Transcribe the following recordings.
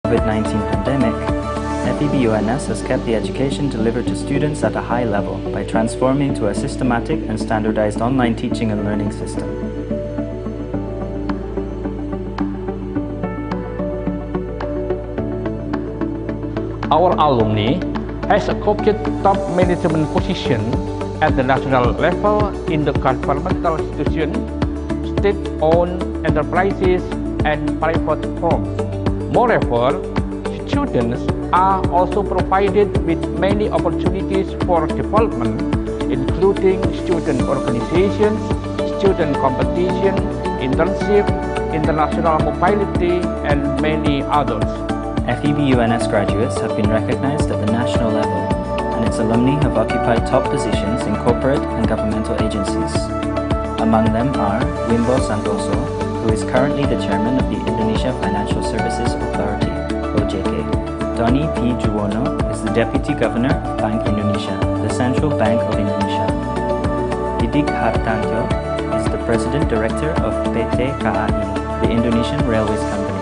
COVID-19 pandemic, FEBUNS has kept the education delivered to students at a high level by transforming to a systematic and standardized online teaching and learning system. Our alumni has occupied top management position at the national level in the governmental institutions, state-owned enterprises, and private firms. Moreover, students are also provided with many opportunities for development, including student organizations, student competition, internship, international mobility, and many others. FEBUNS graduates have been recognized at the national level, and its alumni have occupied top positions in corporate and governmental agencies. Among them are Wimbo Santoso, who is currently the chairman of the Indonesia Financial Services Authority, OJK. Doni P. Juwono is the deputy governor of Bank Indonesia, the central bank of Indonesia. Didik Hartantyo is the president director of PT KAI, the Indonesian Railways Company.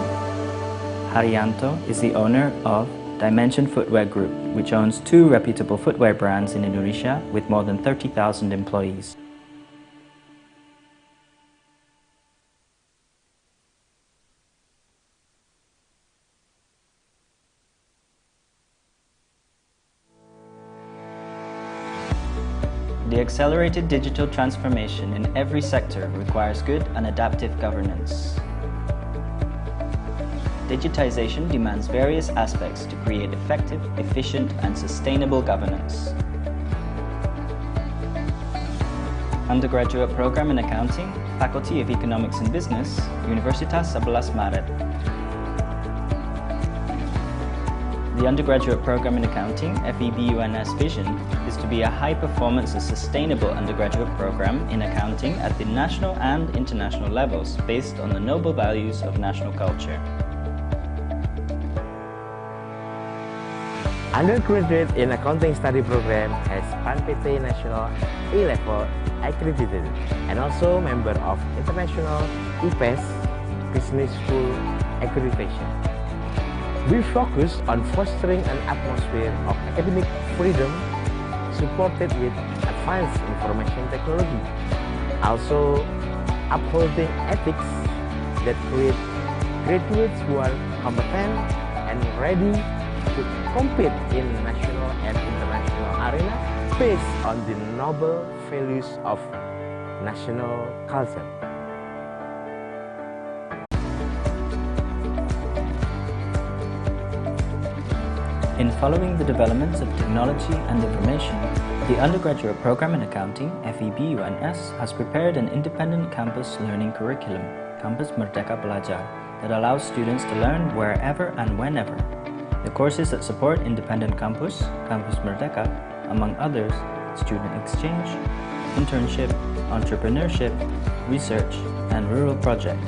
Haryanto is the owner of Dimension Footwear Group, which owns 2 reputable footwear brands in Indonesia with more than 30,000 employees. The accelerated digital transformation in every sector requires good and adaptive governance. Digitization demands various aspects to create effective, efficient, and sustainable governance. Undergraduate Program in Accounting, Faculty of Economics and Business, Universitas 11 Maret. The undergraduate program in accounting, FEBUNS vision, is to be a high-performance and sustainable undergraduate program in accounting at the national and international levels based on the noble values of national culture. Undergraduate in Accounting Study Program has PAN-PT National A-Level accredited and also member of International IPES Business School accreditation. We focus on fostering an atmosphere of academic freedom supported with advanced information technology. Also, upholding ethics that create graduates who are competent and ready to compete in national and international arena based on the noble values of national culture. In following the developments of technology and information, the undergraduate program in accounting, FEBUNS, has prepared an independent campus learning curriculum, Campus Merdeka Belajar, that allows students to learn wherever and whenever. The courses that support independent campus, Campus Merdeka, among others, student exchange, internship, entrepreneurship, research, and rural project.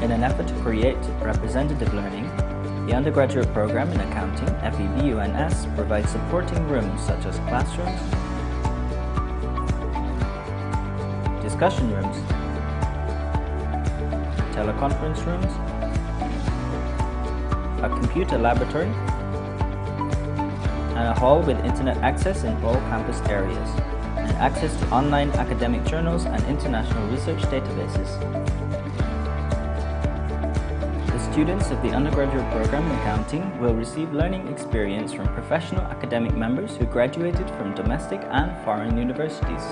In an effort to create representative learning, the undergraduate program in accounting, FEBUNS, provides supporting rooms such as classrooms, discussion rooms, teleconference rooms, a computer laboratory, and a hall with internet access in all campus areas, and access to online academic journals and international research databases. The students of the undergraduate program in accounting will receive learning experience from professional academic members who graduated from domestic and foreign universities.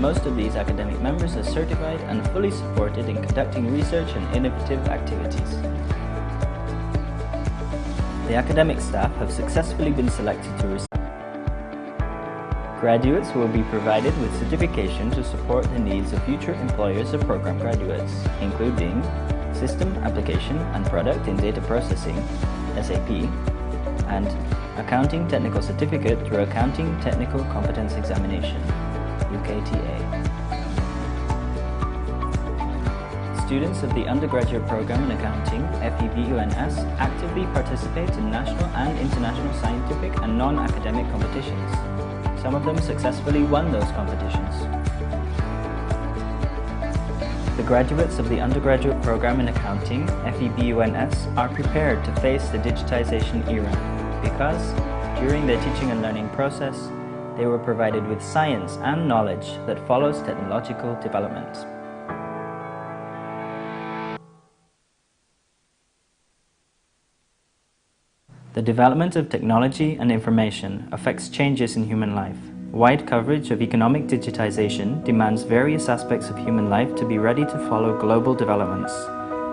Most of these academic members are certified and fully supported in conducting research and innovative activities. The academic staff have successfully been selected to receive. Graduates will be provided with certification to support the needs of future employers of program graduates, including System, Application and Product in Data Processing, SAP, and Accounting Technical Certificate through Accounting Technical Competence Examination, UKTA. Students of the undergraduate program in accounting, FEBUNS, actively participate in national and international scientific and non-academic competitions. Some of them successfully won those competitions. The graduates of the undergraduate program in accounting, FEBUNS, are prepared to face the digitization era because, during their teaching and learning process, they were provided with science and knowledge that follows technological development. The development of technology and information affects changes in human life. Wide coverage of economic digitization demands various aspects of human life to be ready to follow global developments.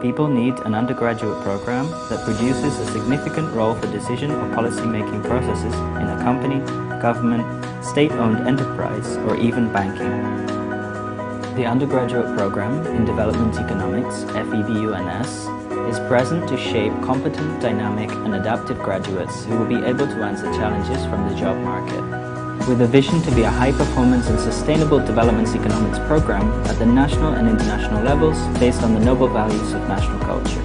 People need an undergraduate program that produces a significant role for decision or policy-making processes in a company, government, state-owned enterprise, or even banking. The undergraduate program in Development Economics, FEBUNS, is present to shape competent, dynamic, and adaptive graduates who will be able to answer challenges from the job market. With a vision to be a high-performance and sustainable development economics program at the national and international levels based on the noble values of national culture.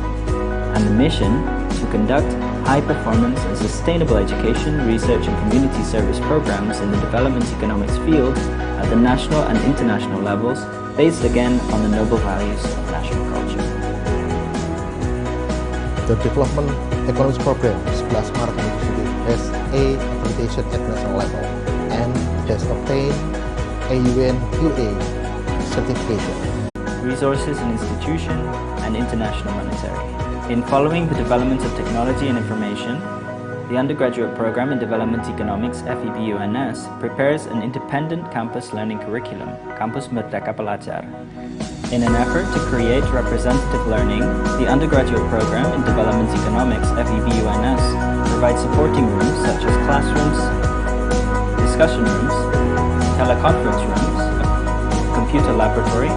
And the mission to conduct high-performance and sustainable education, research, and community service programs in the development economics field at the national and international levels based again on the noble values of national culture. The Development Economics Program 11 Maret University has A accreditation at national level and has obtained a UNQA certification. Resources and institution, and international monetary. In following the development of technology and information, the undergraduate program in Development Economics FEBUNS prepares an independent campus learning curriculum, Kampus Merdeka Pelajar. In an effort to create representative learning, the undergraduate program in Development Economics FEBUNS provides supporting rooms such as classrooms, discussion rooms, teleconference rooms, a computer laboratory,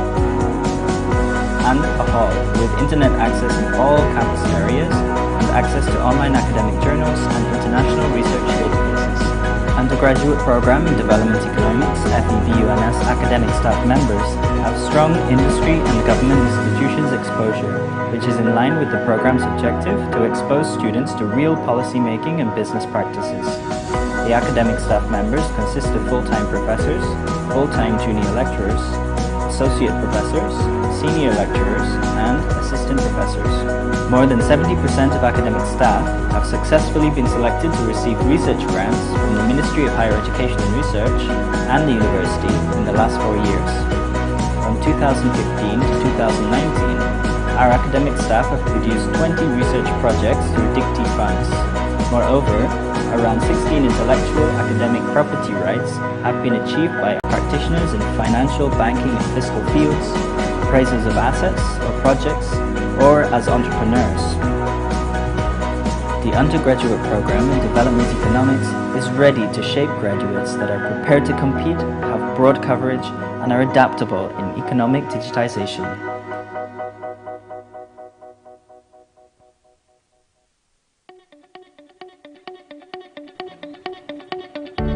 and a hall with internet access in all campus areas and access to online academic journals and international research databases. Undergraduate program in Development Economics FEBUNS academic staff members have strong industry and government institutions exposure, which is in line with the program's objective to expose students to real policy making and business practices. The academic staff members consist of full-time professors, full-time junior lecturers, associate professors, senior lecturers, and assistant professors. More than 70% of academic staff have successfully been selected to receive research grants from the Ministry of Higher Education and Research and the university in the last 4 years. From 2015 to 2019, our academic staff have produced 20 research projects through DICTE funds. Moreover, around 16 intellectual academic property rights have been achieved by practitioners in financial, banking, and fiscal fields, appraisers of assets or projects, or as entrepreneurs. The undergraduate program in Development Economics is ready to shape graduates that are prepared to compete, have broad coverage, and are adaptable in economic digitization.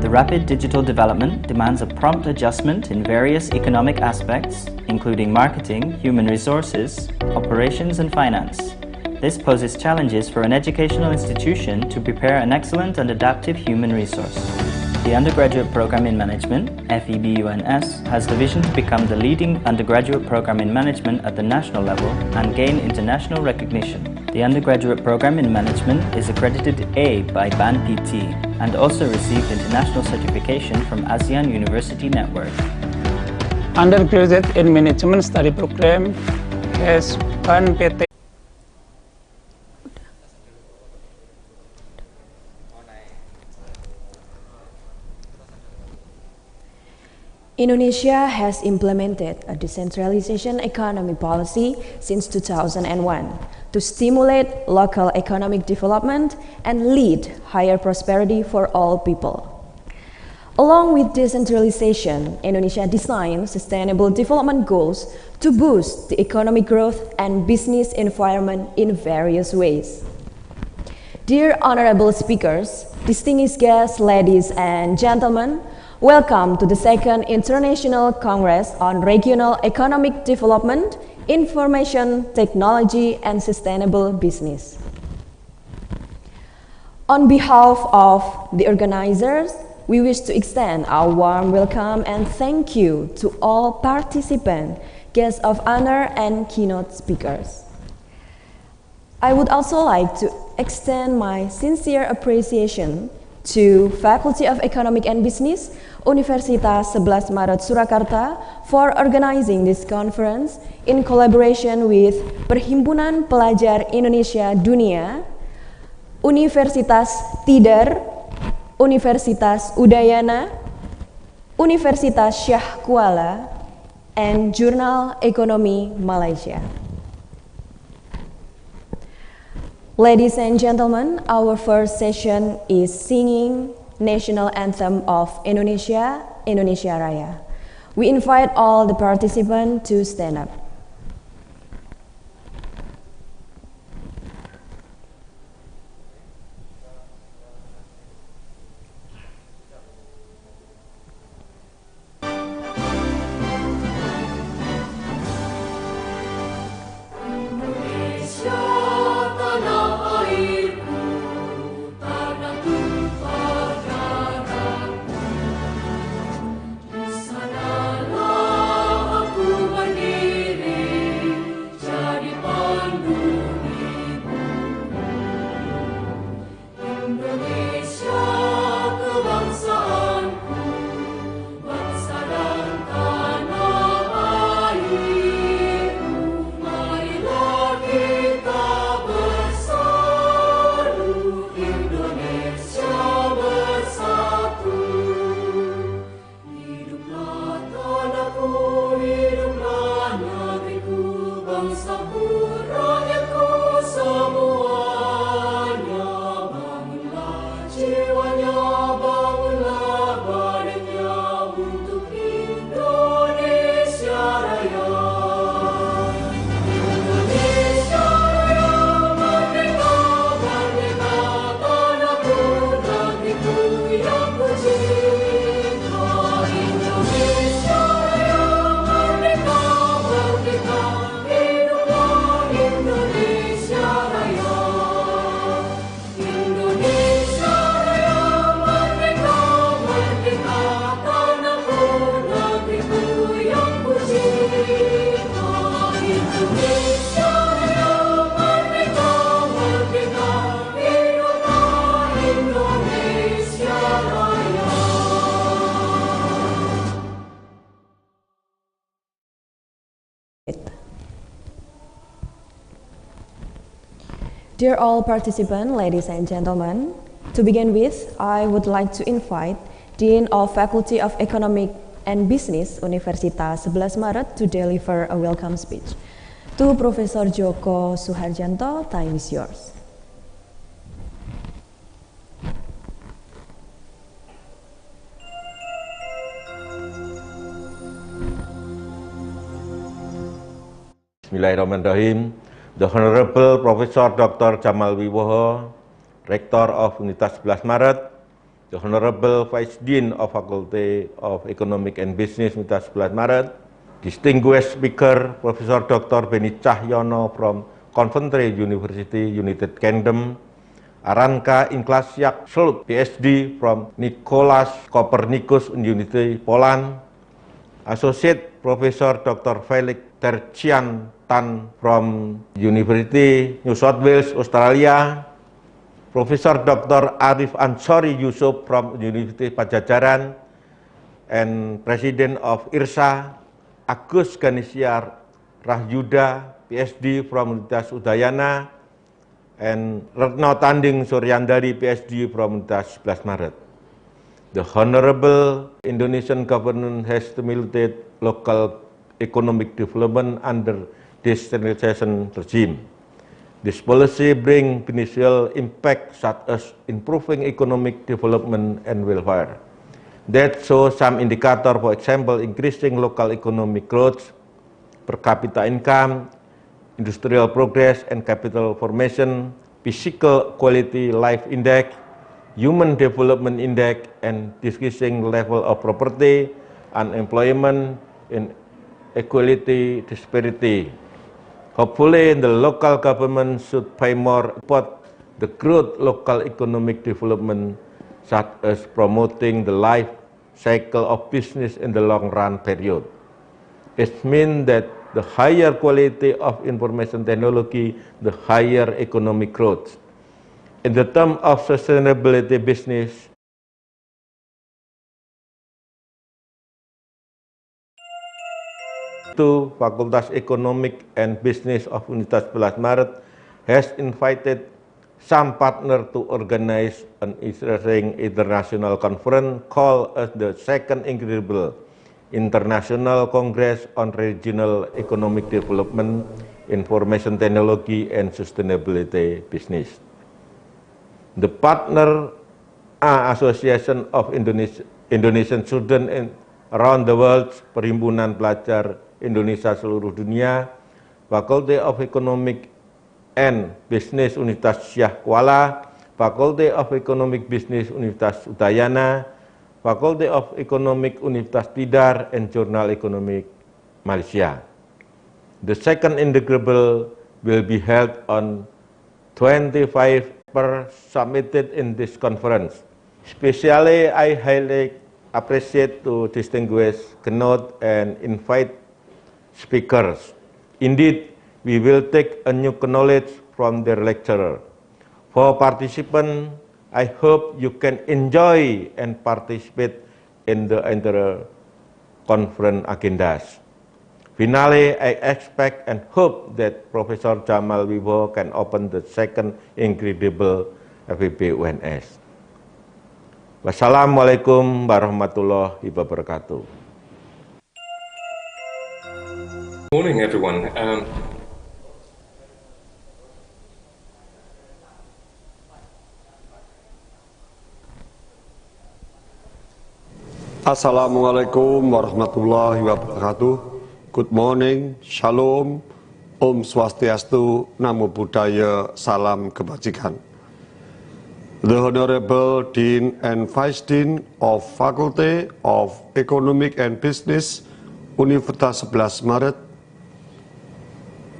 The rapid digital development demands a prompt adjustment in various economic aspects, including marketing, human resources, operations, and finance. This poses challenges for an educational institution to prepare an excellent and adaptive human resource. The undergraduate program in management, FEBUNS, has the vision to become the leading undergraduate program in management at the national level and gain international recognition. The undergraduate program in management is accredited A by BAN-PT and also received international certification from ASEAN University Network. Undergraduate in Management Study Program has BAN-PT. Indonesia has implemented a decentralization economy policy since 2001 to stimulate local economic development and lead higher prosperity for all people. Along with decentralization, Indonesia designed sustainable development goals to boost the economic growth and business environment in various ways. Dear honorable speakers, distinguished guests, ladies and gentlemen, welcome to the second International Congress on Regional Economic Development, Information Technology and Sustainable Business. On behalf of the organizers, we wish to extend our warm welcome and thank you to all participants guests of honor, and keynote speakers. I would also like to extend my sincere appreciation to Faculty of Economic and Business, Universitas 11 Maret Surakarta, for organizing this conference in collaboration with Perhimpunan Pelajar Indonesia Dunia, Universitas Tidar, Universitas Udayana, Universitas Syah Kuala, and Jurnal Ekonomi Malaysia. Ladies and gentlemen, our first session is singing National Anthem of Indonesia, Indonesia Raya. We invite all the participants to stand up. Dear all participants, ladies and gentlemen, to begin with, I would like to invite Dean of Faculty of Economic and Business, Universitas 11 Maret, to deliver a welcome speech. To Professor Djoko Suharjanto, time is yours. Bismillahirrahmanirrahim. The Honorable Professor Dr. Jamal Wibowo, Rector of Universitas 11 Maret, the Honorable Vice Dean of Faculty of Economic and Business Universitas 11 Maret, distinguished speaker Professor Dr. Beni Cahyono from Coventry University, United Kingdom, Aranka Inklasiak Slut, PhD from Nicolaus Copernicus University, Poland, Associate Professor Dr. Felix Tercian Tan from University New South Wales, Australia, Professor Dr. Arif Ansori Yusuf from University Pajajaran, and President of IRSA, Agus Ganesha Rahyuda, PhD from Universitas Udayana, and Retno Tanding Suryandari, PhD from Universitas 11 Maret. The Honorable Indonesian government has stimulated local economic development under decentralization regime. This policy brings beneficial impact such as improving economic development and welfare. That shows some indicator, for example, increasing local economic growth, per capita income, industrial progress and capital formation, physical quality life index, human development index, and decreasing level of poverty, unemployment, and equality disparity. Hopefully, the local government should pay more support the growth local economic development, such as promoting the life cycle of business in the long run period. It means that the higher quality of information technology, the higher economic growth. In the term of sustainability business, Fakultas Economic and Business of Universitas 11 Maret has invited some partner to organize an interesting international conference called as the Second Incredible International Congress on Regional Economic Development, Information Technology, and Sustainability Business. The partner are Association of Indonesian Students around the world, Perhimpunan Pelajar Indonesia seluruh dunia, Faculty of Economic and Business Universitas Syah Kuala, Faculty of Economic Business Universitas Udayana, Faculty of Economic Universitas Tidar, and Journal Economic Malaysia. The second integrable will be held on 25 submitted in this conference. Especially, I highly appreciate to distinguish, keynote, and invite speakers. Indeed, we will take a new knowledge from their lecturer. For participants, I hope you can enjoy and participate in the entire conference agendas. Finally, I expect and hope that Professor Jamal Wibowo can open the second incredible FEB UNS. Wassalamualaikum warahmatullahi wabarakatuh. Morning, everyone. Assalamualaikum warahmatullahi wabarakatuh. Good morning, Shalom, Om Swastiastu, Namo Buddhaya, Salam Kebajikan. The Honorable Dean and Vice Dean of Faculty of Economic and Business, Universitas 11 Maret,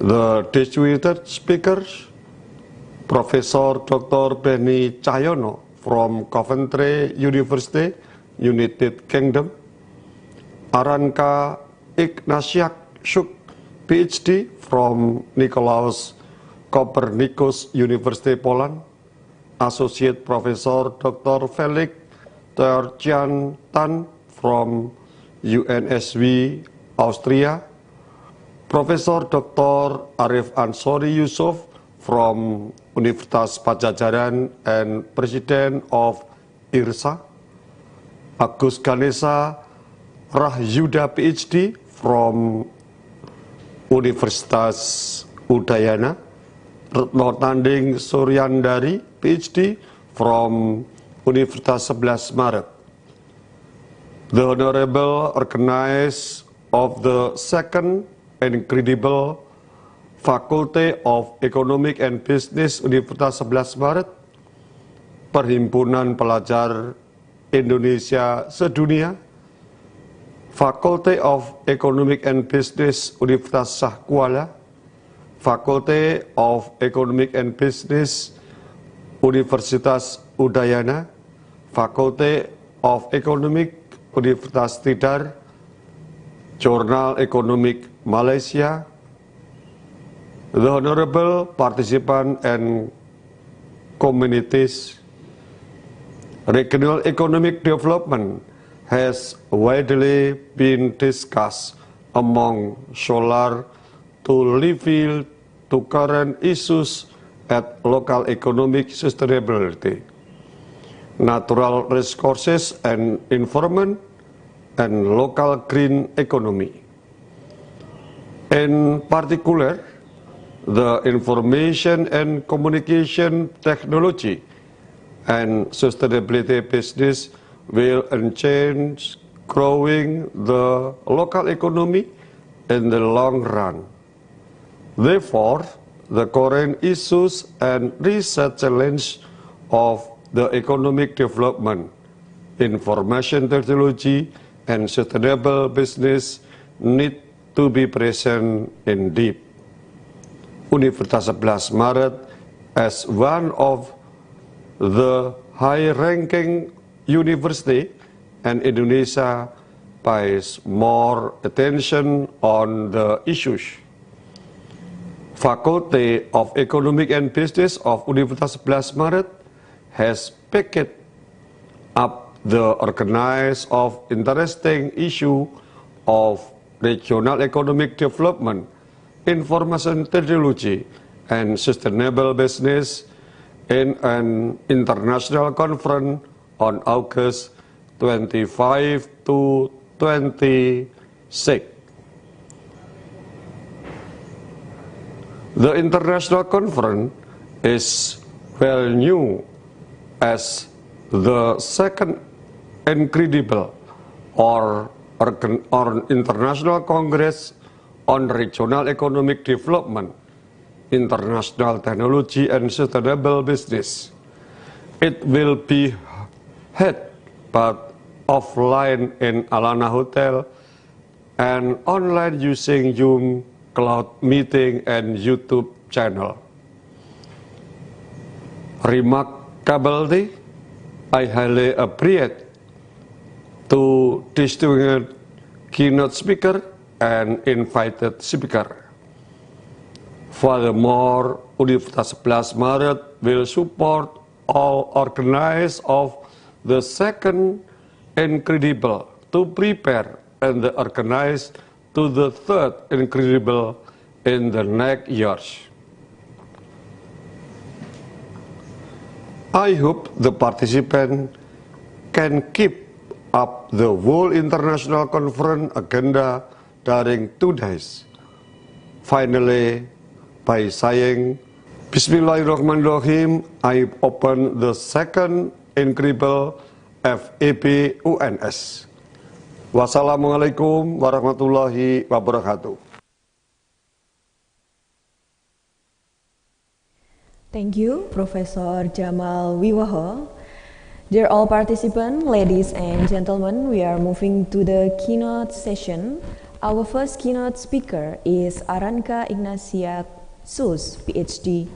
the distinguished speakers, Professor Dr. Benny Cahyono from Coventry University, United Kingdom, Aranka Ignasiak Shuk, PhD from Nicolaus Copernicus University, Poland, Associate Professor Dr. Felix Terjian Tan from UNSW, Austria, Professor Dr. Arif Ansori Yusuf from Universitas Pajajaran and President of IRSA, Agus Ganesha Rahyuda PhD from Universitas Udayana, Retno Tanding Suryandari PhD from Universitas 11 Maret. The Honorable Organizer of the Second Incredible Faculty of Economic and Business Universitas 11 Maret, Perhimpunan Pelajar Indonesia Sedunia, Faculty of Economic and Business Universitas Syah Kuala, Faculty of Economic and Business Universitas Udayana, Faculty of Economic Universitas Tidar, Journal Economic Malaysia, the honorable participant and communities. Regional economic development has widely been discussed among scholars to reveal to current issues at local economic sustainability, natural resources and environment, and local green economy. In particular, the information and communication technology and sustainability business will enhance growing the local economy in the long run. Therefore, the current issues and research challenge of the economic development, information technology, and sustainable business need to be present in deep. Universitas 11 Maret, as one of the high-ranking university in Indonesia, pays more attention on the issues. Faculty of Economic and Business of Universitas 11 Maret has picked up the organize of interesting issue of regional economic development, information technology, and sustainable business in an international conference on August 25 to 26. The international conference is well known as the second incredible or International Congress on Regional Economic Development, International Technology and Sustainable Business. It will be held but offline in Alana Hotel and online using Zoom, cloud meeting and YouTube channel. Remarkably, I highly appreciate to distinguished keynote speaker and invited speaker. Furthermore, Universitas 11 Maret will support all organizers of the second Incredible to prepare and organize to the third Incredible in the next years. I hope the participants can keep up the whole international conference agenda during 2 days. Finally, by saying, Bismillahirrahmanirrahim, I open the second Incredible FEB UNS. Wassalamualaikum warahmatullahi wabarakatuh. Thank you, Professor Jamal Wiwoho. Dear all participants, ladies and gentlemen, we are moving to the keynote session. Our first keynote speaker is Aranka Ignacia Sulz, PhD.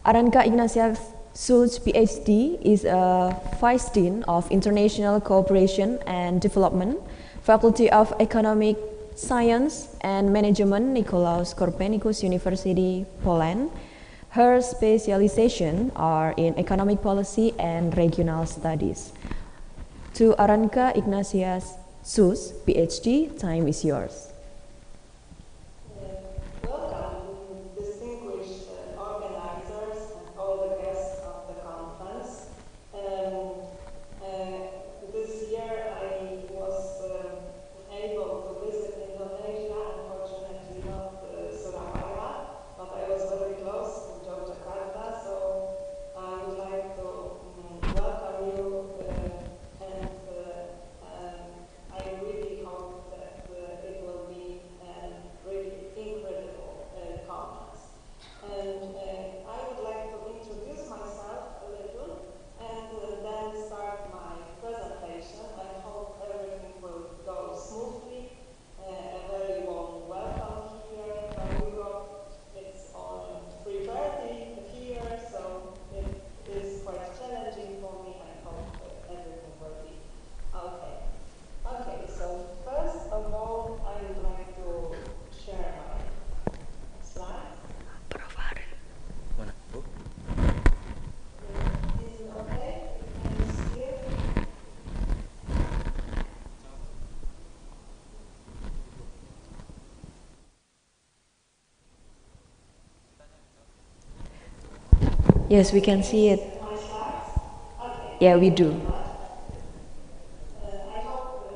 Aranka Ignacia Sulz, PhD, is a Vice Dean of International Cooperation and Development, Faculty of Economic Science and Management, Nicolaus Copernicus University, Poland. Her specializations are in economic policy and regional studies. To Aranka Ignacia Sulz, PhD, time is yours. Welcome, distinguished organizers and all the guests of the conference. This year I was able to visit Indonesia, unfortunately not Surabaya, but I was very close to Yogyakarta, so I would like to welcome you and I really hope that it will be a really incredible conference. And I would like to introduce myself a little and then start my presentation. I hope everything will go smoothly. A very warm welcome here from Europe. It's on 3:30 here, so it is quite challenging for me. I hope everything will be okay. Okay, so first of all, I would like to share my slides. Is it okay? Can you see it? Yes, we can see it. My slides? Okay. Yeah, we do. I hope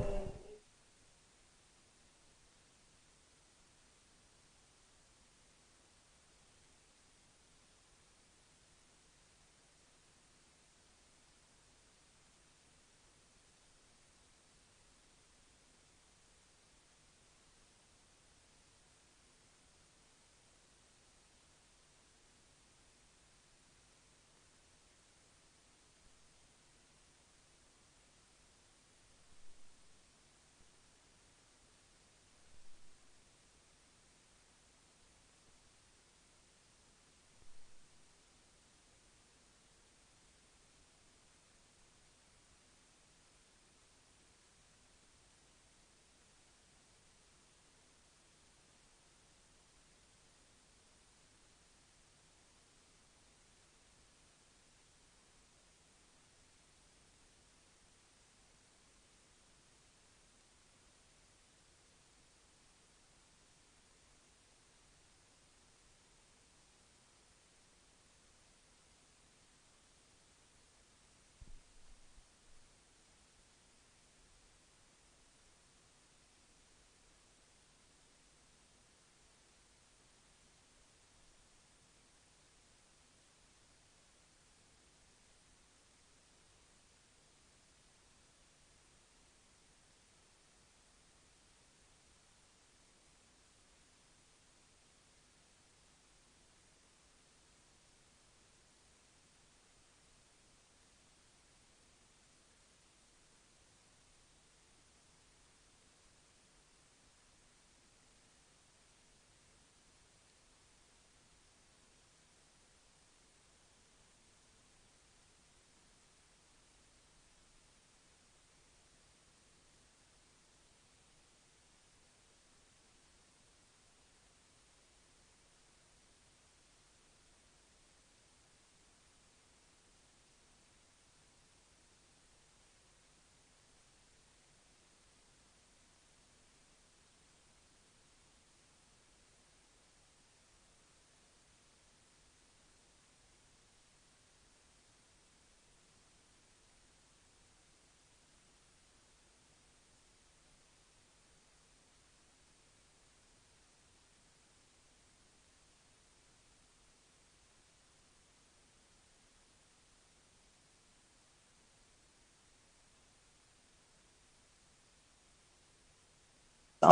I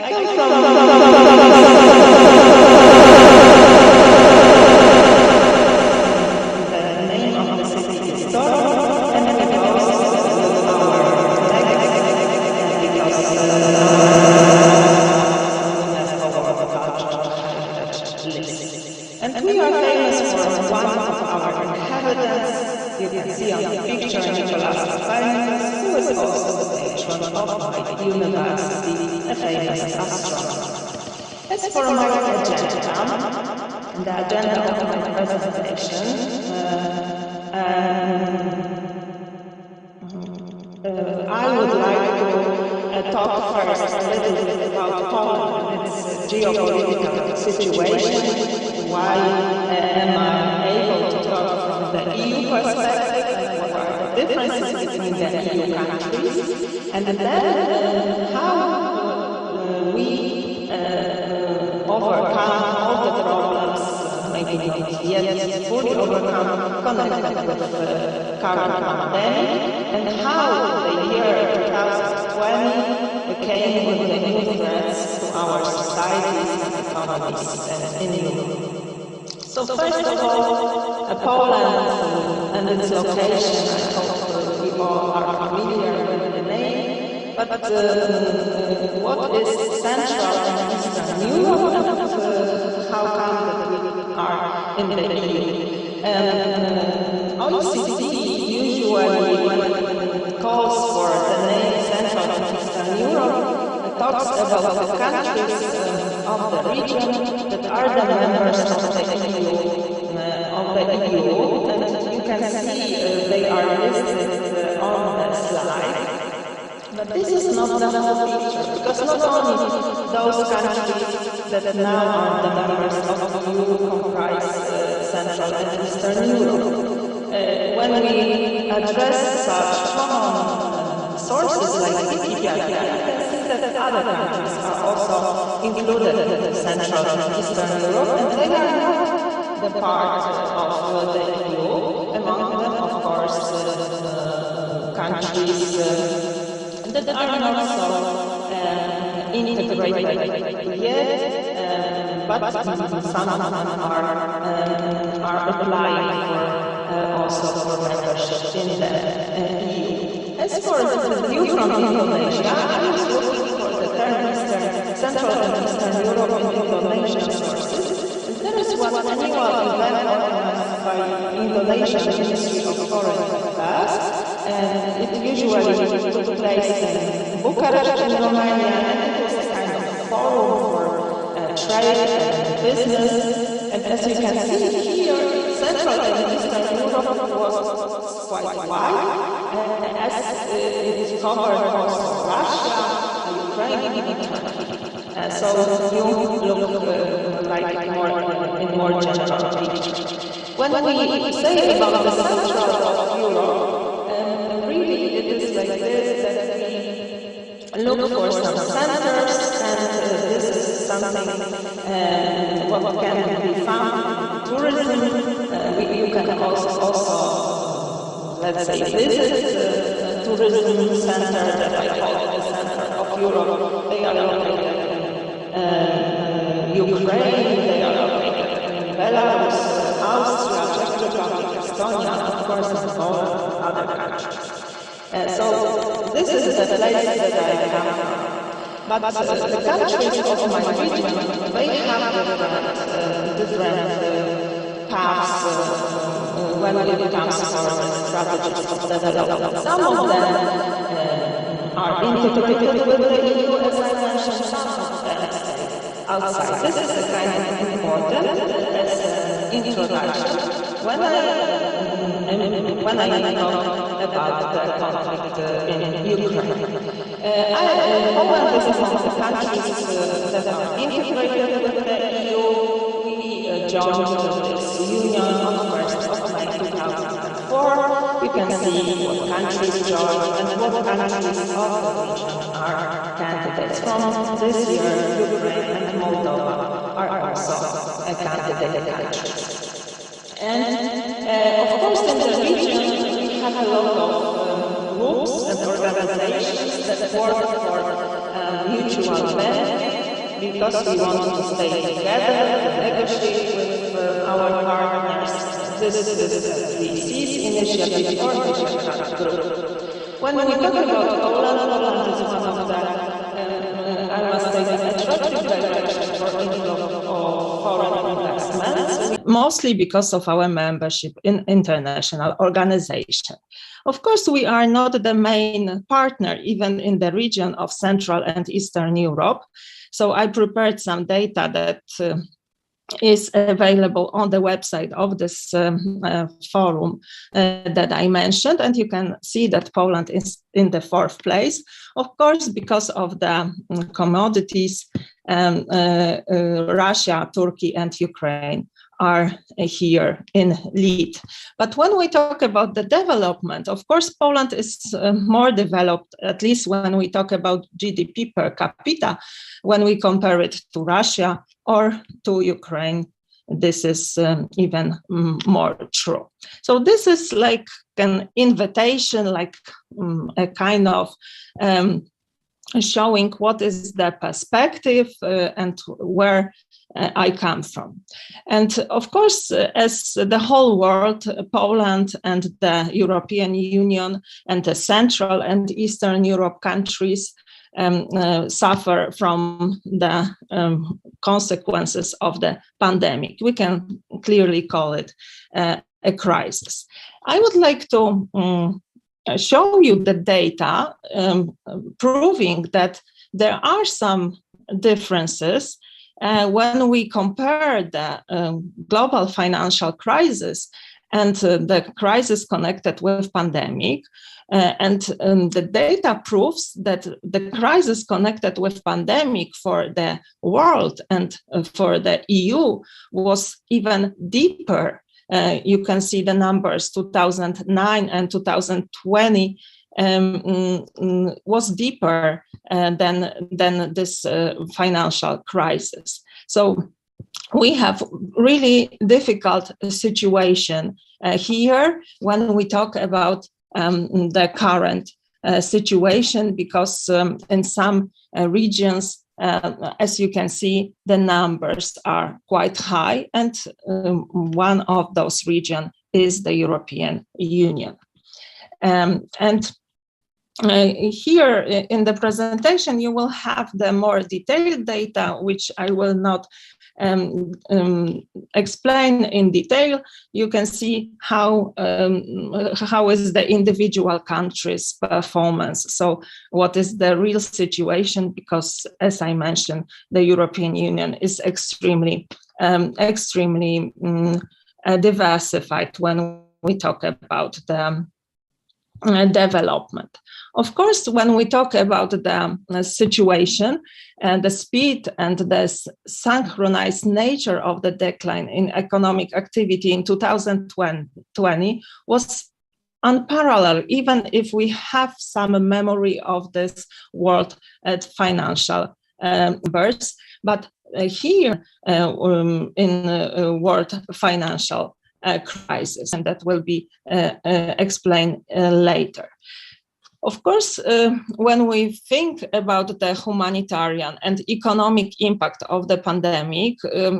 come from the name of the city is Toro, and because our UNESCO World Cultural Heritage list. And we are famous for one of our inhabitants. You can see on the picture Nicolas Copernicus, who is also the patron of my university, a famous astronomer. As for my agenda, the agenda of my presentation, I would like to talk first a little bit about Poland and its geopolitical situation. Why am I able to talk from the EU perspective, and what are the differences between the EU countries, and then how we overcome all the problems, maybe not yet fully overcome, connected with current pandemic, and how the year 2020 came with the new threats to our societies and economies in Europe. So first of all, Poland and its location, I hope we all are familiar with the name, but what is Central and Eastern Europe, and how come that we are in the EU? OECD usually, when it calls for the name Central and Eastern Europe, talks about the countries of the region that are the members of the EU, and you can see they are listed on the slide. But this is not the whole picture, because not only those countries that now are the members of the EU comprise Central and Eastern Europe. When we address such common sources like Wikipedia, you can see that other countries are also included in Central and Eastern Europe, and they are not the part of the EU. Among them, of course, countries that are not so integrated yet, but some of them are applying for also for membership in the EU. As for the view from Indonesia, I was looking for the term Central and Eastern Europe in Indonesian sources. There is one annual event organized by Indonesian Ministry of Foreign Affairs, and it usually took place in Bucharest, in Romania, and it was a kind of forum for trade and business. And as you can see here, Central and Eastern Europe was quite wide, as it covered also Russia, Ukraine, and Turkey. So you look like more general picture. When we say about the Central of Europe, really it is like this, that we look for some centers, and this is something what can be found in tourism. You can also let's say, visit the tourism center that I call the Center of Europe. They are located in Ukraine, they are located in Belarus, Austria, Czech Republic, Estonia, and of course in Poland and other countries. So this is the place that I come from. But the countries of my region, they have different paths when it comes to strategies of development. Some of them are integrated with the EU, as I mentioned, some of them stay outside. This is kind of important as an introduction. When I talk about the conflict in Ukraine, Poland is among the countries that are integrated with the EU. We joined this 2004, you can see what countries joined and what countries of the region are candidates. From this year, Ukraine and Moldova are also candidate countries. And of course, in the region, we have a lot of groups and organizations that work for mutual benefit, because we want to stay together and negotiate with our partners. This is the CEASE initiative or Visegrad Group. When we talk about Poland, Poland is one of the, I must say, attractive directions for inflow of foreign investments, mostly because of our membership in international organizations. Of course, we are not the main partner even in the region of Central and Eastern Europe. So I prepared some data that is available on the website of this forum that I mentioned, and you can see that Poland is in the 4th place, of course, because of the commodities. Russia, Turkey, and Ukraine are here in lead. But when we talk about the development, of course, Poland is more developed, at least when we talk about GDP per capita, when we compare it to Russia or to Ukraine. This is even more true. So this is like an invitation, like a kind of showing what is the perspective and where I come from. And of course, as the whole world, Poland and the European Union and the Central and Eastern Europe countries suffer from the consequences of the pandemic. We can clearly call it a crisis. I would like to show you the data proving that there are some differences when we compare the global financial crisis and the crisis connected with pandemic. The data proves that the crisis connected with pandemic for the world and for the EU was even deeper. You can see the numbers 2009 and 2020 was deeper than this financial crisis. So we have really difficult situation here when we talk about the current situation, because in some regions, as you can see, the numbers are quite high, and one of those regions is the European Union. Here in the presentation, you will have the more detailed data, which I will not explain in detail. You can see how is the individual country's performance. So what is the real situation? Because as I mentioned, the European Union is extremely diversified when we talk about the development. Of course, when we talk about the situation and the speed and the synchronized nature of the decline in economic activity in 2020 was unparalleled, even if we have some memory of this world financial burst. But here in world financial crisis, and that will be explained later. Of course, when we think about the humanitarian and economic impact of the pandemic,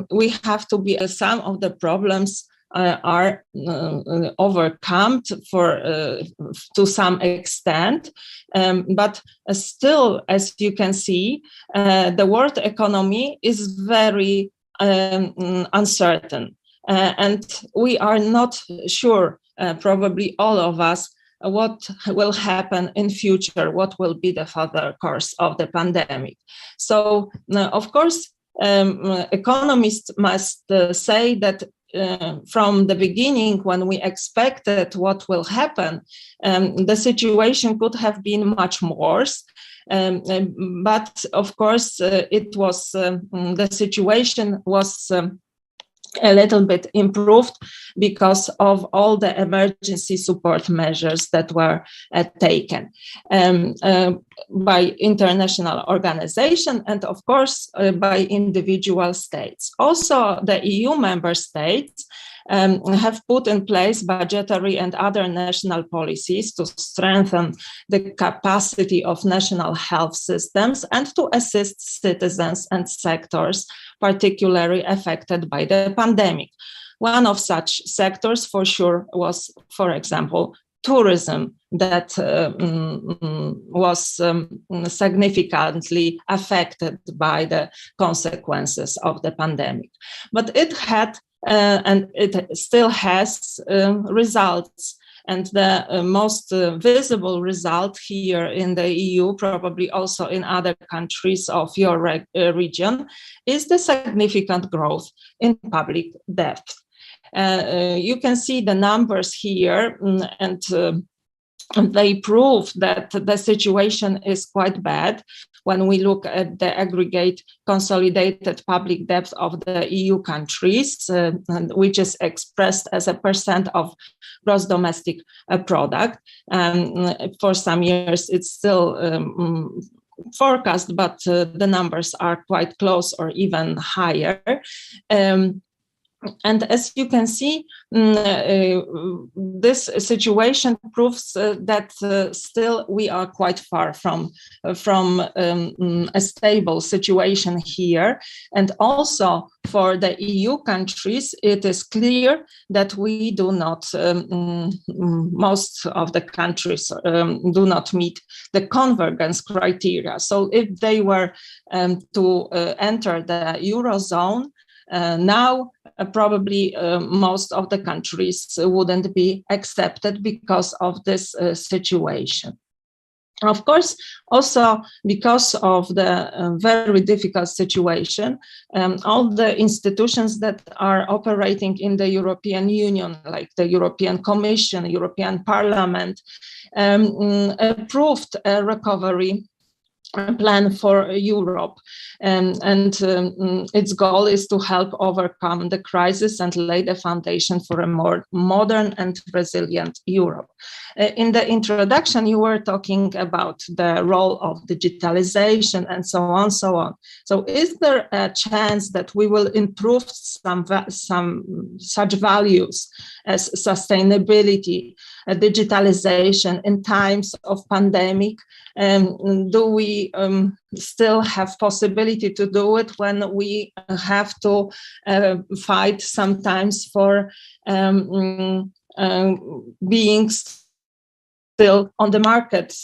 we have to be some of the problems are overcome to some extent, but still, as you can see, the world economy is very uncertain. And we are not sure, probably all of us, what will happen in future, what will be the further course of the pandemic. So, of course, economists must say that from the beginning, when we expected what will happen, the situation could have been much worse. But of course, it was the situation was a little bit improved because of all the emergency support measures that were taken by international organizations and, of course, by individual states. Also, the EU member states have put in place budgetary and other national policies to strengthen the capacity of national health systems and to assist citizens and sectors particularly affected by the pandemic. One of such sectors, for sure, was, for example, tourism, that was significantly affected by the consequences of the pandemic. But it had and it still has results. And the most visible result here in the EU, probably also in other countries of your region, is the significant growth in public debt. You can see the numbers here, and they prove that the situation is quite bad when we look at the aggregate consolidated public debt of the EU countries, which is expressed as a percent of gross domestic product. For some years, it's still forecast, but the numbers are quite close or even higher. And as you can see, this situation proves that still we are quite far from a stable situation here. And also for the EU countries, it is clear that we do not, most of the countries do not meet the convergence criteria. So if they were to enter the Eurozone, now probably most of the countries wouldn't be accepted because of this situation. Of course, also because of the very difficult situation, all the institutions that are operating in the European Union, like the European Commission, European Parliament, approved a recovery plan for Europe, and its goal is to help overcome the crisis and lay the foundation for a more modern and resilient Europe. In the introduction, you were talking about the role of digitalization and so on, so on. So is there a chance that we will improve some such values as sustainability, digitalization in times of pandemic? Do we still have possibility to do it when we have to fight sometimes for being still on the market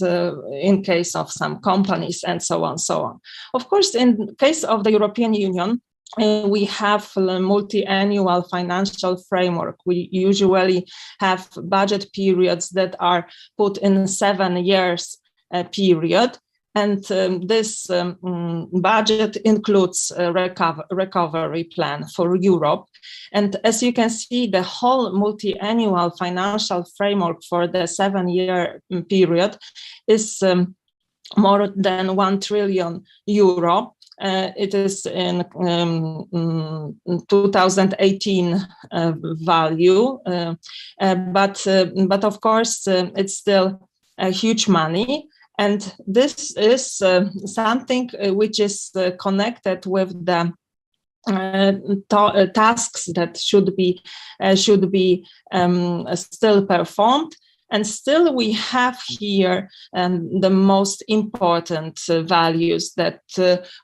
in case of some companies and so on, so on. Of course, in case of the European Union, we have a multi-annual financial framework. We usually have budget periods that are put in 7 years period. And this budget includes a recovery plan for Europe. And as you can see, the whole multi-annual financial framework for the 7-year period is more than 1 trillion euro. It is in 2018 value, but of course it's still a huge money. And this is something which is connected with the tasks that should be still performed. And still we have here the most important values that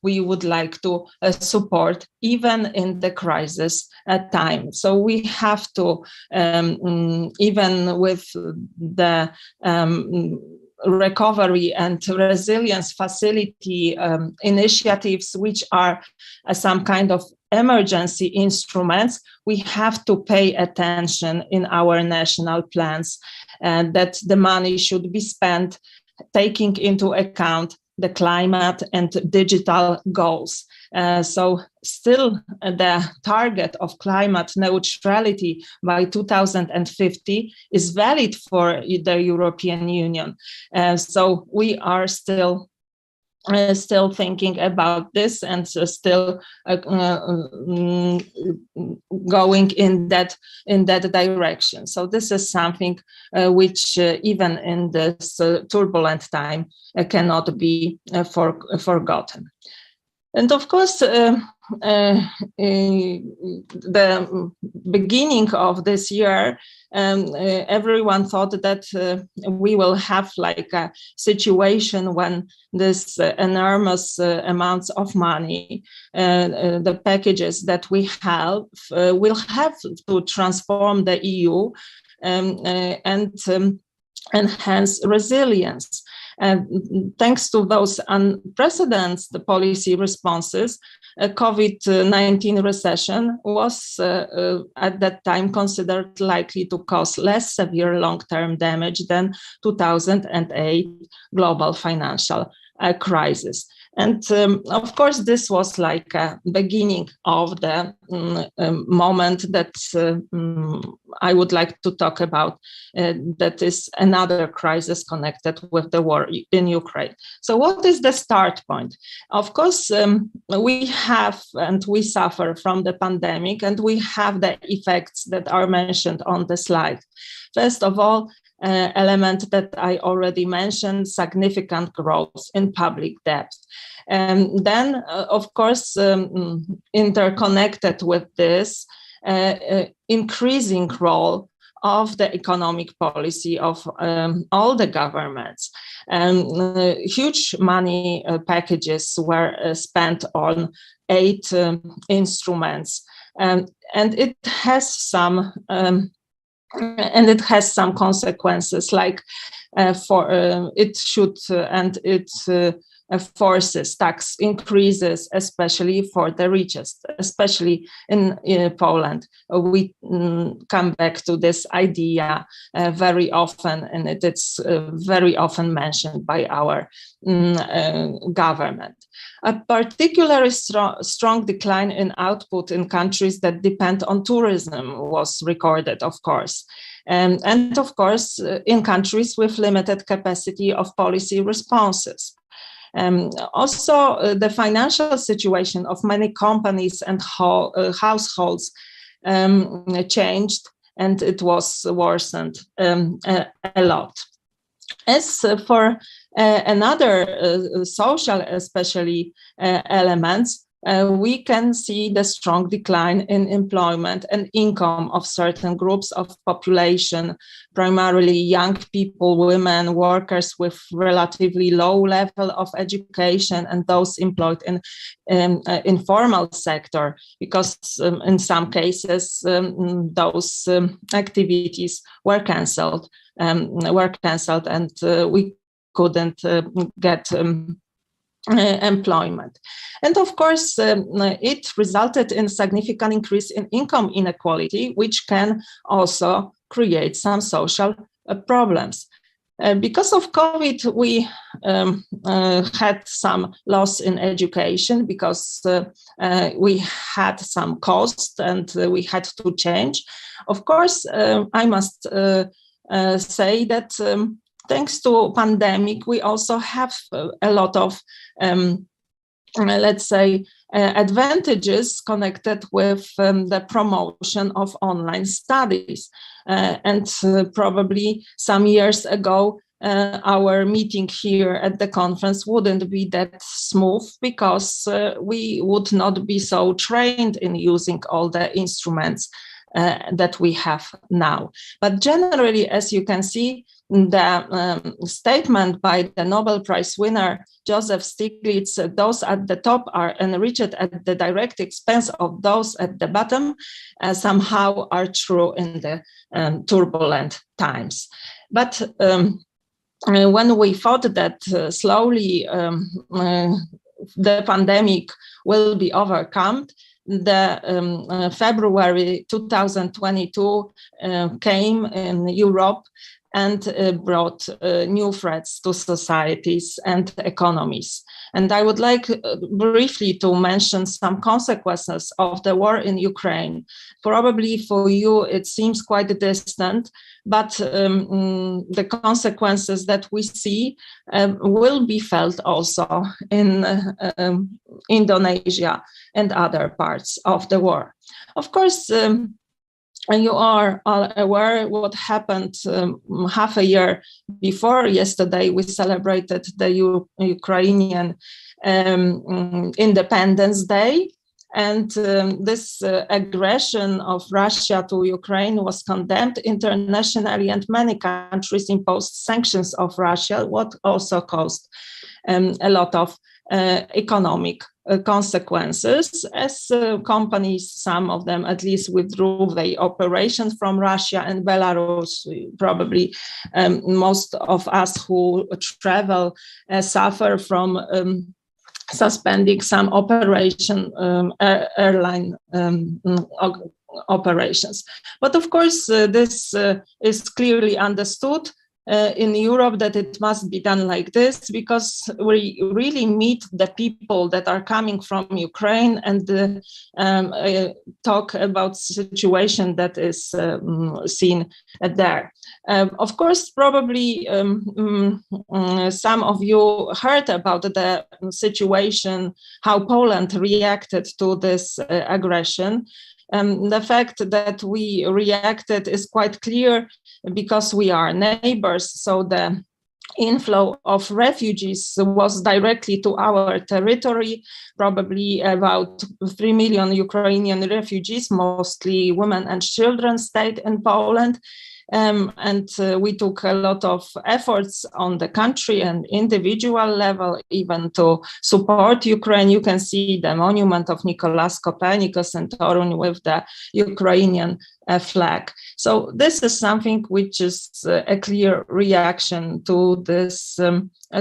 we would like to support even in the crisis time. So we have to, even with the recovery and resilience facility initiatives, which are some kind of emergency instruments, we have to pay attention in our national plans, and that the money should be spent taking into account the climate and digital goals. So still the target of climate neutrality by 2050 is valid for the European Union. So we are still still thinking about this and still going in that direction. So this is something which even in this turbulent time cannot be forgotten. And of course, the beginning of this year, everyone thought that we will have like a situation when this enormous amounts of money, the packages that we have, will have to transform the EU and enhance resilience. Thanks to those unprecedented policy responses, COVID-19 recession was at that time considered likely to cause less severe long-term damage than 2008 global financial crisis. And of course, this was like a beginning of the moment that I would like to talk about, that is another crisis connected with the war in Ukraine. So what is the start point? Of course, we have and we suffer from the pandemic, and we have the effects that are mentioned on the slide. First of all, element that I already mentioned, significant growth in public debt. And then, of course, interconnected with this, increasing role of the economic policy of all the governments. Huge money packages were spent on 8 instruments, and it has some consequences, like it should and it forces tax increases, especially for the richest, especially in Poland. We come back to this idea very often, and it's very often mentioned by our government. A particularly strong decline in output in countries that depend on tourism was recorded, of course. And of course, in countries with limited capacity of policy responses. Also, the financial situation of many companies and households changed, and it was worsened a lot. As for another social, especially elements, we can see the strong decline in employment and income of certain groups of population, primarily young people, women, workers with relatively low level of education, and those employed in informal sector, because in some cases those activities were cancelled, and we couldn't get employment. And of course, it resulted in significant increase in income inequality, which can also create some social problems. Because of COVID, we had some loss in education, because we had some cost and we had to change. Of course, I must say that thanks to pandemic, we also have a lot of, let's say, advantages connected with the promotion of online studies. And probably some years ago, our meeting here at the conference wouldn't be that smooth, because we would not be so trained in using all the instruments that we have now. But generally, as you can see, the statement by the Nobel Prize winner Joseph Stiglitz, those at the top are enriched at the direct expense of those at the bottom, somehow are true in the turbulent times. But when we thought that slowly the pandemic will be overcome, the February 2022 came in Europe, and brought new threats to societies and economies. And I would like briefly to mention some consequences of the war in Ukraine. Probably for you it seems quite distant, but the consequences that we see will be felt also in Indonesia and other parts of the world. Of course, and you are all aware what happened half a year before. Yesterday, we celebrated the Ukrainian Independence Day. And this aggression of Russia to Ukraine was condemned internationally, and many countries imposed sanctions of Russia, what also caused a lot of economic consequences, as companies, some of them at least, withdrew their operations from Russia and Belarus. Probably most of us who travel suffer from suspending some airline operations. But of course, this is clearly understood in Europe that it must be done like this, because we really meet the people that are coming from Ukraine and talk about situation that is seen there. Of course, probably some of you heard about the situation, how Poland reacted to this aggression. The fact that we reacted is quite clear because we are neighbors. So the inflow of refugees was directly to our territory. Probably about 3 million Ukrainian refugees, mostly women and children, stayed in Poland. And we took a lot of efforts on the country and individual level, even to support Ukraine. You can see the monument of Nicholas Copernicus in Torun with the Ukrainian flag. So this is something which is a clear reaction to this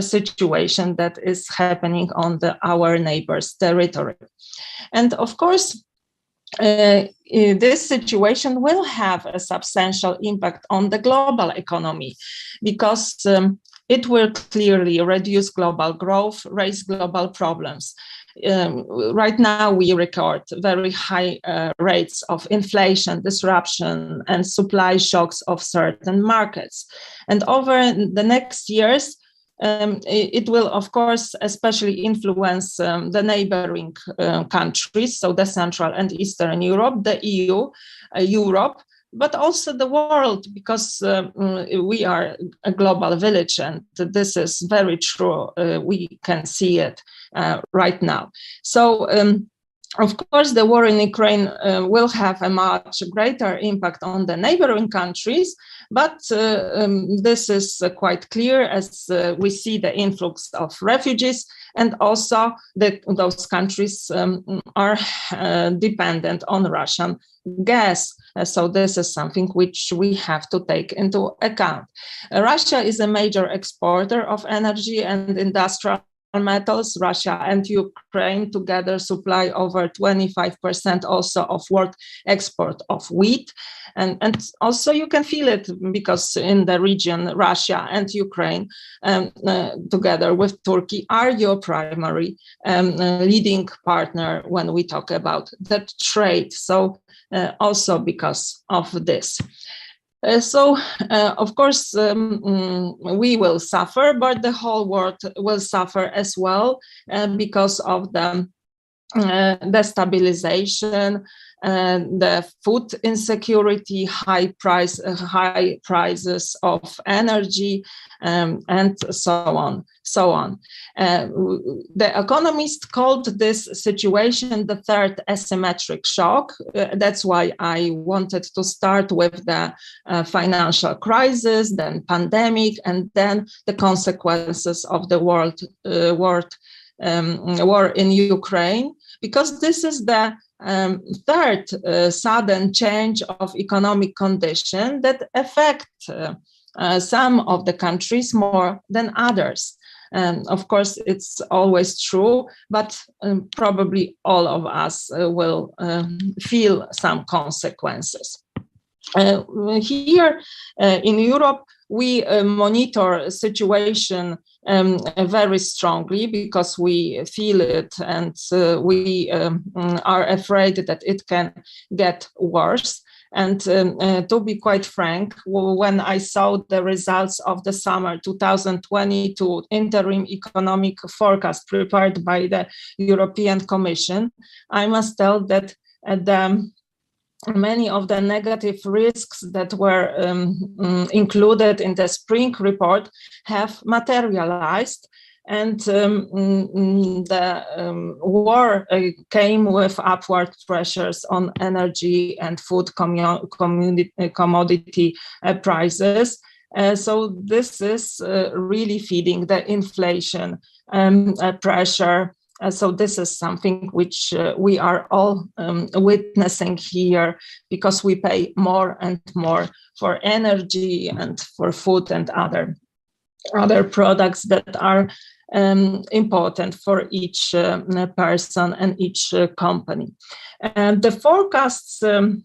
situation that is happening on our neighbors' territory. And of course, this situation will have a substantial impact on the global economy, because it will clearly reduce global growth, raise global problems. Right now, we record very high rates of inflation, disruption, and supply shocks of certain markets. And over the next years, it will, of course, especially influence the neighboring countries, so the Central and Eastern Europe, the EU, Europe, but also the world, because we are a global village, and this is very true. We can see it right now. So, of course, the war in Ukraine will have a much greater impact on the neighboring countries, but this is quite clear as we see the influx of refugees, and also those countries are dependent on Russian gas. So this is something which we have to take into account. Russia is a major exporter of energy and industrial metals. Russia and Ukraine together supply over 25% also of world export of wheat. And also you can feel it because in the region, Russia and Ukraine together with Turkey are your primary leading partner when we talk about the trade. So also because of this. Of course, we will suffer, but the whole world will suffer as well because of the destabilization, the food insecurity, high prices of energy, and so on. The economist called this situation the third asymmetric shock. That's why I wanted to start with the financial crisis, then pandemic, and then the consequences of the war in Ukraine, because this is the third sudden change of economic condition that affect some of the countries more than others. Of course, it's always true, but probably all of us will feel some consequences. Here in Europe, we monitor situation very strongly because we feel it, and we are afraid that it can get worse. And to be quite frank, when I saw the results of the summer 2022 interim economic forecast prepared by the European Commission, I must tell that many of the negative risks that were included in the spring report have materialized, and the war came with upward pressures on energy and food commodity prices. So this is really feeding the inflation pressure. So this is something which we are all witnessing here, because we pay more and more for energy and for food and other products that are important for each person and each company. And the forecasts are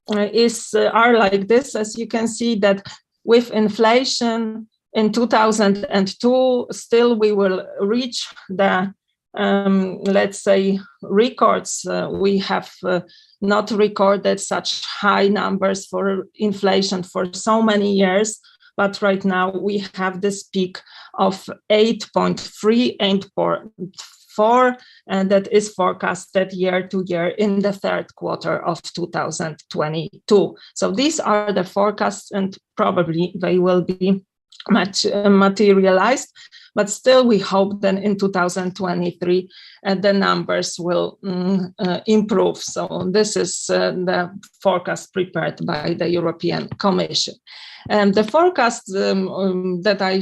like this. As you can see, that with inflation in 2002, still we will reach the let's say records. We have not recorded such high numbers for inflation for so many years, but right now we have this peak of 8.3, 8.4, and that is forecasted year to year in the third quarter of 2022. So these are the forecasts, and probably they will be materialized. But still, we hope that in 2023, the numbers will improve. So this is the forecast prepared by the European Commission. And the forecast that I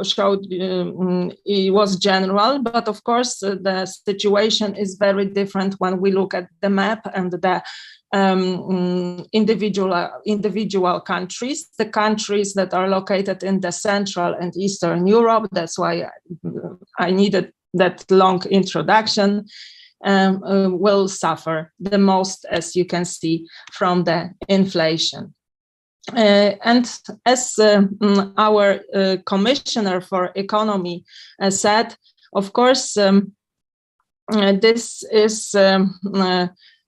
showed it was general, but of course, the situation is very different when we look at the map and the individual countries, the countries that are located in the Central and Eastern Europe. That's why I needed that long introduction, will suffer the most, as you can see from the inflation. And as our Commissioner for Economy said, of course, this is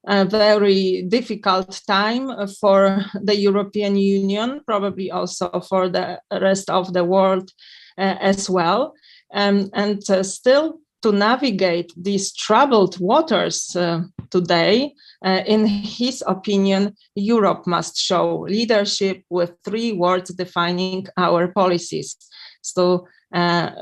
a very difficult time for the European Union, probably also for the rest of the world as well. And still, to navigate these troubled waters today, in his opinion, Europe must show leadership with 3 words defining our policies. So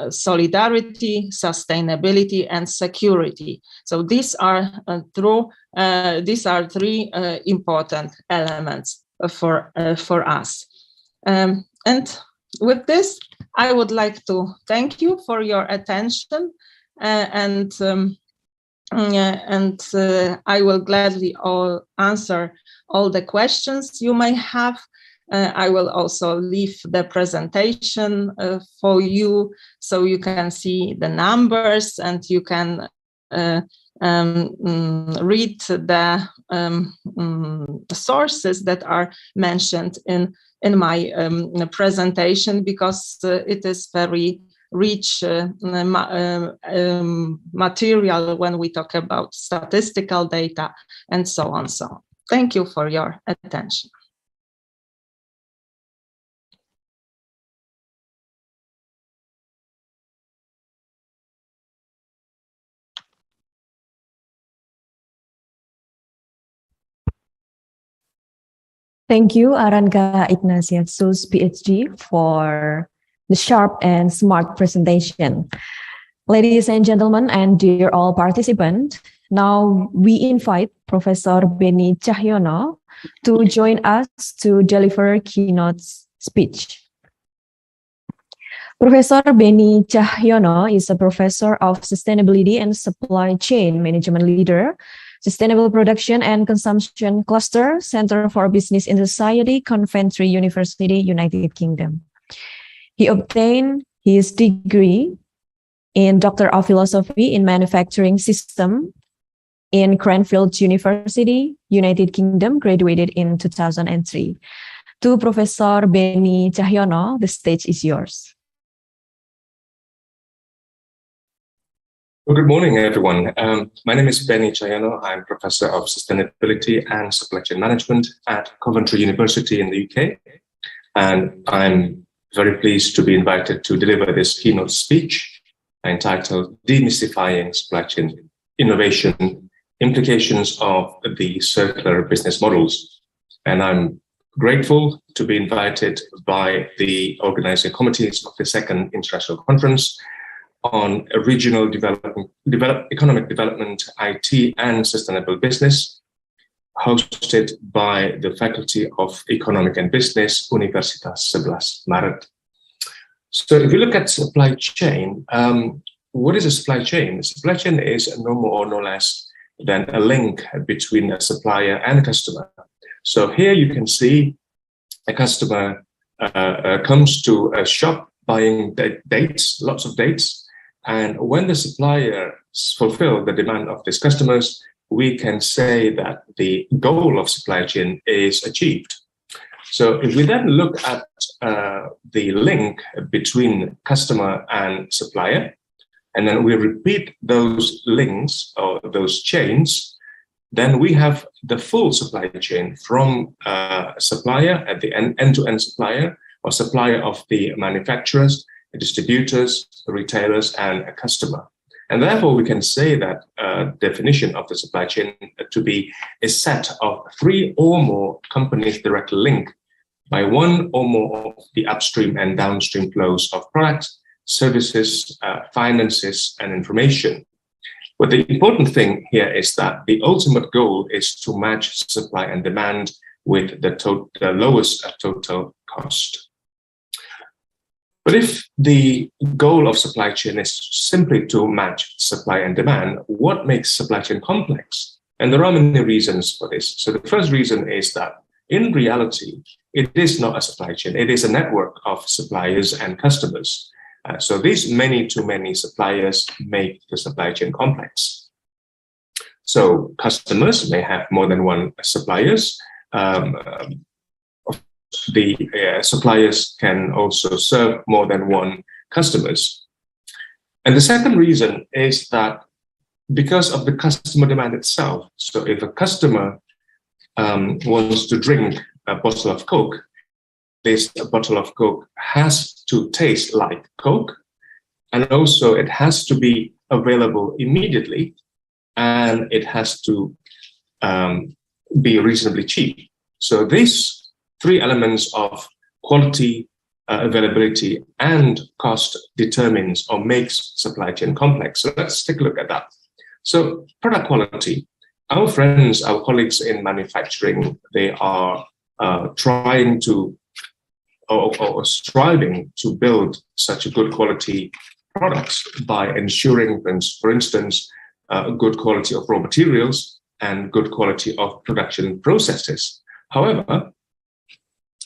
solidarity, sustainability, and security. So these are 3 important elements for us. And with this, I would like to thank you for your attention, and I will gladly answer all the questions you may have. I will also leave the presentation for you, so you can see the numbers and you can read the sources that are mentioned in my presentation, because it is very rich material when we talk about statistical data and so on. So thank you for your attention. Thank you, Aranka Ignatius, PhD, for the sharp and smart presentation. Ladies and gentlemen, and dear all participants, now we invite Professor Beni Cahyono to join us to deliver keynote speech. Professor Beni Cahyono is a professor of sustainability and supply chain management leader, Sustainable Production and Consumption Cluster, Center for Business and Society, Coventry University, United Kingdom. He obtained his degree in Doctor of Philosophy in Manufacturing System in Cranfield University, United Kingdom, graduated in 2003. To Professor Benny Cahyono, the stage is yours. Well, good morning, everyone. My name is Benny Cahyono. I'm Professor of Sustainability and Supply Chain Management at Coventry University in the UK. And I'm very pleased to be invited to deliver this keynote speech entitled Demystifying Supply Chain Innovation, Implications of the Circular Business Models. And I'm grateful to be invited by the organizing committees of the second International Conference on Regional Economic Development, IT and Sustainable Business, hosted by the Faculty of Economic and Business, Universitas 11 Maret. So if you look at supply chain, what is a supply chain? A supply chain is no more or no less than a link between a supplier and a customer. So here you can see a customer comes to a shop buying dates, lots of dates. And when the supplier fulfills the demand of these customers, we can say that the goal of supply chain is achieved. So if we then look at the link between customer and supplier, and then we repeat those links or those chains, then we have the full supply chain from supplier at the end-to-end supplier or supplier of the manufacturers, distributors, retailers, and a customer. And therefore, we can say that definition of the supply chain to be a set of 3 or more companies directly linked by 1 or more of the upstream and downstream flows of products, services, finances, and information. But the important thing here is that the ultimate goal is to match supply and demand with the lowest total cost. But if the goal of supply chain is simply to match supply and demand, what makes supply chain complex? And there are many reasons for this. So the first reason is that in reality, it is not a supply chain. It is a network of suppliers and customers. So these many suppliers make the supply chain complex. So customers may have more than one suppliers. The suppliers can also serve more than one customers. And the second reason is that because of the customer demand itself, so if a customer wants to drink a bottle of Coke, this bottle of Coke has to taste like Coke, and also it has to be available immediately, and it has to be reasonably cheap. So these 3 elements of quality, availability, and cost determines or makes supply chain complex. So let's take a look at that. So product quality. Our friends, our colleagues in manufacturing, they are trying to or striving to build such a good quality products by ensuring, for instance, good quality of raw materials and good quality of production processes. However,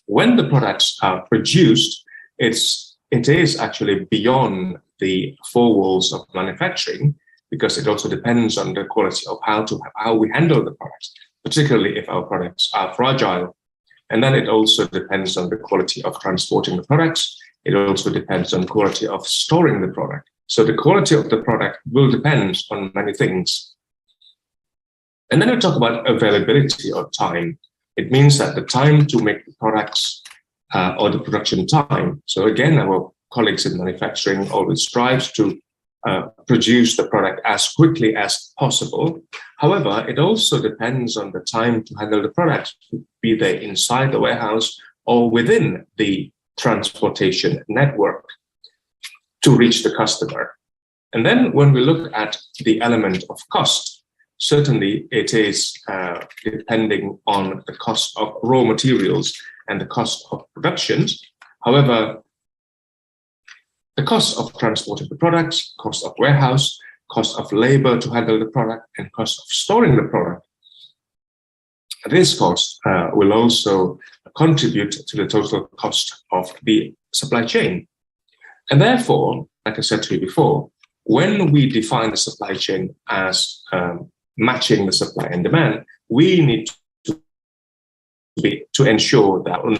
when the products are produced, it is actually beyond the 4 walls of manufacturing, because it also depends on the quality of how we handle the products, particularly if our products are fragile. And then it also depends on the quality of transporting the products. It also depends on the quality of storing the product. So the quality of the product will depend on many things. And then we talk about availability or time. It means that the time to make the products or the production time. So again, our colleagues in manufacturing always strive to produce the product as quickly as possible. However, it also depends on the time to handle the product, be they inside the warehouse or within the transportation network to reach the customer. And then when we look at the element of cost, certainly it is depending on the cost of raw materials and the cost of production. However, the cost of transporting the products, cost of warehouse, cost of labor to handle the product, and cost of storing the product, this cost will also contribute to the total cost of the supply chain. And therefore, like I said to you before, when we define the supply chain as matching the supply and demand, we need to ensure that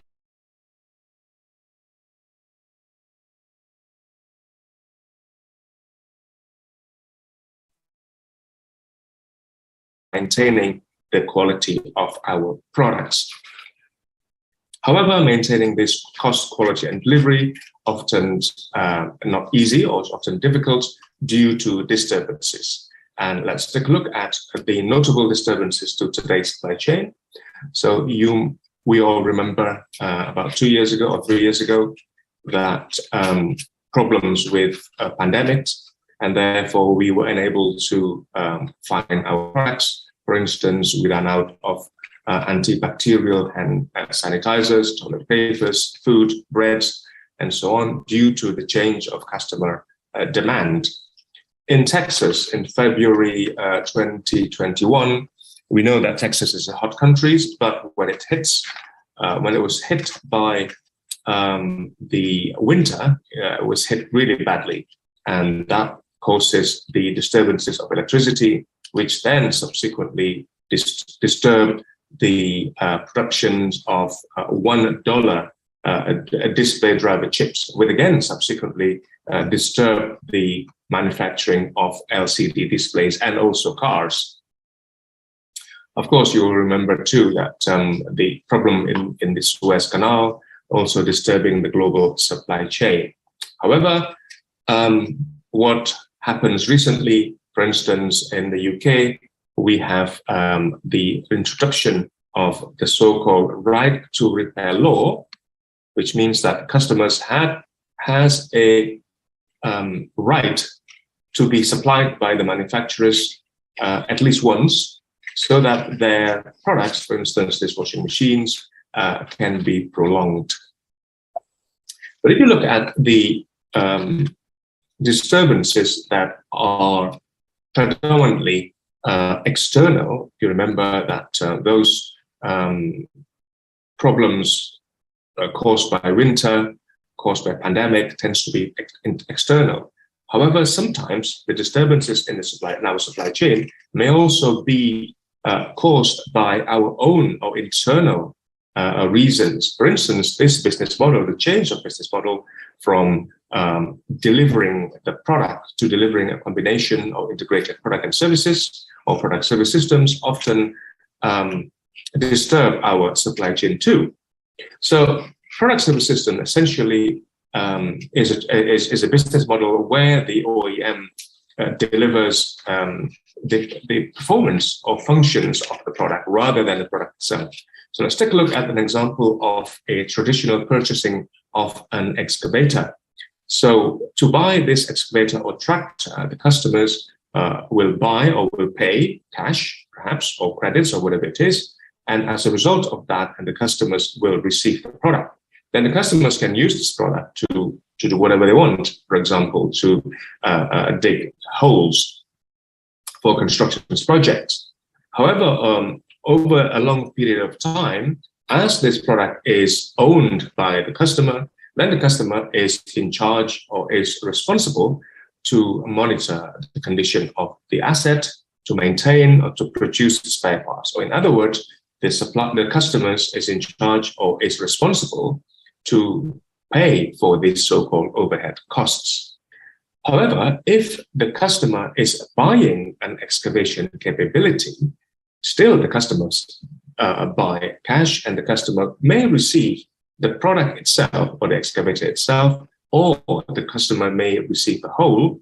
maintaining the quality of our products. However, maintaining this cost, quality, and delivery often not easy or often difficult due to disturbances. And let's take a look at the notable disturbances to today's supply chain. So we all remember about 2 years ago or 3 years ago that problems with pandemics, and therefore we were unable to find our products. For instance, we ran out of antibacterial hand sanitizers, toilet papers, food, breads, and so on, due to the change of customer demand. In Texas, in February 2021, we know that Texas is a hot country, but when it was hit by the winter, it was hit really badly, and that causes the disturbances of electricity, which then subsequently disturbed the productions of $1 display driver chips, which again subsequently disturbed the manufacturing of LCD displays and also cars. Of course, you will remember too that the problem in the Suez Canal also disturbing the global supply chain. However, what happens recently, for instance, in the UK, we have the introduction of the so-called right to repair law, which means that customers has a right to be supplied by the manufacturers at least once, so that their products, for instance, dishwashing machines, can be prolonged. But if you look at the disturbances that are predominantly external, you remember that those problems caused by winter, caused by pandemic, tends to be external. However, sometimes the disturbances in our supply chain may also be caused by our own or internal reasons. For instance, this business model, the change of business model from delivering the product to delivering a combination of integrated product and services or product service systems often disturb our supply chain too. So product service system essentially is a business model where the OEM delivers the performance or functions of the product rather than the product itself. So let's take a look at an example of a traditional purchasing of an excavator. So to buy this excavator or tractor, the customers will buy or will pay cash, perhaps, or credits or whatever it is. And as a result of that, and the customers will receive the product. Then the customers can use this product to do whatever they want. For example, to dig holes for construction projects. However, over a long period of time, as this product is owned by the customer, then the customer is in charge or is responsible to monitor the condition of the asset, to maintain or to produce spare parts. Or in other words, the customers is in charge or is responsible to pay for these so-called overhead costs. However, if the customer is buying an excavation capability, still the customers buy cash, and the customer may receive the product itself or the excavator itself, or the customer may receive the whole.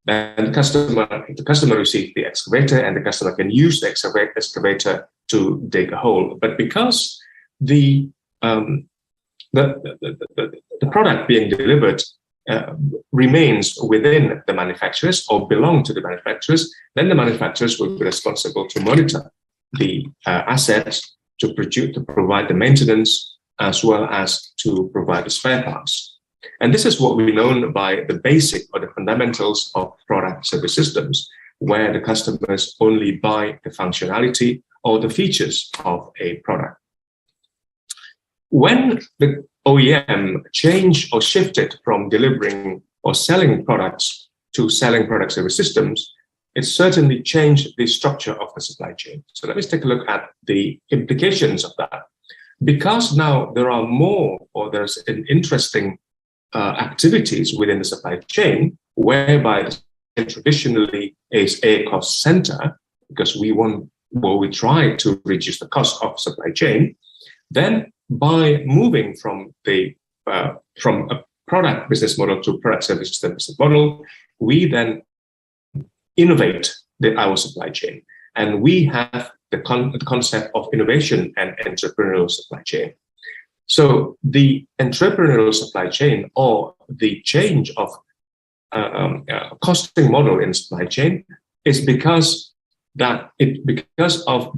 Then the customer receives the excavator, and the customer can use the excavator to dig a hole. But because the product being delivered remains within the manufacturers or belong to the manufacturers, then the manufacturers will be responsible to monitor the assets, to provide the maintenance, as well as to provide the spare parts. And this is what we know by the basic or the fundamentals of product service systems, where the customers only buy the functionality or the features of a product. When the OEM changed or shifted from delivering or selling products to selling product service systems, it certainly changed the structure of the supply chain. So let us take a look at the implications of that. Because now there are more, or there's an interesting activities within the supply chain, whereby traditionally is a cost center, because we try to reduce the cost of supply chain. Then by moving from a product business model to product services business model, we then innovate our supply chain. And we have the concept of innovation and entrepreneurial supply chain. So the entrepreneurial supply chain, or the change of costing model in supply chain, is because of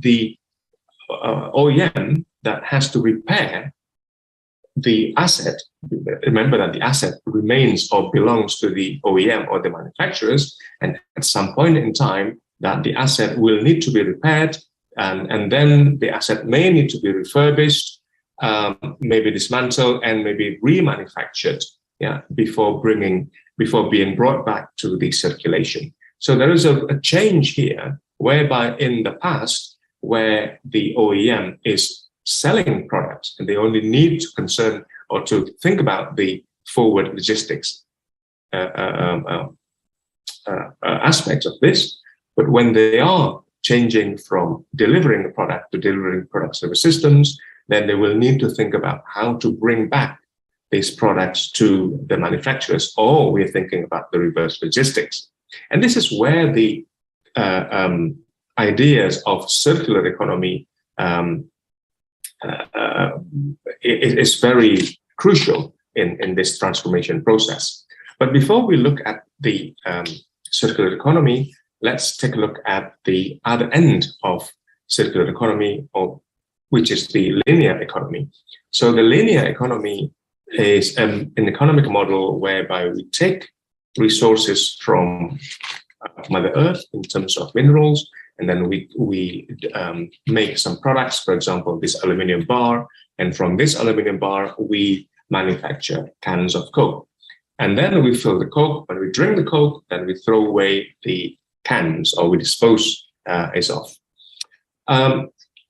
the OEM that has to repair the asset. Remember that the asset remains or belongs to the OEM or the manufacturers, and at some point in time that the asset will need to be repaired, and then the asset may need to be refurbished, maybe dismantled, and maybe remanufactured, before being brought back to the circulation. So there is a change here, whereby in the past, where the OEM is selling products and they only need to concern or to think about the forward logistics aspects of this, but when they are changing from delivering the product to delivering product service systems, then they will need to think about how to bring back these products to the manufacturers, or we're thinking about the reverse logistics. And this is where the ideas of circular economy is very crucial in this transformation process. But before we look at the circular economy, let's take a look at the other end of circular economy, which is the linear economy. So the linear economy is an economic model whereby we take resources from Mother Earth in terms of minerals, and then we make some products, for example, this aluminum bar, and from this aluminum bar, we manufacture cans of Coke. And then we fill the Coke. When we drink the Coke, then we throw away the cans, or we dispose it off.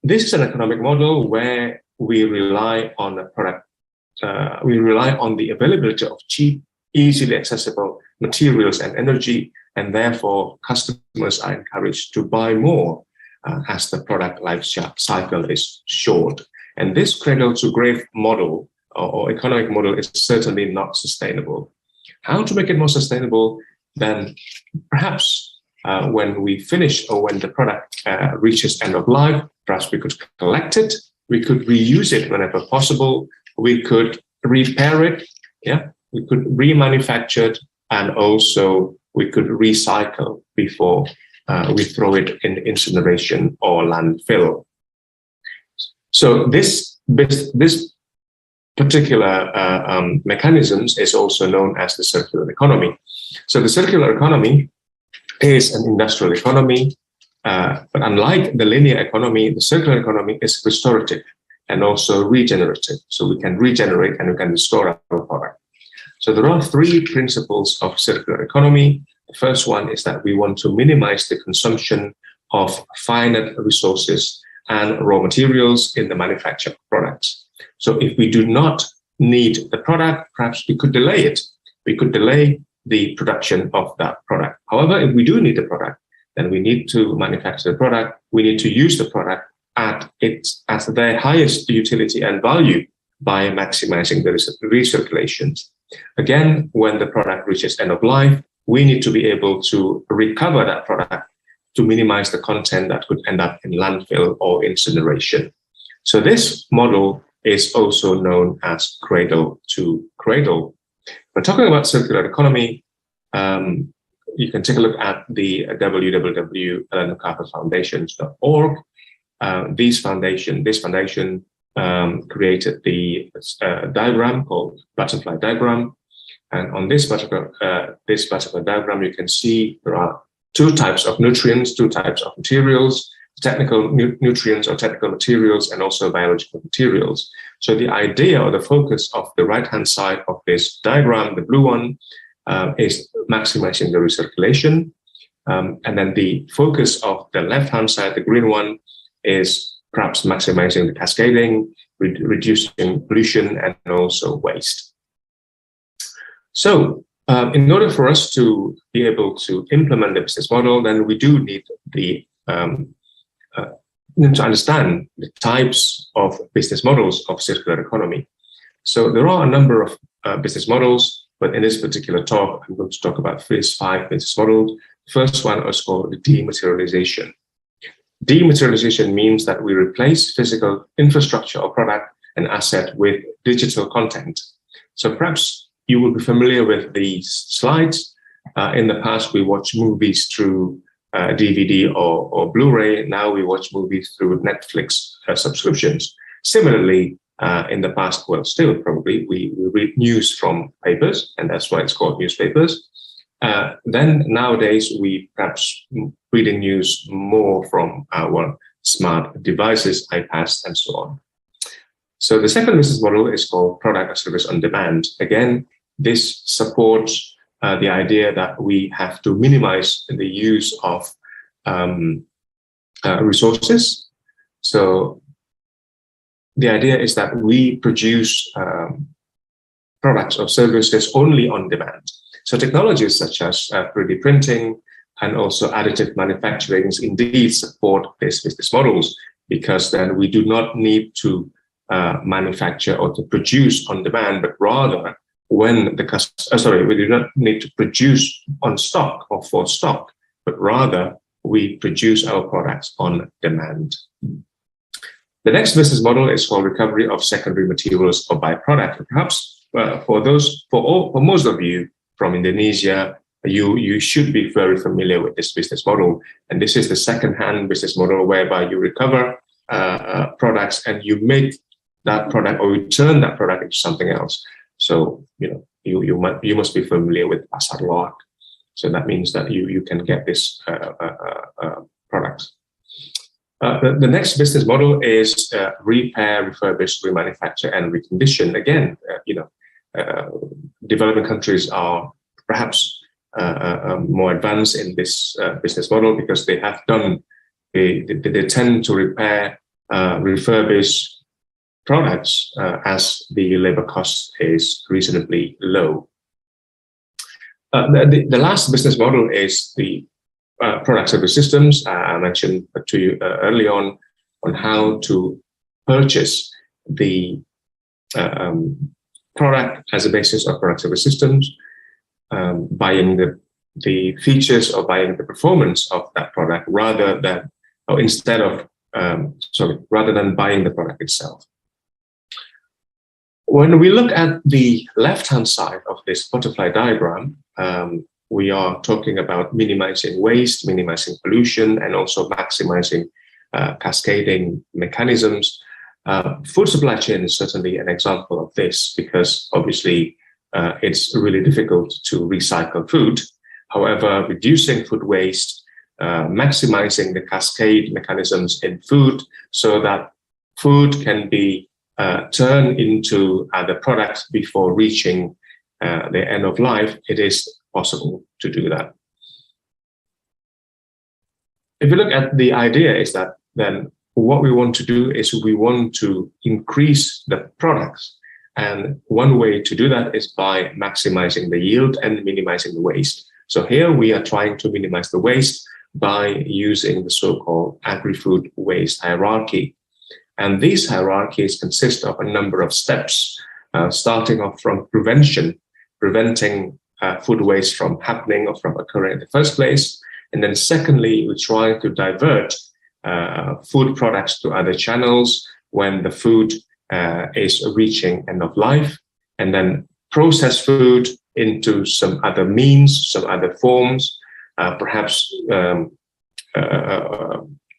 This is an economic model where we rely on a product. We rely on the availability of cheap, easily accessible materials and energy, and therefore customers are encouraged to buy more as the product life cycle is short. And this cradle-to-grave model or economic model is certainly not sustainable. How to make it more sustainable? Then perhaps when we finish, or when the product reaches end of life, perhaps we could collect it, we could reuse it whenever possible, we could repair it, we could remanufacture it, and also we could recycle before we throw it in incineration or landfill. So this particular mechanisms is also known as the circular economy. So the circular economy is an industrial economy, but unlike the linear economy, the circular economy is restorative and also regenerative. So we can regenerate and we can restore our product. So there are three principles of circular economy. The first one is that we want to minimize the consumption of finite resources and raw materials in the manufacture of products. So if we do not need the product, perhaps we could delay it. We could delay the production of that product. However, if we do need the product, then we need to manufacture the product. We need to use the product at their highest utility and value by maximizing the recirculations. Again, when the product reaches end of life, we need to be able to recover that product to minimize the content that could end up in landfill or incineration. So this model is also known as cradle to cradle. When talking about circular economy, you can take a look at the www.ellenmacarthurfoundations.org. This foundation created the diagram called butterfly diagram. And on this particular diagram, you can see there are two types of nutrients, two types of materials, technical nutrients or technical materials, and also biological materials. So the idea or the focus of the right-hand side of this diagram, the blue one, is maximizing the recirculation. And then the focus of the left-hand side, the green one, is perhaps maximizing the cascading, reducing pollution, and also waste. So in order for us to be able to implement the business model, then we do need to understand the types of business models of circular economy. So there are a number of business models, but in this particular talk, I'm going to talk about these 5 business models. The first one is called dematerialization. Dematerialization means that we replace physical infrastructure or product and asset with digital content. So perhaps you will be familiar with these slides. In the past, we watched movies through DVD or Blu-ray. Now we watch movies through Netflix subscriptions. Similarly, in the past, well, still probably, we read news from papers, and that's why it's called newspapers. Then nowadays, we perhaps reading news more from our smart devices, iPads, and so on. So the second business model is called product or service on demand. Again, this supports the idea that we have to minimize the use of resources. So the idea is that we produce products or services only on demand. So technologies such as 3D printing and also additive manufacturing indeed support these business models, because then we do not need to manufacture or to produce on demand, but rather when the we do not need to produce on stock or for stock, but rather we produce our products on demand. The next business model is called recovery of secondary materials or byproduct. Perhaps for most of you from Indonesia, you should be very familiar with this business model. And this is the second-hand business model whereby you recover products and you make that product or you turn that product into something else. So you must be familiar with pasar loak. So that means that you can get this product. The next business model is repair, refurbish, remanufacture, and recondition. Again, developing countries are perhaps more advanced in this business model because they have done. They tend to repair, refurbish products as the labor cost is reasonably low. The last business model is the product service systems. I mentioned to you early on how to purchase the product as a basis of product service systems, buying the features or buying the performance of that product rather than buying the product itself. When we look at the left-hand side of this butterfly diagram, we are talking about minimizing waste, minimizing pollution, and also maximizing cascading mechanisms. Food supply chain is certainly an example of this because obviously it's really difficult to recycle food. However, reducing food waste, maximizing the cascade mechanisms in food so that food can be turned into other products before reaching the end of life, it is possible to do that. If you look at the idea is that then what we want to do is we want to increase the products. And one way to do that is by maximizing the yield and minimizing the waste. So here we are trying to minimize the waste by using the so-called agri-food waste hierarchy. And these hierarchies consist of a number of steps, starting off from preventing food waste from happening or from occurring in the first place. And then secondly, we try to divert food products to other channels when the food is reaching end of life, and then process food into some other means, some other forms, perhaps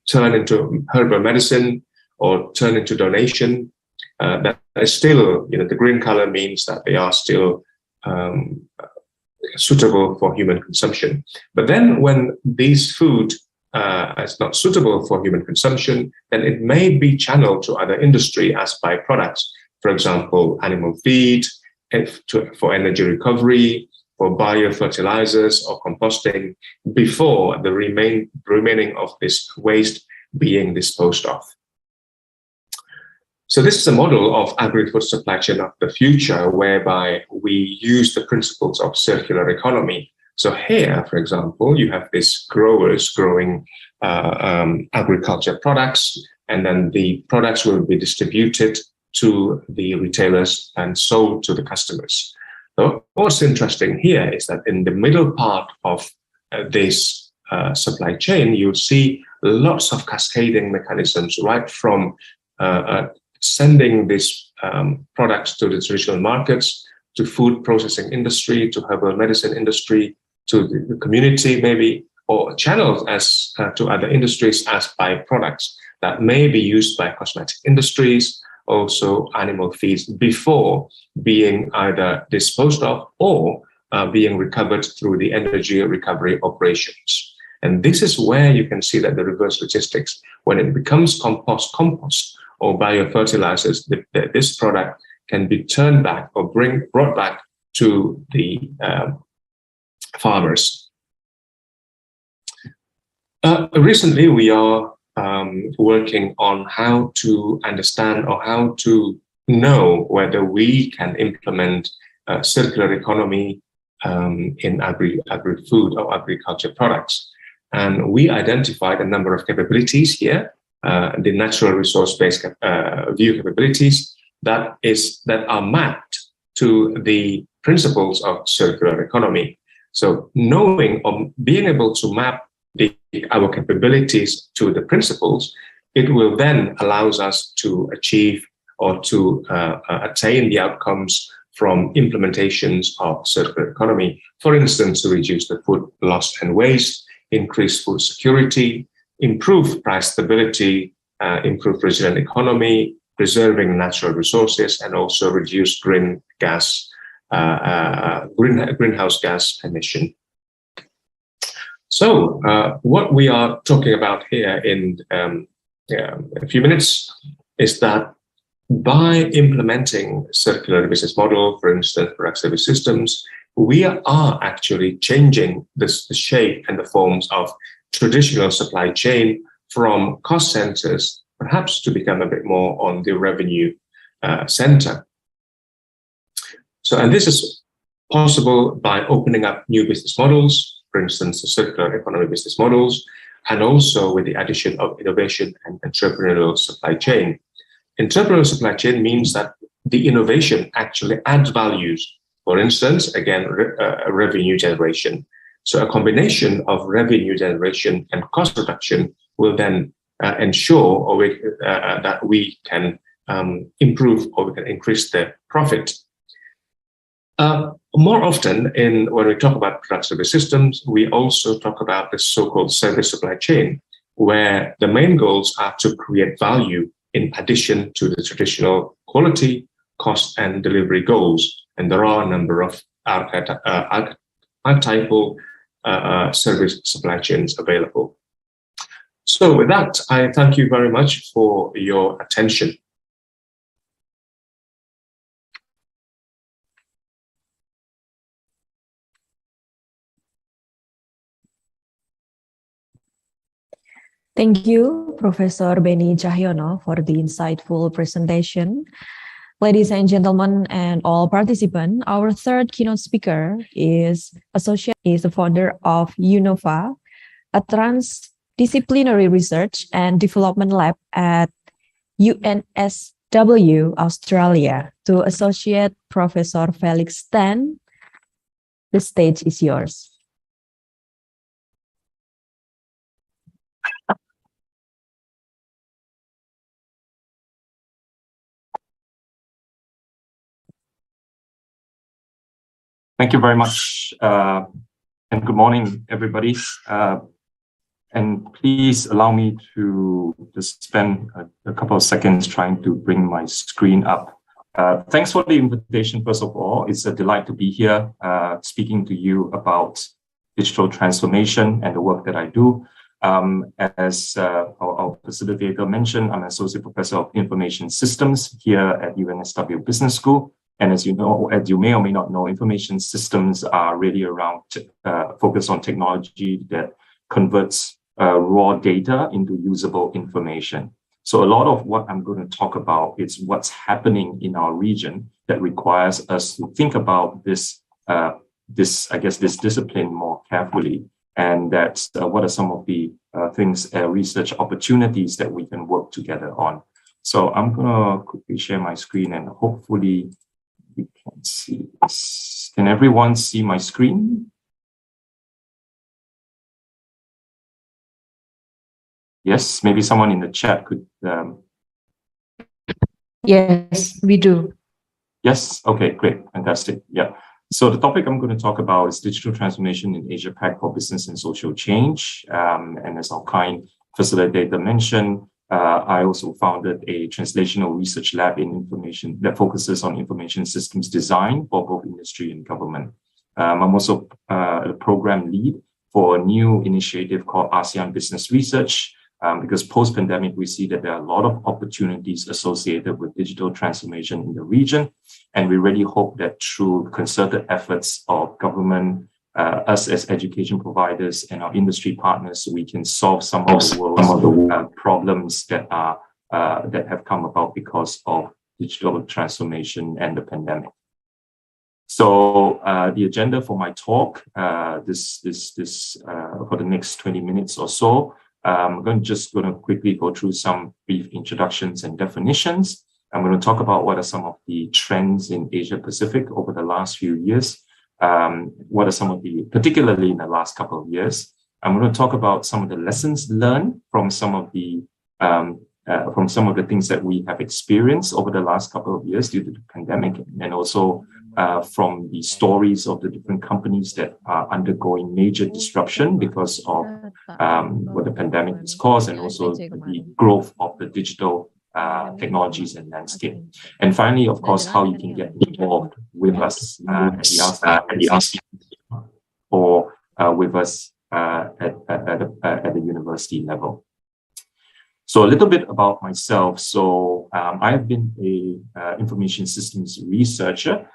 turn into herbal medicine or turn into donation. That is still, the green color means that they are still suitable for human consumption. But then when these food is not suitable for human consumption, then it may be channeled to other industry as byproducts. For example, animal feed for energy recovery, for biofertilizers or composting before the remaining of this waste being disposed of. So this is a model of agri-food supply chain of the future, whereby we use the principles of circular economy. So here, for example, you have these growers growing agriculture products, and then the products will be distributed to the retailers and sold to the customers. So what's interesting here is that in the middle part of this supply chain, you'll see lots of cascading mechanisms, right from sending these products to the traditional markets, to food processing industry, to herbal medicine industry, to the community maybe, or channels as to other industries as byproducts that may be used by cosmetic industries, also animal feeds, before being either disposed of or being recovered through the energy recovery operations. And this is where you can see that the reverse logistics, when it becomes compost or biofertilizers, this product can be turned back or brought back to the farmers. Recently, we are working on how to understand or how to know whether we can implement circular economy in agri-food or agriculture products. And we identified a number of capabilities here, the natural resource-based view capabilities that are mapped to the principles of circular economy. So knowing or being able to map our capabilities to the principles, it will then allows us to achieve or to attain the outcomes from implementations of circular economy. For instance, to reduce the food loss and waste, increase food security, improve price stability, improve resilient economy, preserving natural resources, and also reduce greenhouse gas emission. So what we are talking about here in a few minutes is that by implementing circular business model, for instance, product service systems, we are actually changing the shape and the forms of traditional supply chain from cost centers, perhaps to become a bit more on the revenue center. So, and this is possible by opening up new business models, for instance, the circular economy business models, and also with the addition of innovation and entrepreneurial supply chain. Entrepreneurial supply chain means that the innovation actually adds values. For instance, again, revenue generation. So a combination of revenue generation and cost reduction will then ensure that we can improve or we can increase the profit. More often, when we talk about product service systems, we also talk about the so-called service supply chain, where the main goals are to create value in addition to the traditional quality, cost, and delivery goals. And there are a number of archetypal service supply chains available. So with that, I thank you very much for your attention. Thank you, Professor Benny Cahyono, for the insightful presentation. Ladies and gentlemen, and all participants, our third keynote speaker is the founder of UNOVA, a transdisciplinary research and development lab at UNSW Australia. To Associate Professor Felix Tan, the stage is yours. Thank you very much, and good morning, everybody. And please allow me to just spend a couple of seconds trying to bring my screen up. Thanks for the invitation, first of all. It's a delight to be here speaking to you about digital transformation and the work that I do. As our facilitator mentioned, I'm an Associate Professor of Information Systems here at UNSW Business School. And as you know, as you may or may not know, information systems are really around focus on technology that converts raw data into usable information. So a lot of what I'm going to talk about is what's happening in our region that requires us to think about this discipline more carefully. And that's what are some of the research opportunities that we can work together on. So I'm going to quickly share my screen and hopefully you can see this. Can everyone see my screen? Yes, maybe someone in the chat could. Yes, we do. Yes, okay, great, fantastic, yeah. So the topic I'm going to talk about is digital transformation in Asia Pac for business and social change. And as our kind facilitator mentioned, I also founded a translational research lab in information that focuses on information systems design for both industry and government. I'm also a program lead for a new initiative called ASEAN Business Research, because post-pandemic, we see that there are a lot of opportunities associated with digital transformation in the region. And we really hope that through concerted efforts of government, us as education providers and our industry partners, we can solve some of the world's problems that have come about because of digital transformation and the pandemic. So the agenda for my talk, for the next 20 minutes or so, I'm just going to quickly go through some brief introductions and definitions. I'm going to talk about what are some of the trends in Asia Pacific over the last few years. What are some of the, particularly in the last couple of years. I'm going to talk about some of the lessons learned from some of the things that we have experienced over the last couple of years due to the pandemic, and also from the stories of the different companies that are undergoing major disruption because of what the pandemic has caused, and also the growth of the digital technologies and landscape. And finally, of course, how you can get involved with us at the ASEAN or with us at the university level. So a little bit about myself. So I have been a information systems researcher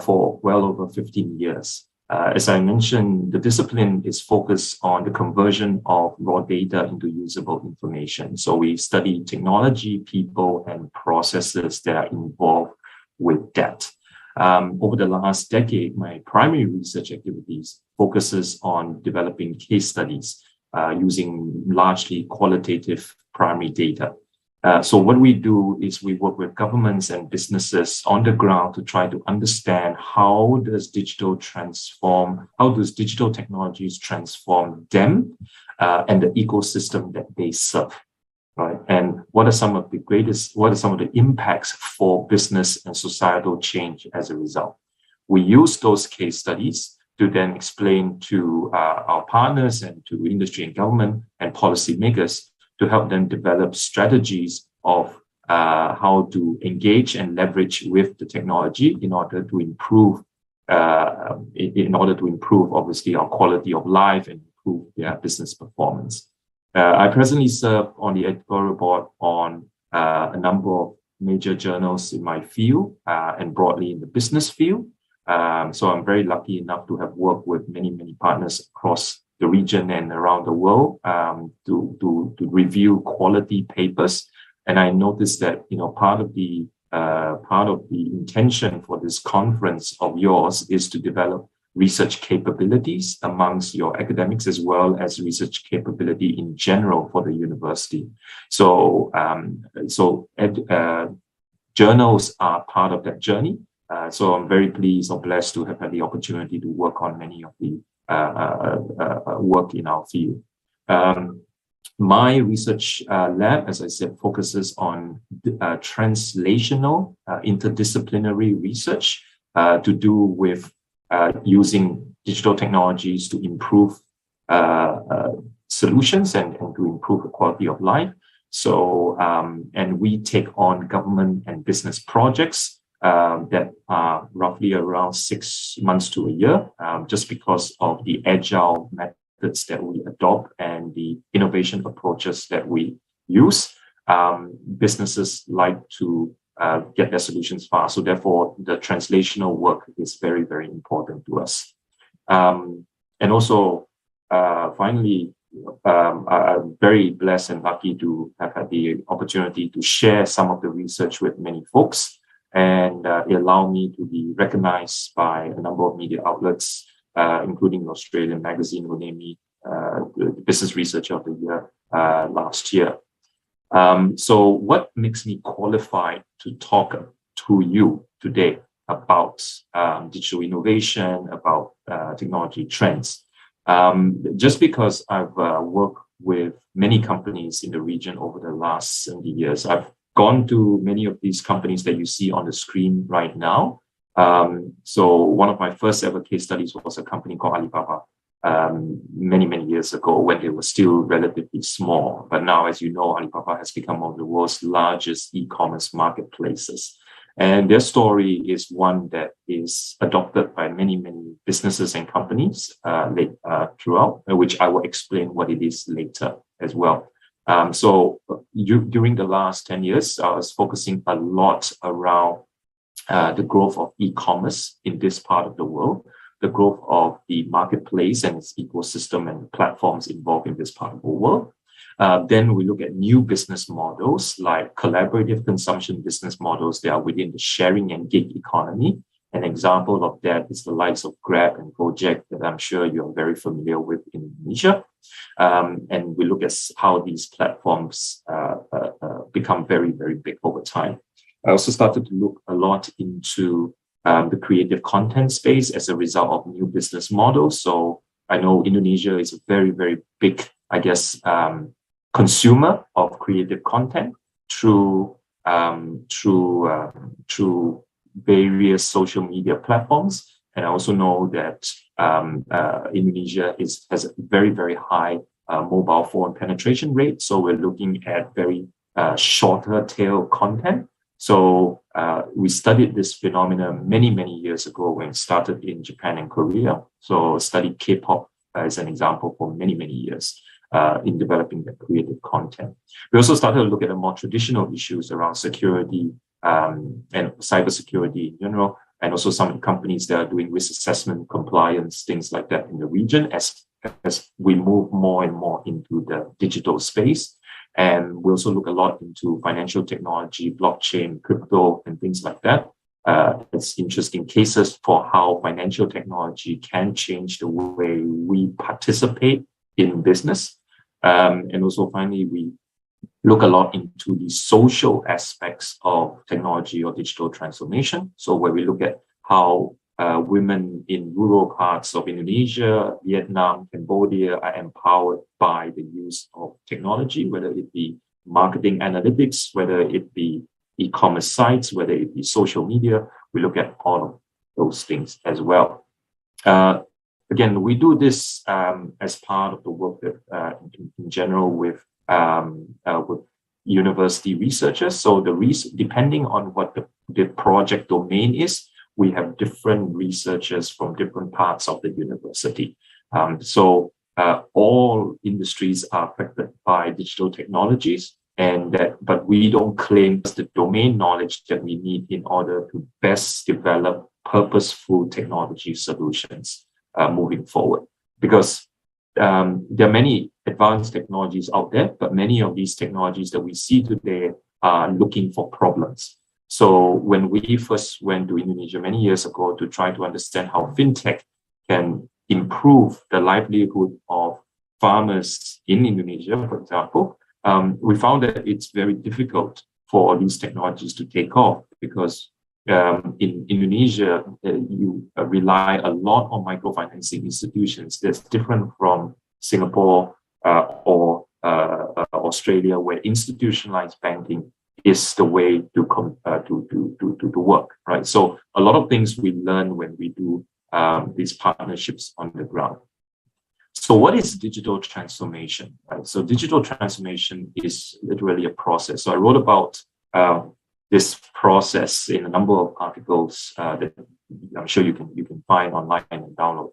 for well over 15 years. As I mentioned, the discipline is focused on the conversion of raw data into usable information. So we study technology, people, and processes that are involved with that. Over the last decade, my primary research activities focuses on developing case studies using largely qualitative primary data. So what we do is we work with governments and businesses on the ground to try to understand how does digital technologies transform them and the ecosystem that they serve, right? And what are some of the impacts for business and societal change as a result? We use those case studies to then explain to our partners and to industry and government and policymakers to help them develop strategies of how to engage and leverage with the technology in order to improve, obviously, our quality of life and improve their business performance. I presently serve on the editorial board on a number of major journals in my field and broadly in the business field. So I'm very lucky enough to have worked with many partners across the region and around the world to review quality papers. And I noticed that, part of the intention for this conference of yours is to develop research capabilities amongst your academics as well as research capability in general for the university. So, journals are part of that journey. So I'm very pleased or blessed to have had the opportunity to work on many of the work in our field. My research lab, as I said, focuses on translational interdisciplinary research to do with using digital technologies to improve solutions and to improve the quality of life. So, and we take on government and business projects that are roughly around 6 months to a year, just because of the agile methods that we adopt and the innovation approaches that we use. Businesses like to get their solutions fast. So therefore, the translational work is very, very important to us. And also, finally, I'm very blessed and lucky to have had the opportunity to share some of the research with many folks, and it allowed me to be recognized by a number of media outlets, including the Australian magazine who named me the Business Researcher of the Year last year. So what makes me qualified to talk to you today about digital innovation, about technology trends? Just because I've worked with many companies in the region over the last 70 years, I've gone to many of these companies that you see on the screen right now. So one of my first ever case studies was a company called Alibaba many, many years ago when they were still relatively small. But now, as you know, Alibaba has become one of the world's largest e-commerce marketplaces. And their story is one that is adopted by many, many businesses and companies throughout, which I will explain what it is later as well. So during the last 10 years, I was focusing a lot around the growth of e-commerce in this part of the world, the growth of the marketplace and its ecosystem and platforms involved in this part of the world. Then we look at new business models like collaborative consumption business models that are within the sharing and gig economy. An example of that is the likes of Grab and Gojek that I'm sure you're very familiar with in Indonesia. And we look at how these platforms become very, very big over time. I also started to look a lot into the creative content space as a result of new business models. So I know Indonesia is a very, very big, I guess, consumer of creative content through various social media platforms. And I also know that Indonesia has a very, very high mobile phone penetration rate. So we're looking at very shorter tail content. So we studied this phenomenon many, many years ago when it started in Japan and Korea. So studied K-pop as an example for many, many years in developing the creative content. We also started to look at the more traditional issues around security and cybersecurity in general, and also some of the companies that are doing risk assessment, compliance, things like that in the region as we move more and more into the digital space. And we also look a lot into financial technology, blockchain, crypto, and things like that. It's interesting cases for how financial technology can change the way we participate in business. And also finally, we look a lot into the social aspects of technology or digital transformation. So where we look at how women in rural parts of Indonesia, Vietnam, Cambodia are empowered by the use of technology, whether it be marketing analytics, whether it be e-commerce sites, whether it be social media. We look at all of those things as well. Again, we do this as part of the work that, in general with university researchers. So depending on what the project domain is, we have different researchers from different parts of the university. So all industries are affected by digital technologies, but we don't claim the domain knowledge that we need in order to best develop purposeful technology solutions moving forward. Because there are many advanced technologies out there, but many of these technologies that we see today are looking for problems. So when we first went to Indonesia many years ago to try to understand how fintech can improve the livelihood of farmers in Indonesia, for example, we found that it's very difficult for these technologies to take off because in Indonesia, you rely a lot on microfinancing institutions. That's different from Singapore or Australia, where institutionalized banking is the way to work, right? So a lot of things we learn when we do these partnerships on the ground. So what is digital transformation, right? So digital transformation is literally a process. So I wrote about this process in a number of articles that I'm sure you can find online and download.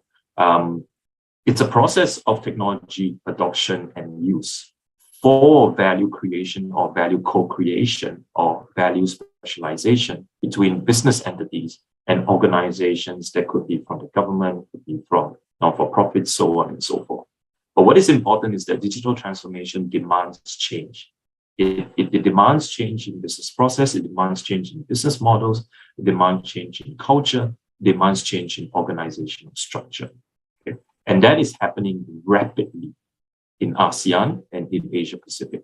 It's a process of technology adoption and use for value creation or value co-creation of values specialization between business entities and organizations that could be from the government, could be from not-for-profit, so on and so forth. But what is important is that digital transformation demands change. It demands change in business process, it demands change in business models, it demands change in culture, it demands change in organizational structure. Okay? And that is happening rapidly in ASEAN and in Asia Pacific.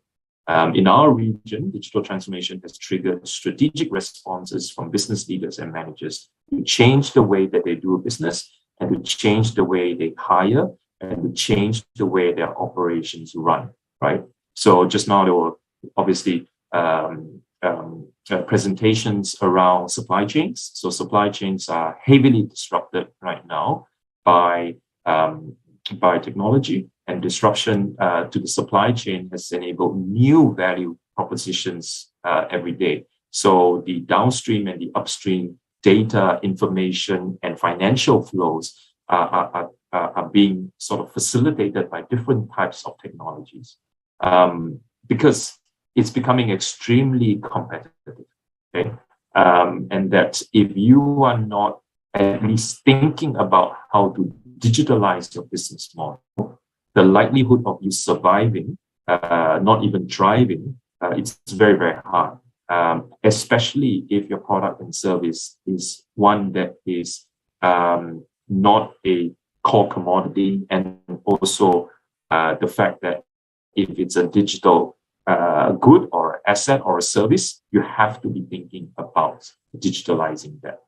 In our region, digital transformation has triggered strategic responses from business leaders and managers to change the way that they do business and to change the way they hire and to change the way their operations run, right? So just now there were obviously presentations around supply chains. So supply chains are heavily disrupted right now by technology, and disruption to the supply chain has enabled new value propositions every day. So the downstream and the upstream data, information, and financial flows are being sort of facilitated by different types of technologies because it's becoming extremely competitive. Okay? And that if you are not at least thinking about how to digitalize your business model, the likelihood of you surviving, not even thriving, it's very, very hard, especially if your product and service is one that is not a core commodity, and also the fact that if it's a digital good or asset or a service, you have to be thinking about digitalizing that.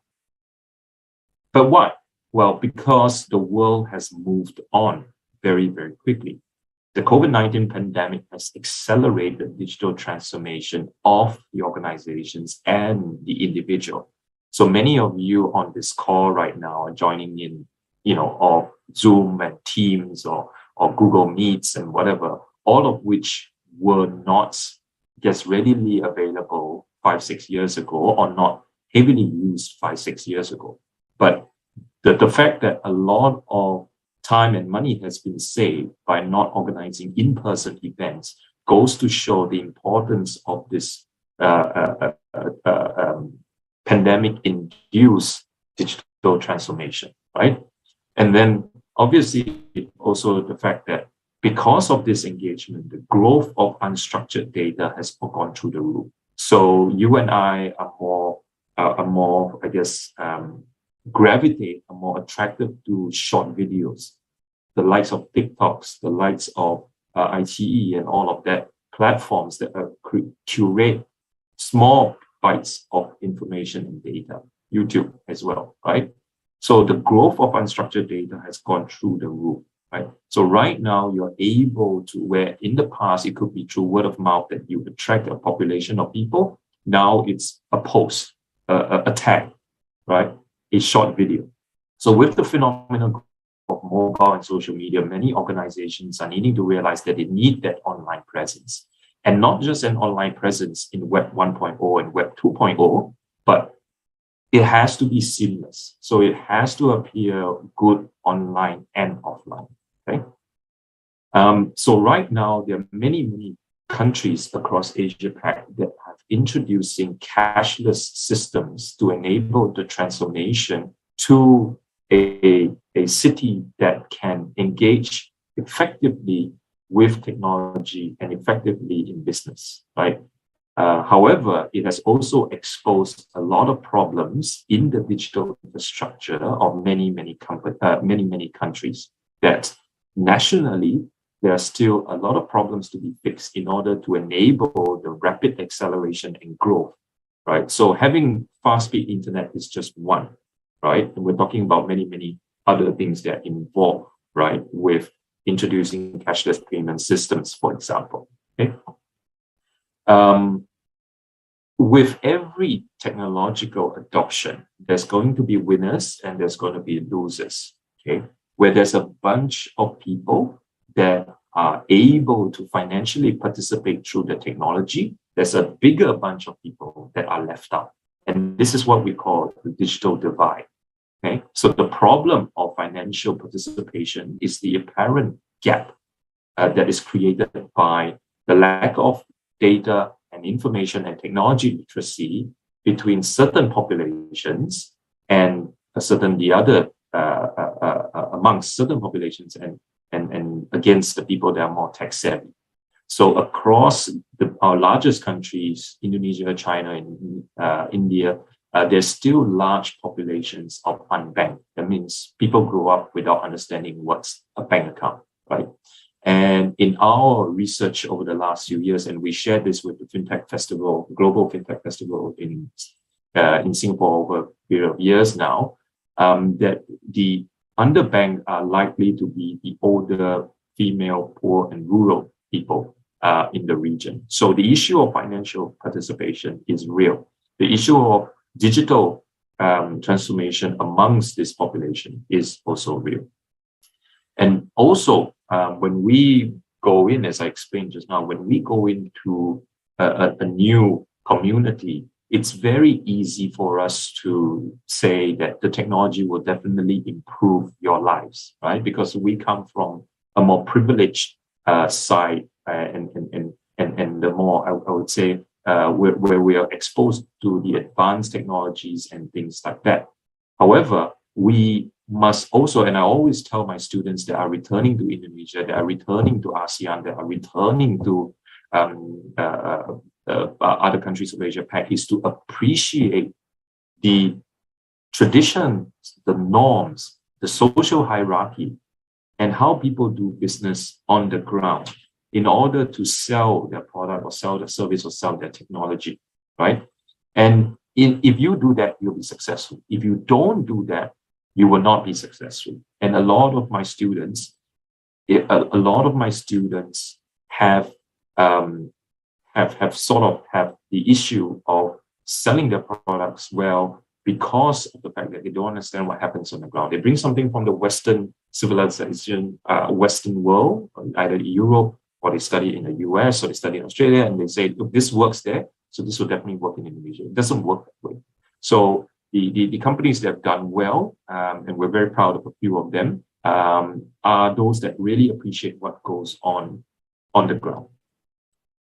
But why? Well, because the world has moved on very, very quickly. The COVID-19 pandemic has accelerated digital transformation of the organizations and the individual. So many of you on this call right now are joining in, of Zoom and Teams or Google Meets and whatever, all of which were not just readily available 5-6 years ago or not heavily used 5-6 years ago. But the fact that a lot of time and money has been saved by not organizing in-person events goes to show the importance of this pandemic-induced digital transformation, right? And then obviously also the fact that because of this engagement, the growth of unstructured data has gone through the roof. So you and I are more, I guess, gravitate, are more attracted to short videos, the likes of TikToks, the likes of ITE and all of that platforms that curate small bites of information and data, YouTube as well, right? So the growth of unstructured data has gone through the roof, right? So right now you're able to, where in the past it could be through word of mouth that you attract a population of people, now it's a post, a tag, right? A short video. So with the phenomenon of mobile and social media, many organizations are needing to realize that they need that online presence. And not just an online presence in Web 1.0 and Web 2.0, but it has to be seamless. So it has to appear good online and offline, okay? So right now, there are many countries across Asia-Pac that are introducing cashless systems to enable the transformation to a city that can engage effectively with technology and effectively in business, right? However, it has also exposed a lot of problems in the digital infrastructure of many countries that nationally, there are still a lot of problems to be fixed in order to enable the rapid acceleration and growth, right? So having fast-speed internet is just one, right? And we're talking about many other things that are involved, right, with introducing cashless payment systems, for example, okay? With every technological adoption, there's going to be winners and there's going to be losers, okay? Where there's a bunch of people that are able to financially participate through the technology, there's a bigger bunch of people that are left out. And this is what we call the digital divide, okay? So the problem of financial participation is the apparent gap that is created by the lack of data and information and technology literacy between certain populations and the other amongst certain populations and against the people that are more tech savvy. So across our largest countries, Indonesia, China, and India, there's still large populations of unbanked. That means people grow up without understanding what's a bank account, right? And in our research over the last few years, and we shared this with the FinTech Festival, Global FinTech Festival in Singapore over a period of years now, that the underbanked are likely to be the older, female, poor, and rural people in the region. So the issue of financial participation is real. The issue of digital transformation amongst this population is also real. And also, when we go in, as I explained just now, when we go into a new community, it's very easy for us to say that the technology will definitely improve your lives, right? Because we come from a more privileged side and the more, I would say, where we are exposed to the advanced technologies and things like that. However, we must also, and I always tell my students that are returning to Indonesia, that are returning to ASEAN, that are returning to other countries of Asia Pac, is to appreciate the traditions, the norms, the social hierarchy, and how people do business on the ground in order to sell their product or sell their service or sell their technology, right? And if you do that, you'll be successful. If you don't do that, you will not be successful. And a lot of my students have the issue of selling their products well because of the fact that they don't understand what happens on the ground. They bring something from the Western civilization, Western world, either Europe, or they study in the US, or they study in Australia, and they say, look, this works there, so this will definitely work in Indonesia. It doesn't work that way. So the companies that have done well, and we're very proud of a few of them, are those that really appreciate what goes on the ground.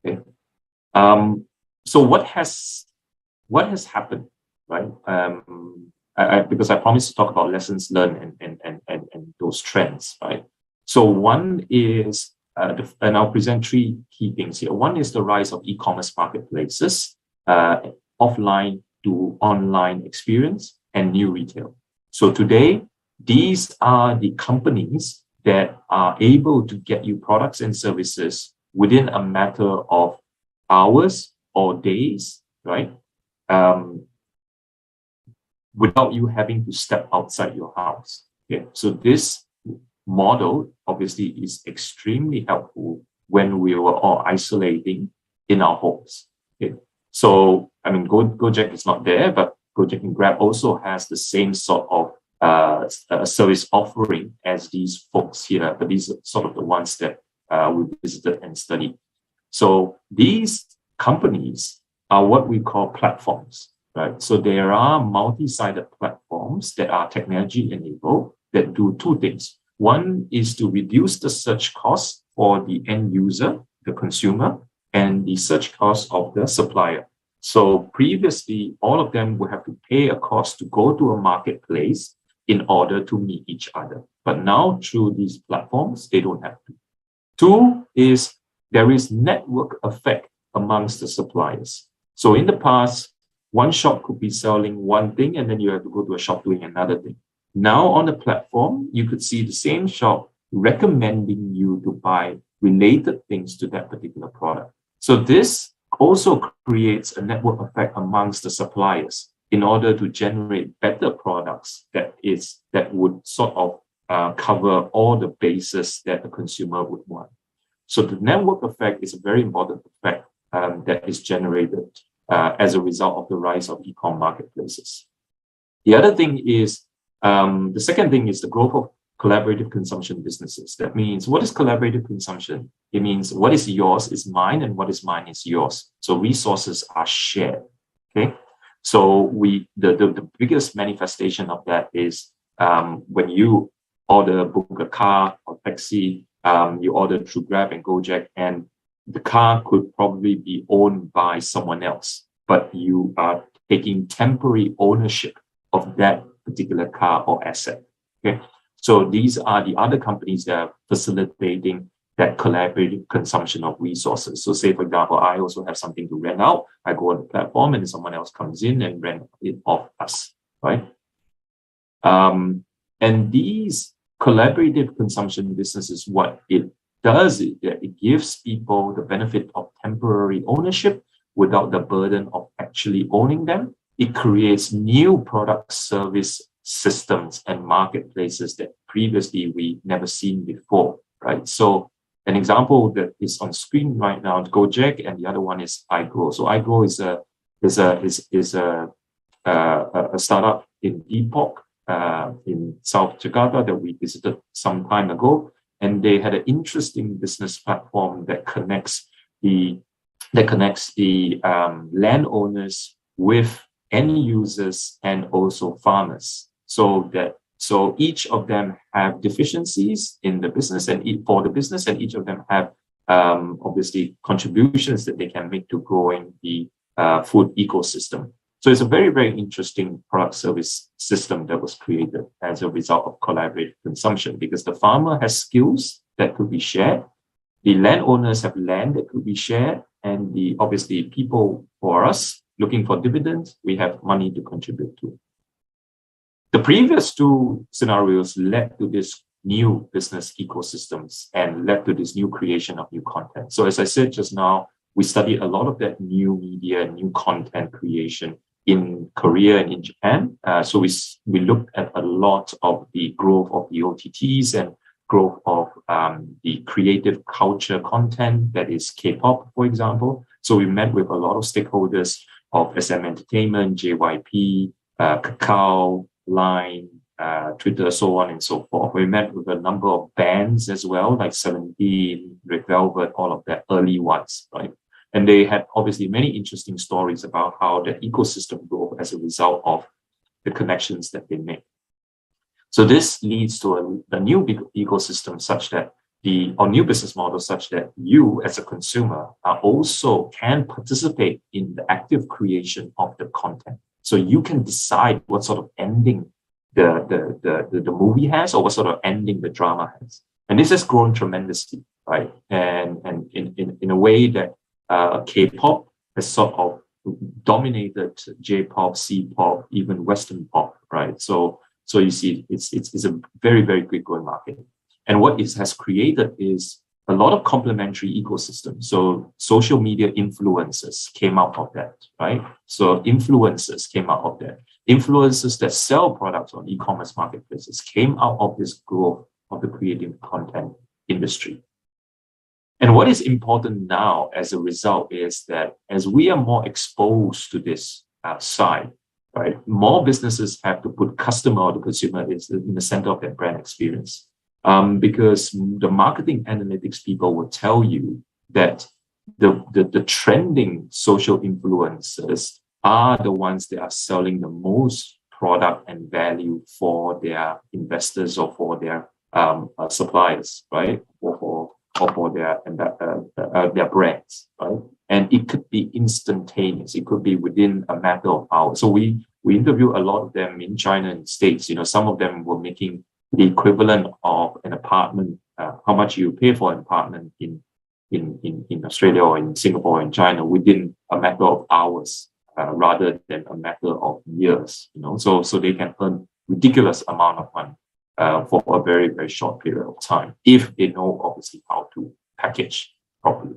Okay. So what has happened, right? Because I promised to talk about lessons learned and those trends, right? So one is, and I'll present three key things here. One is the rise of e-commerce marketplaces, offline to online experience, and new retail. So today, these are the companies that are able to get you products and services within a matter of hours or days, right? Without you having to step outside your house. Okay, so this model obviously is extremely helpful when we were all isolating in our homes. Okay, so I mean, Gojek is not there, but Gojek and Grab also has the same sort of service offering as these folks here, but these are sort of the ones that we visited and studied. So these companies are what we call platforms, right? So there are multi-sided platforms that are technology enabled that do two things. One is to reduce the search cost for the end user, the consumer, and the search cost of the supplier. So previously, all of them would have to pay a cost to go to a marketplace in order to meet each other. But now through these platforms, they don't have to. Two is there is network effect amongst the suppliers. So in the past, one shop could be selling one thing and then you have to go to a shop doing another thing. Now on the platform, you could see the same shop recommending you to buy related things to that particular product. So this also creates a network effect amongst the suppliers in order to generate better products that would sort of cover all the bases that the consumer would want. So the network effect is a very important effect that is generated as a result of the rise of e-com marketplaces. The other thing is, the second thing is the growth of collaborative consumption businesses. That means, what is collaborative consumption? It means what is yours is mine and what is mine is yours. So resources are shared. Okay. So the biggest manifestation of that is when you book a car or taxi, you order through Grab and Gojek, and the car could probably be owned by someone else, but you are taking temporary ownership of that particular car or asset. Okay, so these are the other companies that are facilitating that collaborative consumption of resources. So say, for example, I also have something to rent out. I go on the platform and someone else comes in and rent it off us, right? And these collaborative consumption businesses, what it does is that it gives people the benefit of temporary ownership without the burden of actually owning them. It creates new product service systems and marketplaces that previously we never seen before, right? So an example that is on screen right now is Gojek, and the other one is iGrow. So iGrow is a startup in Depok, in South Jakarta that we visited some time ago, and they had an interesting business platform that connects the landowners with end users and also farmers, so each of them have deficiencies in the business and for the business, and each of them have obviously contributions that they can make to growing the food ecosystem. So it's a very, very interesting product service system that was created as a result of collaborative consumption, because the farmer has skills that could be shared, the landowners have land that could be shared, and the obviously people for us looking for dividends, we have money to contribute to. The previous two scenarios led to this new business ecosystems and led to this new creation of new content. So as I said just now, we studied a lot of that new media, new content creation in Korea and in Japan. So we looked at a lot of the growth of the OTTs and growth of the creative culture content, that is K-pop, for example. So we met with a lot of stakeholders of SM Entertainment, JYP, Kakao, Line, Twitter, so on and so forth. We met with a number of bands as well, like 17, Red Velvet, all of that early ones, right? And they had obviously many interesting stories about how the ecosystem grew as a result of the connections that they make. So this leads to a new ecosystem such that new business model such that you as a consumer also can participate in the active creation of the content. So you can decide what sort of ending the movie has, or what sort of ending the drama has. And this has grown tremendously, right? And in a way that K-pop has sort of dominated J-pop, C-pop, even Western pop, right? So you see, it's a very, very quick growing market. And what it has created is a lot of complementary ecosystems. So social media influencers came out of that, right? So influencers came out of that. Influencers that sell products on e-commerce marketplaces came out of this growth of the creative content industry. And what is important now as a result is that as we are more exposed to this side, right, more businesses have to put customer or the consumer in the center of their brand experience. Because the marketing analytics people will tell you that the trending social influencers are the ones that are selling the most product and value for their investors or for their suppliers, right? Or for their brands, right? And it could be instantaneous. It could be within a matter of hours. So we interview a lot of them in China and States. Some of them were making the equivalent of an apartment, how much you pay for an apartment in Australia or in Singapore or in China within a matter of hours, rather than a matter of years. So they can earn ridiculous amount of money for a very, very short period of time if they know obviously how to package properly.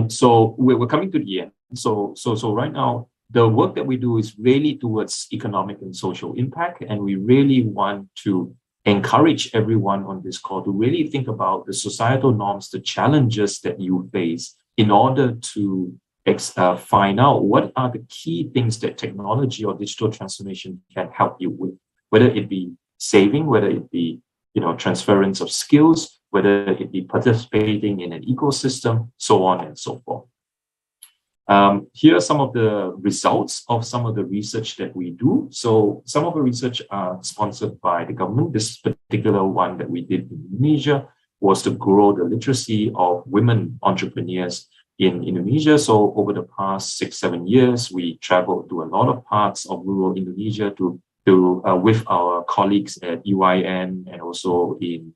So we're coming to the end. So right now, the work that we do is really towards economic and social impact, and we really want to encourage everyone on this call to really think about the societal norms, the challenges that you face, in order to find out what are the key things that technology or digital transformation can help you with, whether it be saving, whether it be transference of skills, whether it be participating in an ecosystem, so on and so forth. Here are some of the results of some of the research that we do. So some of the research are sponsored by the government. This particular one that we did in Indonesia was to grow the literacy of women entrepreneurs in Indonesia. So over the past 6-7 years, we traveled to a lot of parts of rural Indonesia with our colleagues at UIN and also in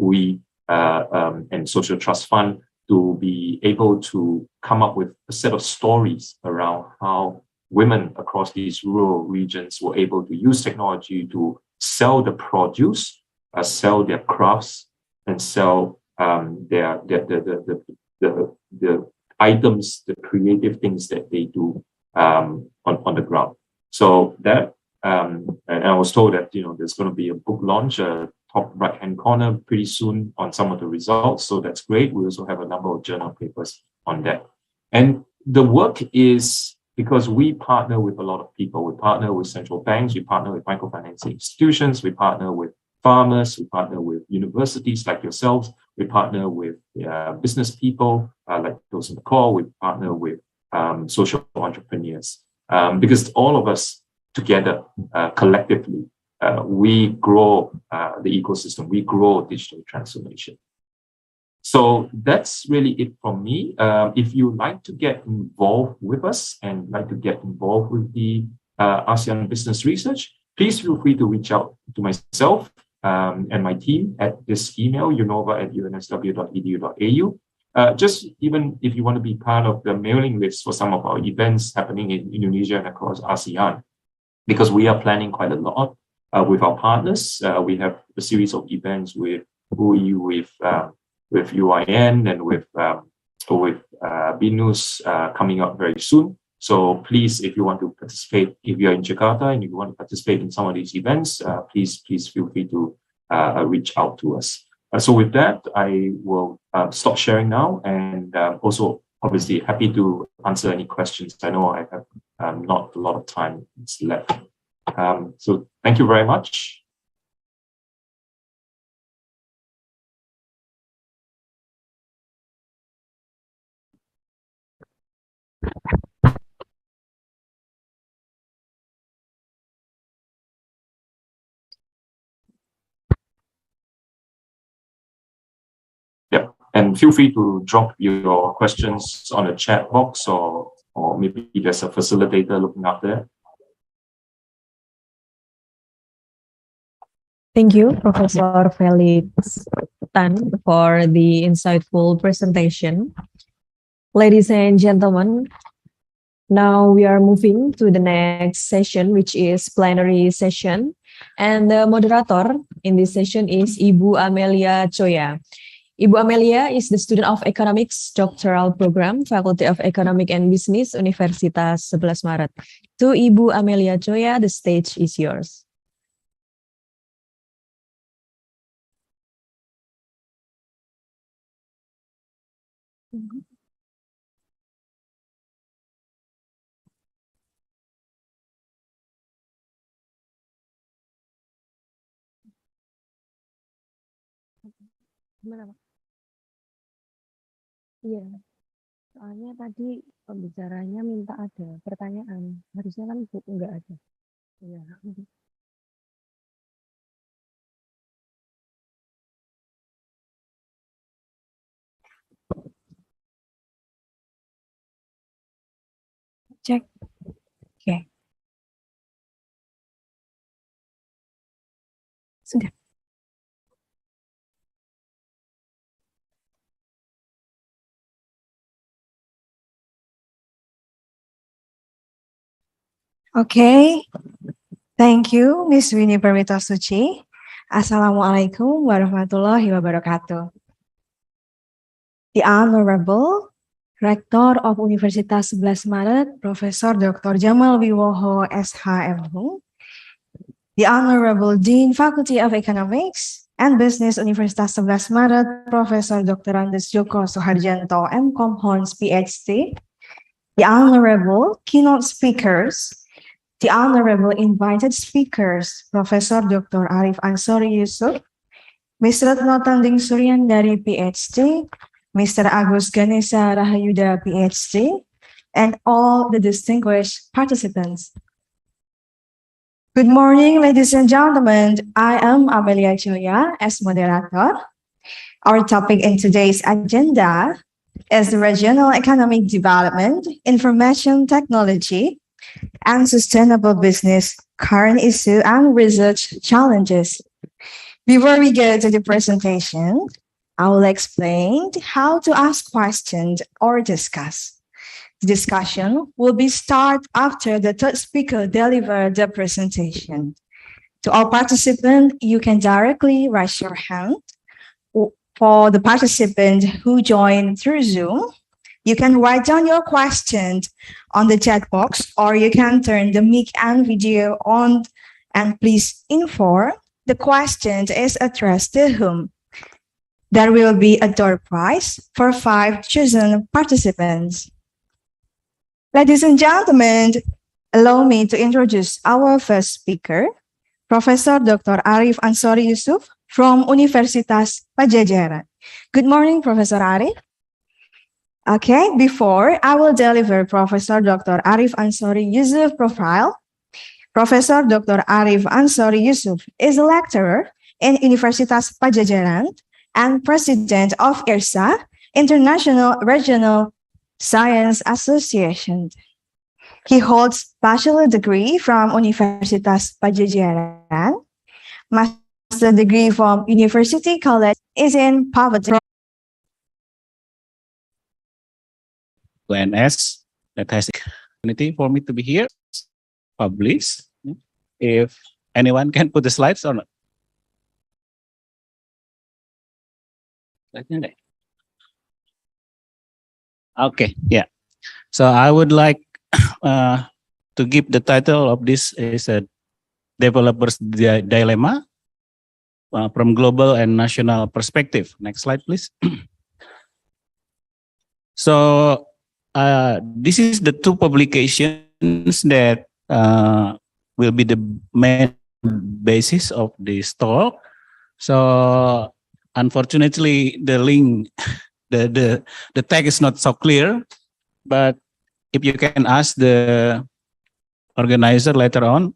UI and Social Trust Fund to be able to come up with a set of stories around how women across these rural regions were able to use technology to sell the produce, sell their crafts, and sell the items, the creative things that they do on the ground. So that, and I was told that there's going to be a book launch, top right-hand corner, pretty soon on some of the results. So that's great. We also have a number of journal papers on that. And the work is because we partner with a lot of people. We partner with central banks, we partner with microfinancing institutions, we partner with farmers, we partner with universities like yourselves, we partner with business people like those in the call, we partner with social entrepreneurs. Because all of us together, collectively, we grow the ecosystem, we grow digital transformation. So that's really it from me. If you like to get involved with us and like to get involved with the ASEAN Business Research, please feel free to reach out to myself and my team at this email, unova@unsw.edu.au. Just even if you want to be part of the mailing list for some of our events happening in Indonesia and across ASEAN, because we are planning quite a lot with our partners. We have a series of events with UI, with UIN and with BINUS coming up very soon. So please, if you want to participate, if you're in Jakarta and you want to participate in some of these events, please feel free to reach out to us. So with that, I will stop sharing now, and also obviously happy to answer any questions. I know I have not a lot of time left. So thank you very much. And feel free to drop your questions on the chat box, or maybe there's a facilitator looking after that. Thank you, Professor Felix Tan, for the insightful presentation. Ladies and gentlemen, now we are moving to the next session, which is plenary session. And the moderator in this session is Ibu Amelia Choya. Ibu Amelia is the student of Economics Doctoral Program, Faculty of Economic and Business, Universitas 11 Maret. To Ibu Amelia Choya, the stage is yours. Gimana, Pak? Iya, soalnya tadi pembicaranya minta ada pertanyaan. Harusnya kan enggak ada. Iya. Cek. Oke. Sudah. Okay, thank you, Ms. Winnie Permitasuci. Assalamualaikum warahmatullahi wabarakatuh. The Honorable Rector of Universitas 11 Maret, Professor Dr. Jamal Wiwoho, SHMH, the Honorable Dean, Faculty of Economics and Business, Universitas 11 Maret, Professor Dr. Andes Joko Soeharjanto, MCom Hons, PhD, the Honorable Keynote Speakers, the Honorable Invited Speakers, Professor Dr. Arif Ansori Yusuf, Mr. Retno Tanding Suryandari, PhD, Mr. Agus Ganesha Rahayuda, PhD, and all the distinguished participants. Good morning, ladies and gentlemen. I am Amelia Choya as moderator. Our topic in today's agenda is regional economic development, information technology, and sustainable business, current issue and research challenges. Before we go to the presentation, I will explain how to ask questions or discuss. The discussion will be start after the third speaker delivers the presentation. To all participants, you can directly raise your hand. For the participants who join through Zoom, you can write down your questions on the chat box, or you can turn the mic and video on, and please inform the question is addressed to whom. There will be a door prize for 5 chosen participants. Ladies and gentlemen, allow me to introduce our first speaker, Professor Dr. Arif Ansori Yusuf from Universitas Padjadjaran. Good morning, Professor Arif. Okay, before I will deliver Professor Dr. Arif Ansori Yusuf profile, Professor Dr. Arif Ansori Yusuf is a lecturer in Universitas Padjadjaran and President of IRSA, International Regional Science Association. He holds bachelor degree from Universitas Padjadjaran, master degree from University College is in poverty. UNS that has opportunity for me to be here, publish. If anyone can put the slides or not. Okay, yeah. So I would like to give the title of this is a developer's dilemma from global and national perspective. Next slide, please. So this is the 2 publications that will be the main basis of this talk. So unfortunately, the link, the tag is not so clear, but if you can ask the organizer later on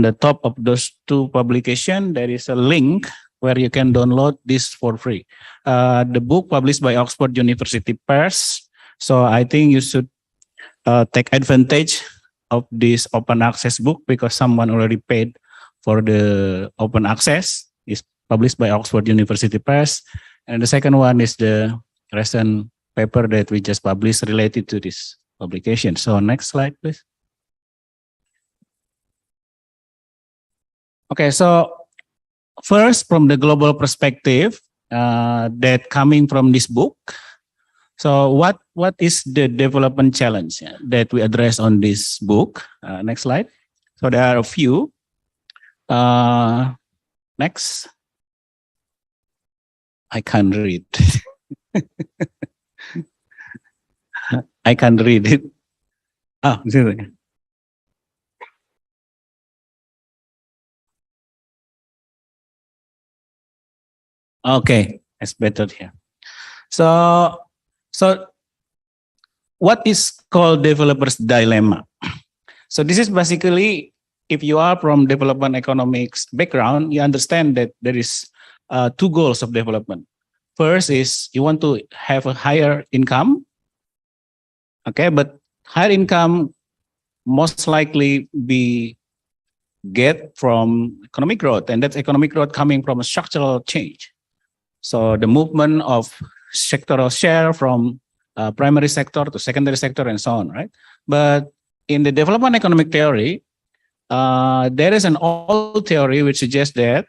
the top of those 2 publications, there is a link where you can download this for free. The book published by Oxford University Press. So I think you should take advantage of this open access book because someone already paid for the open access. It's published by Oxford University Press. And the second one is the recent paper that we just published related to this publication. So next slide, please. Okay, so first from the global perspective that coming from this book. So what is the development challenge that we address on this book? Next slide. So there are a few. Next. I can't read. I can't read it. Oh, okay, it's better here. So what is called developer's dilemma? So this is basically, if you are from development economics background, you understand that there is 2 goals of development. First is you want to have a higher income. Okay, but higher income most likely be get from economic growth, and that's economic growth coming from a structural change. So the movement of sectoral share from primary sector to secondary sector and so on, right? But in the development economic theory, there is an old theory which suggests that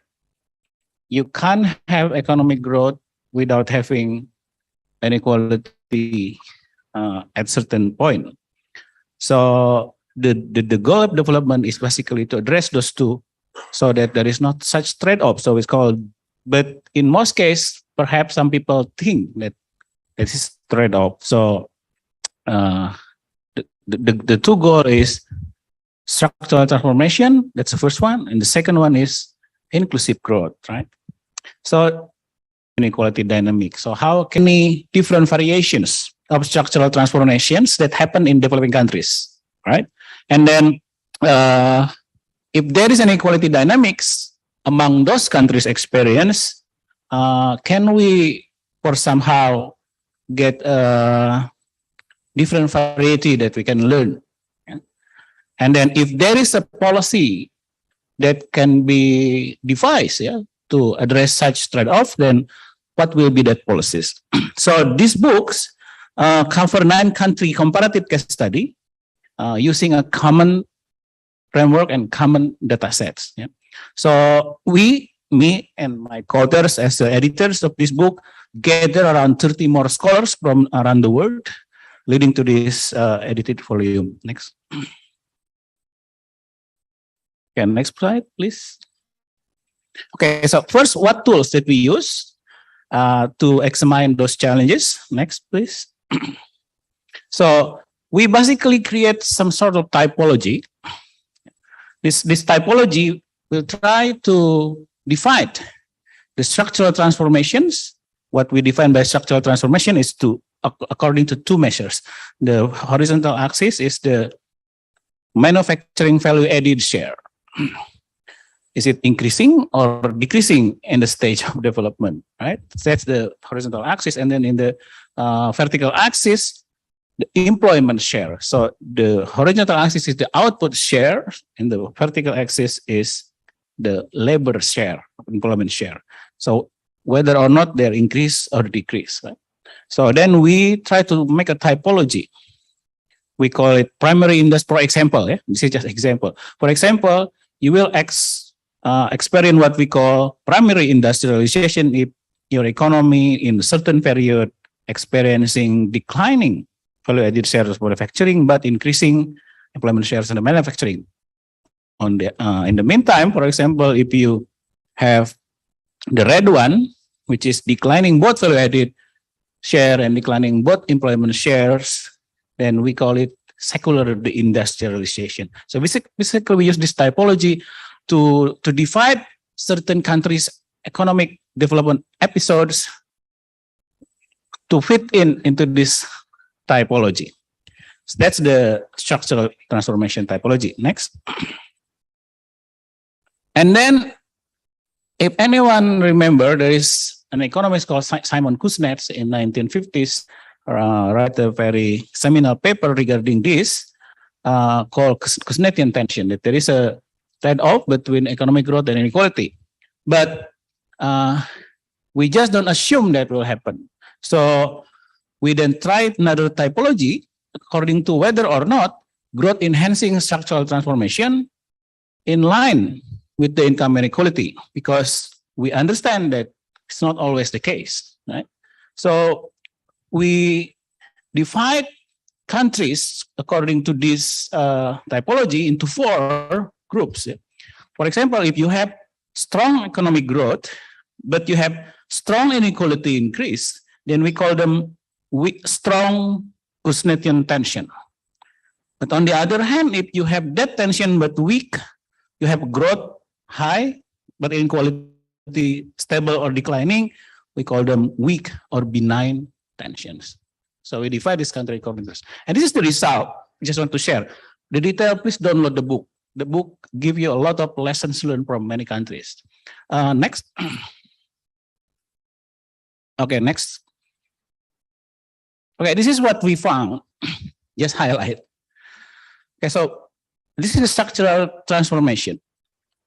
you can't have economic growth without having inequality at certain point. So the goal of development is basically to address those 2 so that there is not such trade-off. So it's called, but in most cases, perhaps some people think that this is trade-off. So the 2 goals is structural transformation, that's the first one, and the second one is inclusive growth, right? So inequality dynamic. So how can we different variations of structural transformations that happen in developing countries, right? And then if there is an inequality dynamics among those countries' experience, can we, for somehow, get a different variety that we can learn? And then if there is a policy that can be devised to address such trade-off, then what will be that policies? So these books cover 9 country comparative case study using a common framework and common data sets. So me and my co-authors as the editors of this book gather around 30 more scholars from around the world, leading to this edited volume. Next. Okay, next slide, please. Okay, so first, what tools did we use to examine those challenges? Next, please. So we basically create some sort of typology. This typology will try to define the structural transformations. What we define by structural transformation is according to 2 measures. The horizontal axis is the manufacturing value added share. Is it increasing or decreasing in the stage of development, right? That's the horizontal axis. And then in the vertical axis, the employment share. So the horizontal axis is the output share, and the vertical axis is the labor share, employment share. So whether or not they increase or decrease, right? So then we try to make a typology. We call it primary industry. For example, this is just example. For example, you will experience what we call primary industrialization if your economy in a certain period experiencing declining value-added shares of manufacturing, but increasing employment shares in the manufacturing. In the meantime, for example, if you have the red one, which is declining both value-added share and declining both employment shares, then we call it secular deindustrialization. So basically, we use this typology to divide certain countries' economic development episodes to fit into this typology. So that's the structural transformation typology. Next. And then, if anyone remember, there is an economist called Simon Kuznets in 1950s, write a very seminal paper regarding this called Kuznetian tension, that there is a trade-off between economic growth and inequality. But we just don't assume that will happen. So we then tried another typology according to whether or not growth enhancing structural transformation in line with the income inequality, because we understand that it's not always the case, right? So we divide countries according to this typology into 4 groups. For example, if you have strong economic growth, but you have strong inequality increase, then we call them strong Kuznetian tension. But on the other hand, if you have that tension but weak, you have growth high, but inequality stable or declining, we call them weak or benign tensions. So we divide this country according to this. And this is the result. I just want to share. The detail, please download the book. The book gives you a lot of lessons learned from many countries. Next. Okay, next. Okay, this is what we found. Just highlight. Okay, so this is a structural transformation.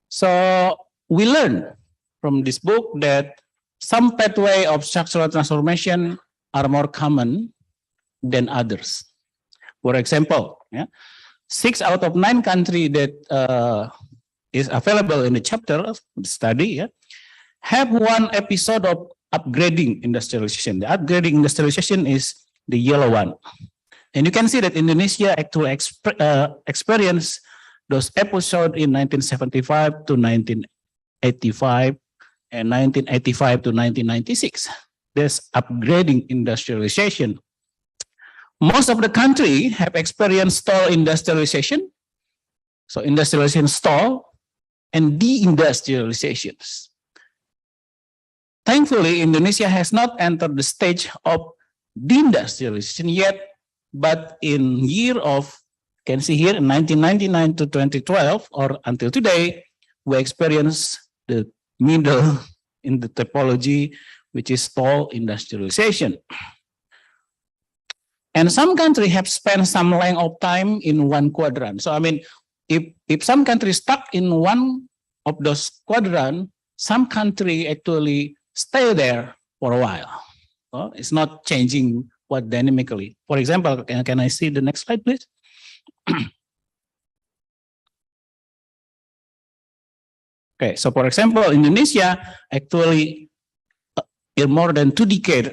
So we learned from this book that some pathway of structural transformation are more common than others. For example, 6 out of 9 countries that is available in the chapter of the study have one episode of upgrading industrialization. The upgrading industrialization is the yellow one. And you can see that Indonesia actually experienced those episodes in 1975 to 1985 and 1985 to 1996. There's upgrading industrialization. Most of the country have experienced stall industrialization. So industrialization stall and deindustrializations. Thankfully, Indonesia has not entered the stage of deindustrialization yet, but in year of, you can see here, in 1999 to 2012, or until today, we experience the middle in the typology, which is tall industrialization. And some countries have spent some length of time in one quadrant. So I mean, if some countries stuck in one of those quadrant, some country actually stay there for a while. So it's not changing what dynamically. For example, can I see the next slide, please? Okay, so for example, Indonesia actually in more than 2 decades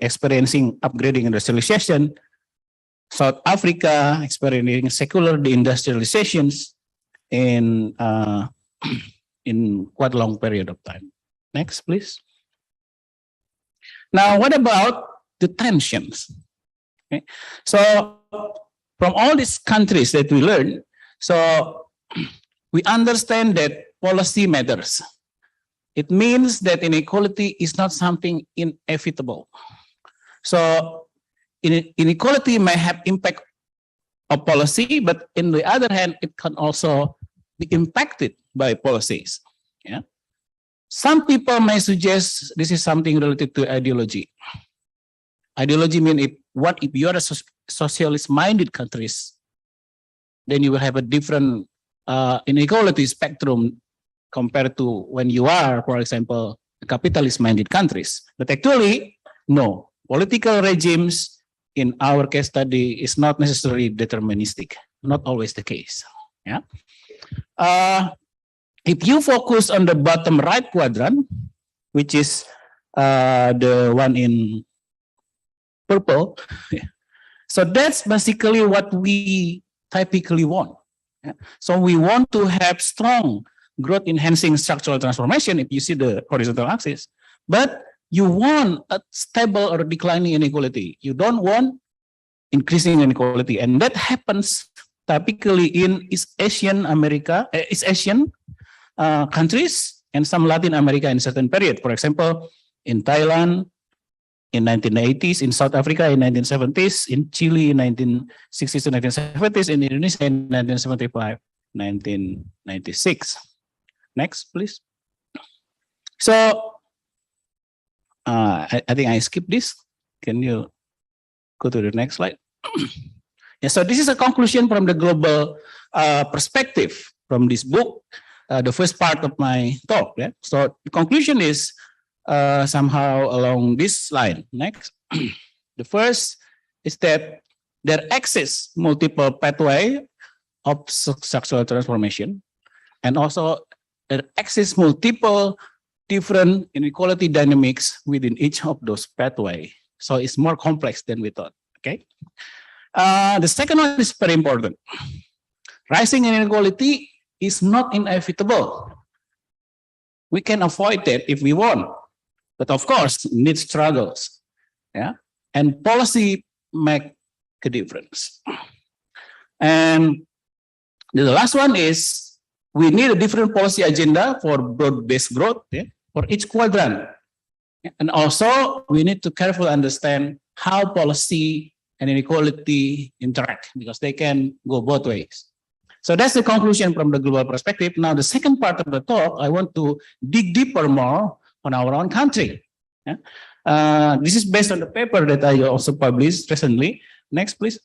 experiencing upgrading industrialization. South Africa experiencing secular deindustrializations in quite a long period of time. Next, please. Now, what about the tensions? Okay, so from all these countries that we learned, so we understand that policy matters. It means that inequality is not something inevitable. So inequality may have impact of policy, but on the other hand, it can also be impacted by policies. Yeah. Some people may suggest this is something related to ideology. Ideology means if you are a socialist-minded countries, then you will have a different inequality spectrum compared to when you are, for example, capitalist-minded countries. But actually, no. Political regimes in our case study is not necessarily deterministic. Not always the case. Yeah. If you focus on the bottom right quadrant, which is the one in purple, so that's basically what we typically want. Yeah. So we want to have strong growth enhancing structural transformation if you see the horizontal axis, but you want a stable or declining inequality. You don't want increasing inequality, and that happens typically in East Asian countries and some Latin America in certain period. For example, in Thailand in 1980s, in South Africa in 1970s, in Chile in 1960s to 1970s, in Indonesia in 1975, 1996. Next, please. So, I think I skipped this. Can you go to the next slide? Yeah, so this is a conclusion from the global perspective from this book, the first part of my talk. Yeah? So the conclusion is somehow along this line. Next. The first is that there exists multiple pathways of structural transformation, and also there exists multiple different inequality dynamics within each of those pathways. So it's more complex than we thought. Okay. The second one is very important. Rising inequality is not inevitable. We can avoid that if we want, but of course, need struggles. Yeah, and policy make a difference. And the last one is we need a different policy agenda for broad-based growth, yeah, for each quadrant. And also, we need to carefully understand how policy and inequality interact, because they can go both ways. So that's the conclusion from the global perspective. Now, the second part of the talk, I want to dig deeper more on our own country. Yeah? This is based on the paper that I also published recently. Next, please.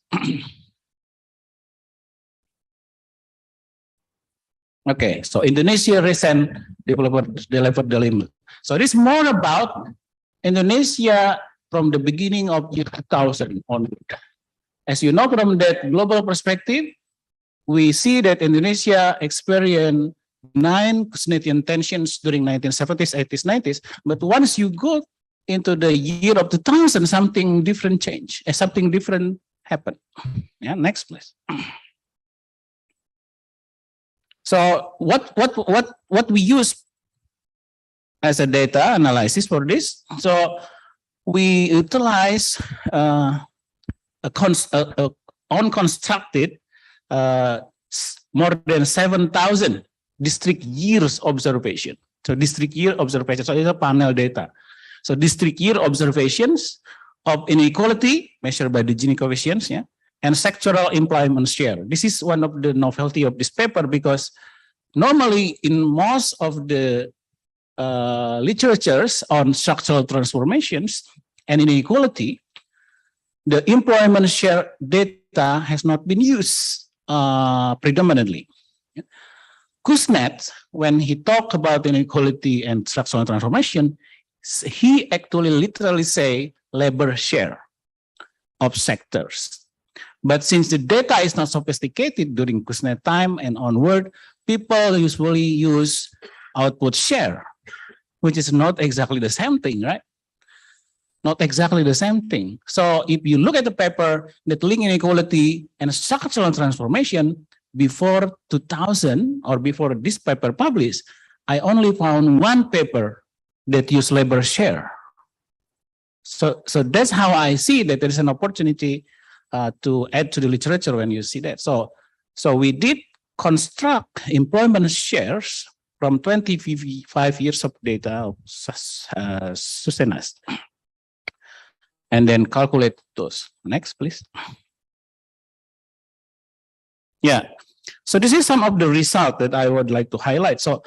Okay, so Indonesia recent development dilemma. So this is more about Indonesia from the beginning of year 2000 onward. As you know, from that global perspective, we see that Indonesia experienced 9 Keynesian tensions during 1970s, 80s, 90s. But once you go into the year of 2000, something different changed. Something different happened. Yeah, next, please. So what we use as a data analysis for this? So we utilize unconstructed more than 7,000 district years observation. So district year observation. So it's a panel data. So district year observations of inequality measured by the Gini coefficients, yeah, and sectoral employment share. This is one of the novelty of this paper, because normally in most of the literatures on structural transformations and inequality, the employment share data has not been used predominantly. Kuznets, when he talked about inequality and structural transformation, he actually literally say labor share of sectors. But since the data is not sophisticated during Kuznets time and onward, people usually use output share, which is not exactly the same thing, right? Not exactly the same thing. So if you look at the paper that link inequality and structural transformation before 2000 or before this paper published, I only found one paper that used labor share. So that's how I see that there is an opportunity to add to the literature when you see that. So we did construct employment shares from 25 years of data of Sustainast, and then calculate those. Next, please. Yeah. So this is some of the result that I would like to highlight. So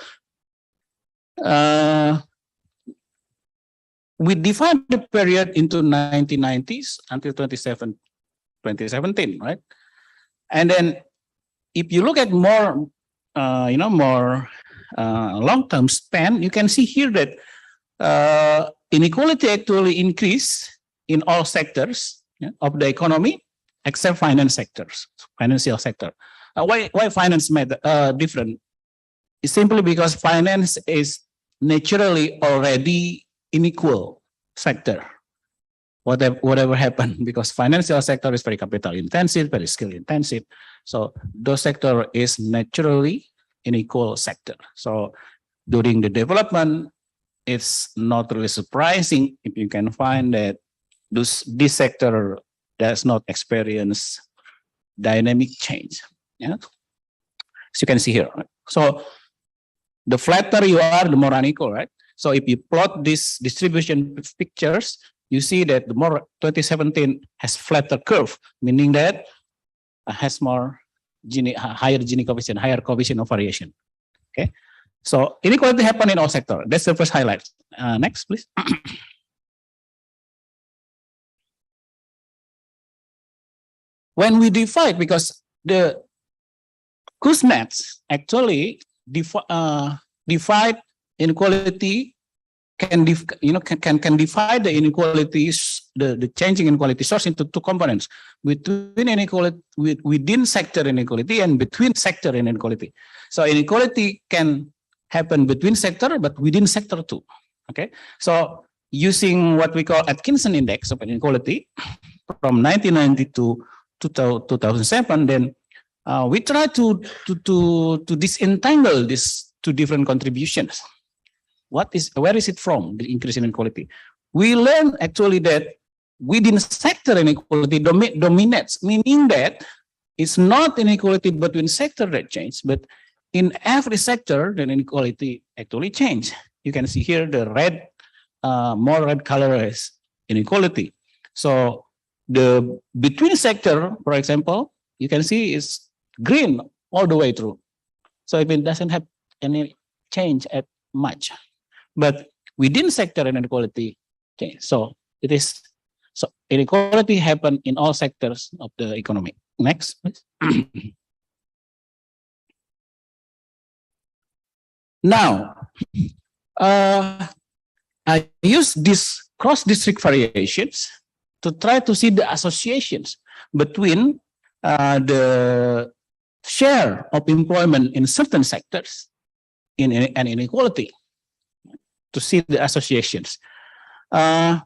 we divide the period into 1990s until 2017, right? And then if you look at more, long-term span, you can see here that inequality actually increased in all sectors of the economy, except financial sector. Why finance different? It's simply because finance is naturally already unequal sector. Whatever happened, because financial sector is very capital intensive, very skill intensive. So those sector is naturally unequal sector. So during the development, it's not really surprising if you can find that this sector does not experience dynamic change. Yeah, as you can see here. Right? So the flatter you are, the more unequal, right? So if you plot this distribution pictures, you see that the more 2017 has flatter curve, meaning that has more higher Gini coefficient, higher coefficient of variation. Okay, so inequality happen in all sectors. That's the first highlight. Next, please. When we divide, because the Kuznets actually divide inequality, can divide the inequalities, the changing inequality source into two components: between inequality, within sector inequality, and between sector inequality. So inequality can happen between sector, but within sector too. Okay, so using what we call Atkinson index of inequality from 1992 to 2007, then we try to disentangle these two different contributions. Where is it from, the increase in inequality? We learn actually that within sector inequality dominates, meaning that it's not inequality between sector that change, but in every sector, the inequality actually change. You can see here the red, more red color is inequality. So the between sector, for example, you can see is green all the way through. So it doesn't have any change at much. But within sector inequality change. So inequality happen in all sectors of the economy. Next, please. Now, I use these cross-district variations to try to see the associations between the share of employment in certain sectors and inequality, to see the associations. First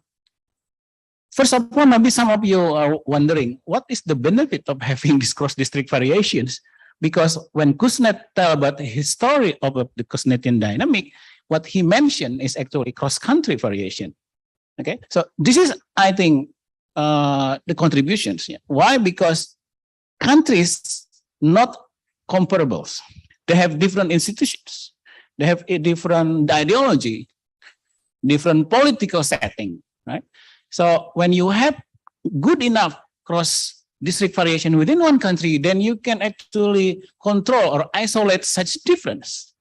of all, maybe some of you are wondering, what is the benefit of having these cross-district variations? Because when Kuznets tell about the history of the Kuznetian dynamic, what he mentioned is actually cross-country variation. Okay, so this is, I think, the contributions. Why? Because countries not comparables. They have different institutions. They have a different ideology, different political setting, right? So when you have good enough cross-district variation within one country, then you can actually control or isolate such difference.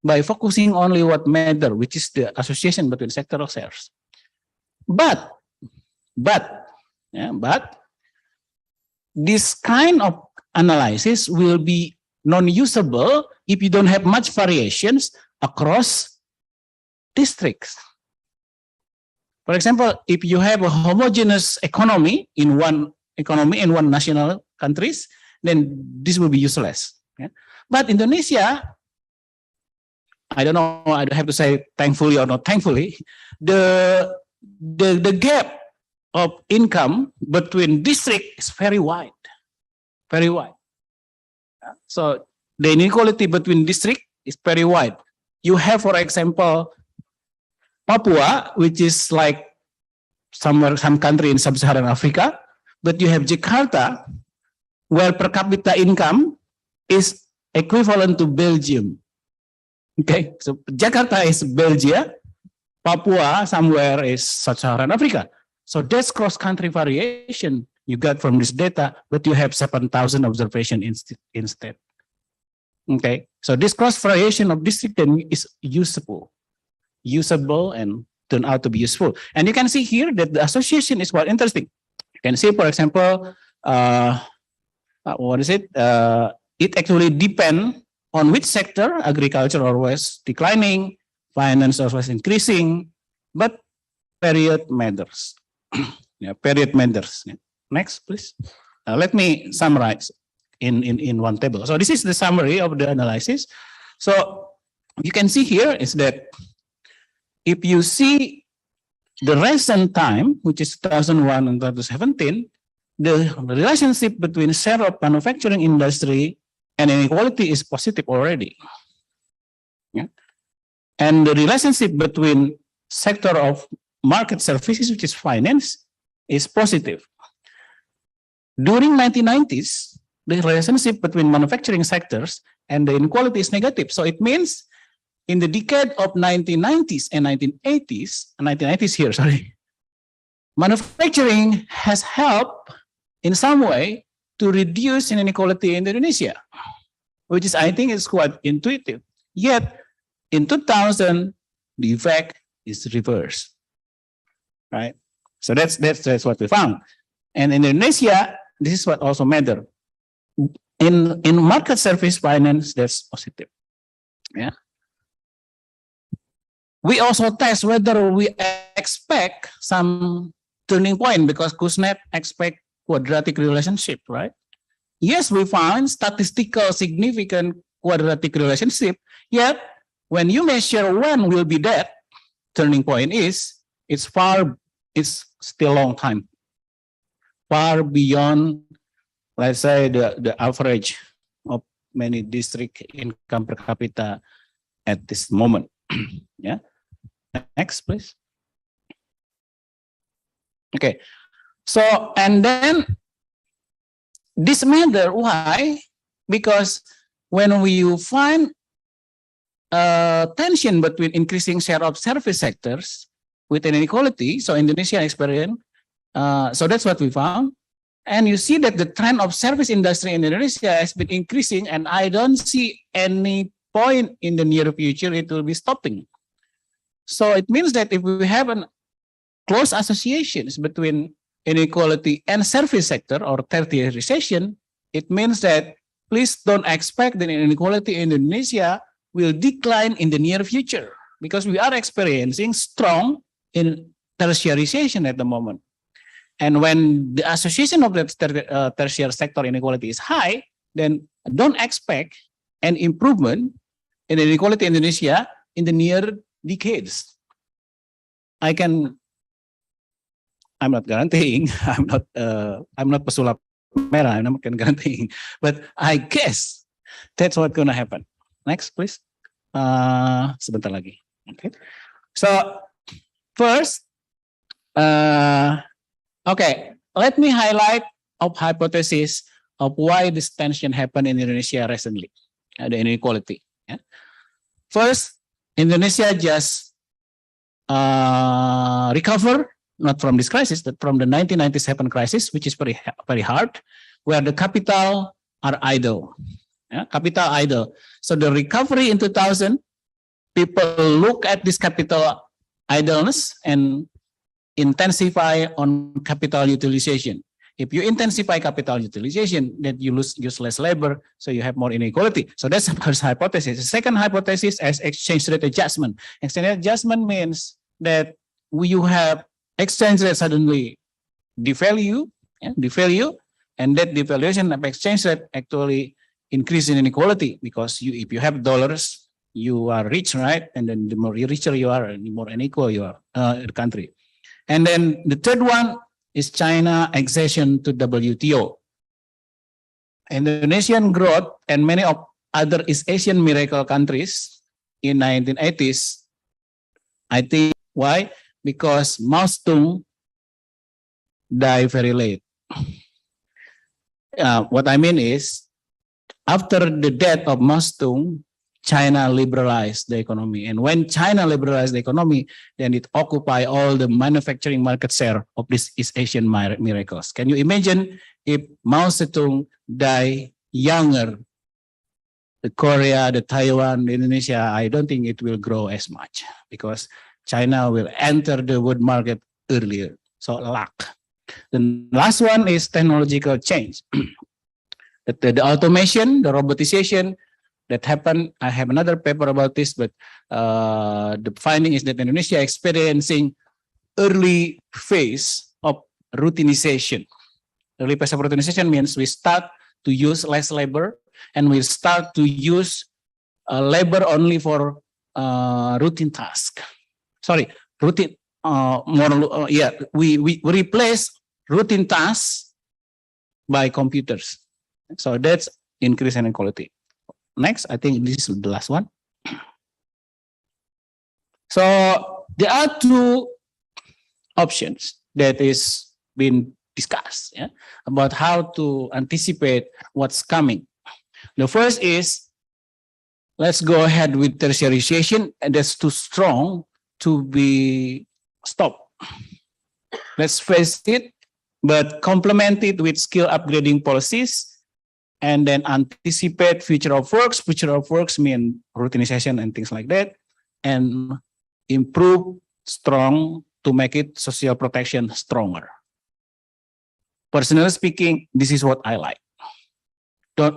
by focusing only what matter, which is the association between sectoral shares. But this kind of analysis will be non-usable if you don't have much variations across districts. For example, if you have a homogeneous economy in one national countries, then this will be useless. Yeah? But Indonesia, I don't know, I have to say thankfully or not thankfully, the gap of income between districts is very wide, very wide. Yeah? So the inequality between districts is very wide. You have, for example, Papua, which is like some country in sub-Saharan Africa, but you have Jakarta, where per capita income is equivalent to Belgium. Okay, so Jakarta is Belgium, Papua somewhere is sub-Saharan Africa. So that's cross-country variation you got from this data, but you have 7,000 observation instead. Okay, so this cross variation of district then is usable and turn out to be useful. And you can see here that the association is quite interesting. You can see, for example, what is it? It actually depends on which sector. Agriculture always declining, finance always increasing, but period matters. Yeah, period matters. Yeah. Next, please. Let me summarize in one table. So this is the summary of the analysis. So you can see here is that if you see the recent time, which is 2001 and 2017, the relationship between share of manufacturing industry and inequality is positive already. Yeah? And the relationship between sector of market services, which is finance, is positive. During 1990s, the relationship between manufacturing sectors and the inequality is negative. So it means in the decade of 1990s and 1980s here, sorry, manufacturing has helped in some way to reduce inequality in Indonesia, which is, I think, is quite intuitive. Yet in 2000, the effect is reversed, right? So that's what we found. And in Indonesia, this is what also matters. In market service finance, that's positive. Yeah. We also test whether we expect some turning point because Kuznets expect quadratic relationship, right? Yes, we found statistical significant quadratic relationship. Yet, when you measure when will be that turning point it's still a long time, far beyond, let's say, the average of many district income per capita at this moment. Yeah. Next, please. Okay. So, and then this matter, why? Because when we find tension between increasing share of service sectors with an inequality, so Indonesia experience, so that's what we found. And you see that the trend of service industry in Indonesia has been increasing, and I don't see any point in the near future it will be stopping. So it means that if we have a close associations between inequality and service sector or tertiarization, it means that please don't expect that inequality in Indonesia will decline in the near future because we are experiencing strong in tertiarization at the moment. And when the association of the tertiary sector inequality is high, then don't expect an improvement in inequality in Indonesia in the near decades. I'm not guaranteeing, I'm not pesulap merah, I'm not guaranteeing, but I guess that's what's going to happen. Next, please. Sebentar lagi. Okay. So first, okay, let me highlight a hypothesis of why this tension happened in Indonesia recently, the inequality. Yeah. First, Indonesia just recover not from this crisis, but from the 1997 crisis, which is very hard, where the capital are idle. Yeah, capital idle. So the recovery in 2000 people look at this capital idleness and intensify on capital utilization. If you intensify capital utilization, then you use less labor, so you have more inequality. So that's the first hypothesis. The second hypothesis is exchange rate adjustment. Exchange rate adjustment means that you have exchange rate suddenly devalue, and that devaluation of exchange rate actually increase in inequality, because if you have dollars, you are rich, right? And then the more richer you are, the more unequal you are the country. And then the third one is China accession to WTO. Indonesian growth and many of other East Asian miracle countries in 1980s, I think, why? Because Mao Zedong died very late. What I mean is, after the death of Mao Zedong, China liberalized the economy. And when China liberalized the economy, then it occupied all the manufacturing market share of these East Asian miracles. Can you imagine if Mao Zedong died younger? The Korea, the Taiwan, the Indonesia, I don't think it will grow as much, because China will enter the world market earlier. So luck. The last one is technological change. The automation, the robotization that happened. I have another paper about this, but the finding is that Indonesia experiencing early phase of routinization. Early phase of routinization means we start to use less labor, and we start to use labor only for routine tasks. Sorry, routine. We replace routine tasks by computers. So that's increase in inequality. Next, I think this is the last one. So there are two options that is being discussed about how to anticipate what's coming. The first is, let's go ahead with tertiarization, and that's too strong to be stopped. Let's face it, but complement it with skill upgrading policies, and then anticipate future of works. Future of works mean routinization and things like that, and improve strong to make it social protection stronger. Personally speaking, this is what I like.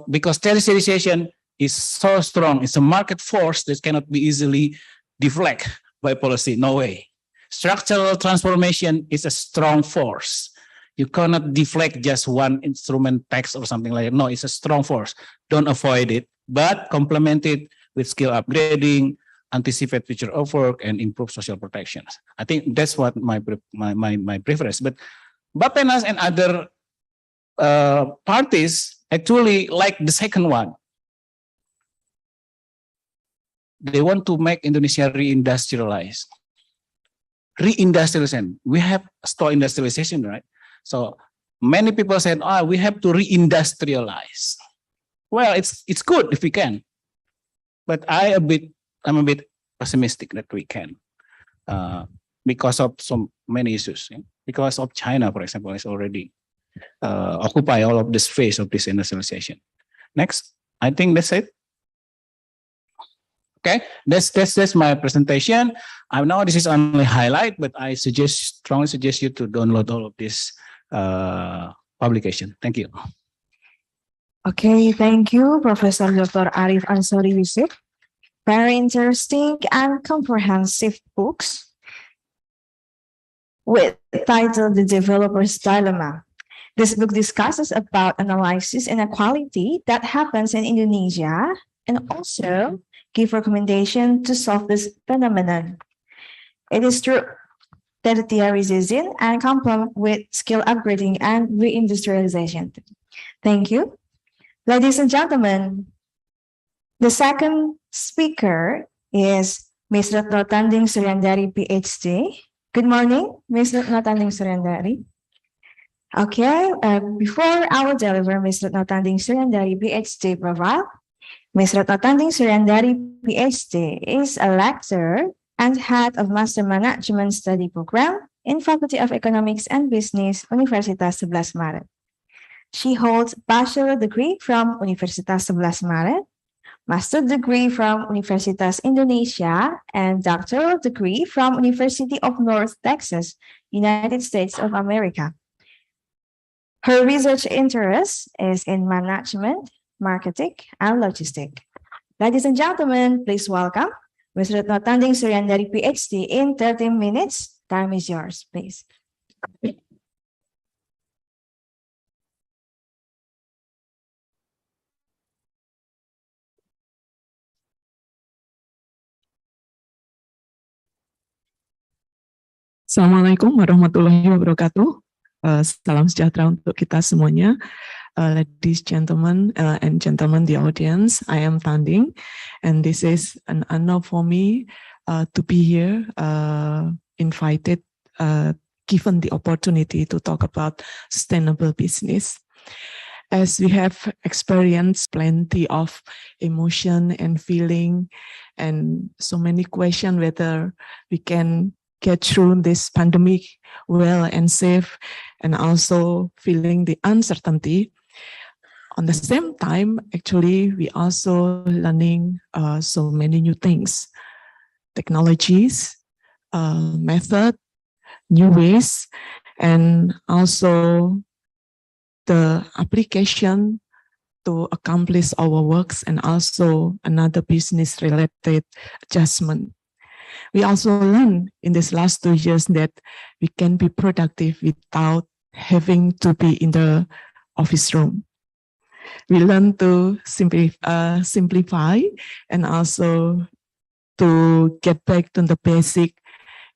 Because tertiarization is so strong, it's a market force that cannot be easily deflected by policy. No way. Structural transformation is a strong force. You cannot deflect just one instrument tax or something like that. No, it's a strong force. Don't avoid it, but complement it with skill upgrading, anticipate future of work, and improve social protections. I think that's what my preference. But Bappenas and other parties actually like the second one. They want to make Indonesia reindustrialized. Reindustrialization. We have store industrialization, right? So many people said, we have to reindustrialize. Well, it's good if we can, but I'm a bit pessimistic that we can, because of so many issues. Because of China, for example, is already occupy all of this phase of this industrialization. Next, I think that's it. Okay, that's my presentation. I know this is only highlight, but I strongly suggest you to download all of this publication. Thank you. Okay, thank you, Professor Dr. Arif Ansari Yusuf. Very interesting and comprehensive books with title The Developer's Dilemma. This book discusses about analysis inequality that happens in Indonesia, and also give recommendation to solve this phenomenon. It is true that tertiarization and complement with skill upgrading and reindustrialization. Thank you. Ladies and gentlemen, the second speaker is Ms. Retno Tanding Suryandari, PhD. Good morning, Ms. Retno Tanding Suryandari. Okay, before I will deliver Ms. Retno Tanding Suryandari, PhD profile, Ms. Retno Tanding Suryandari, PhD, is a lecturer and head of Master Management Study Program in Faculty of Economics and Business, Universitas 11 Maret. She holds bachelor degree from Universitas 11 Maret, master degree from Universitas Indonesia, and doctoral degree from University of North Texas, United States of America. Her research interest is in management, marketing, and logistics. Ladies and gentlemen, please welcome Ms. Retno Tanding Suryandari, PhD, in 30 minutes. Time is yours, please. Assalamualaikum warahmatullahi wabarakatuh. Salam sejahtera untuk kita semuanya. Ladies, gentlemen, and gentlemen, the audience, I am Tanding, and this is an honor for me to be here, invited, given the opportunity to talk about sustainable business. As we have experienced plenty of emotion and feeling, and so many questions whether we can get through this pandemic well and safe, and also feeling the uncertainty. On the same time, actually, we also learning so many new things, technologies, method, new ways, and also the application to accomplish our works, and also another business-related adjustment. We also learned in these last 2 years that we can be productive without having to be in the office room. We learn to simplify and also to get back to the basic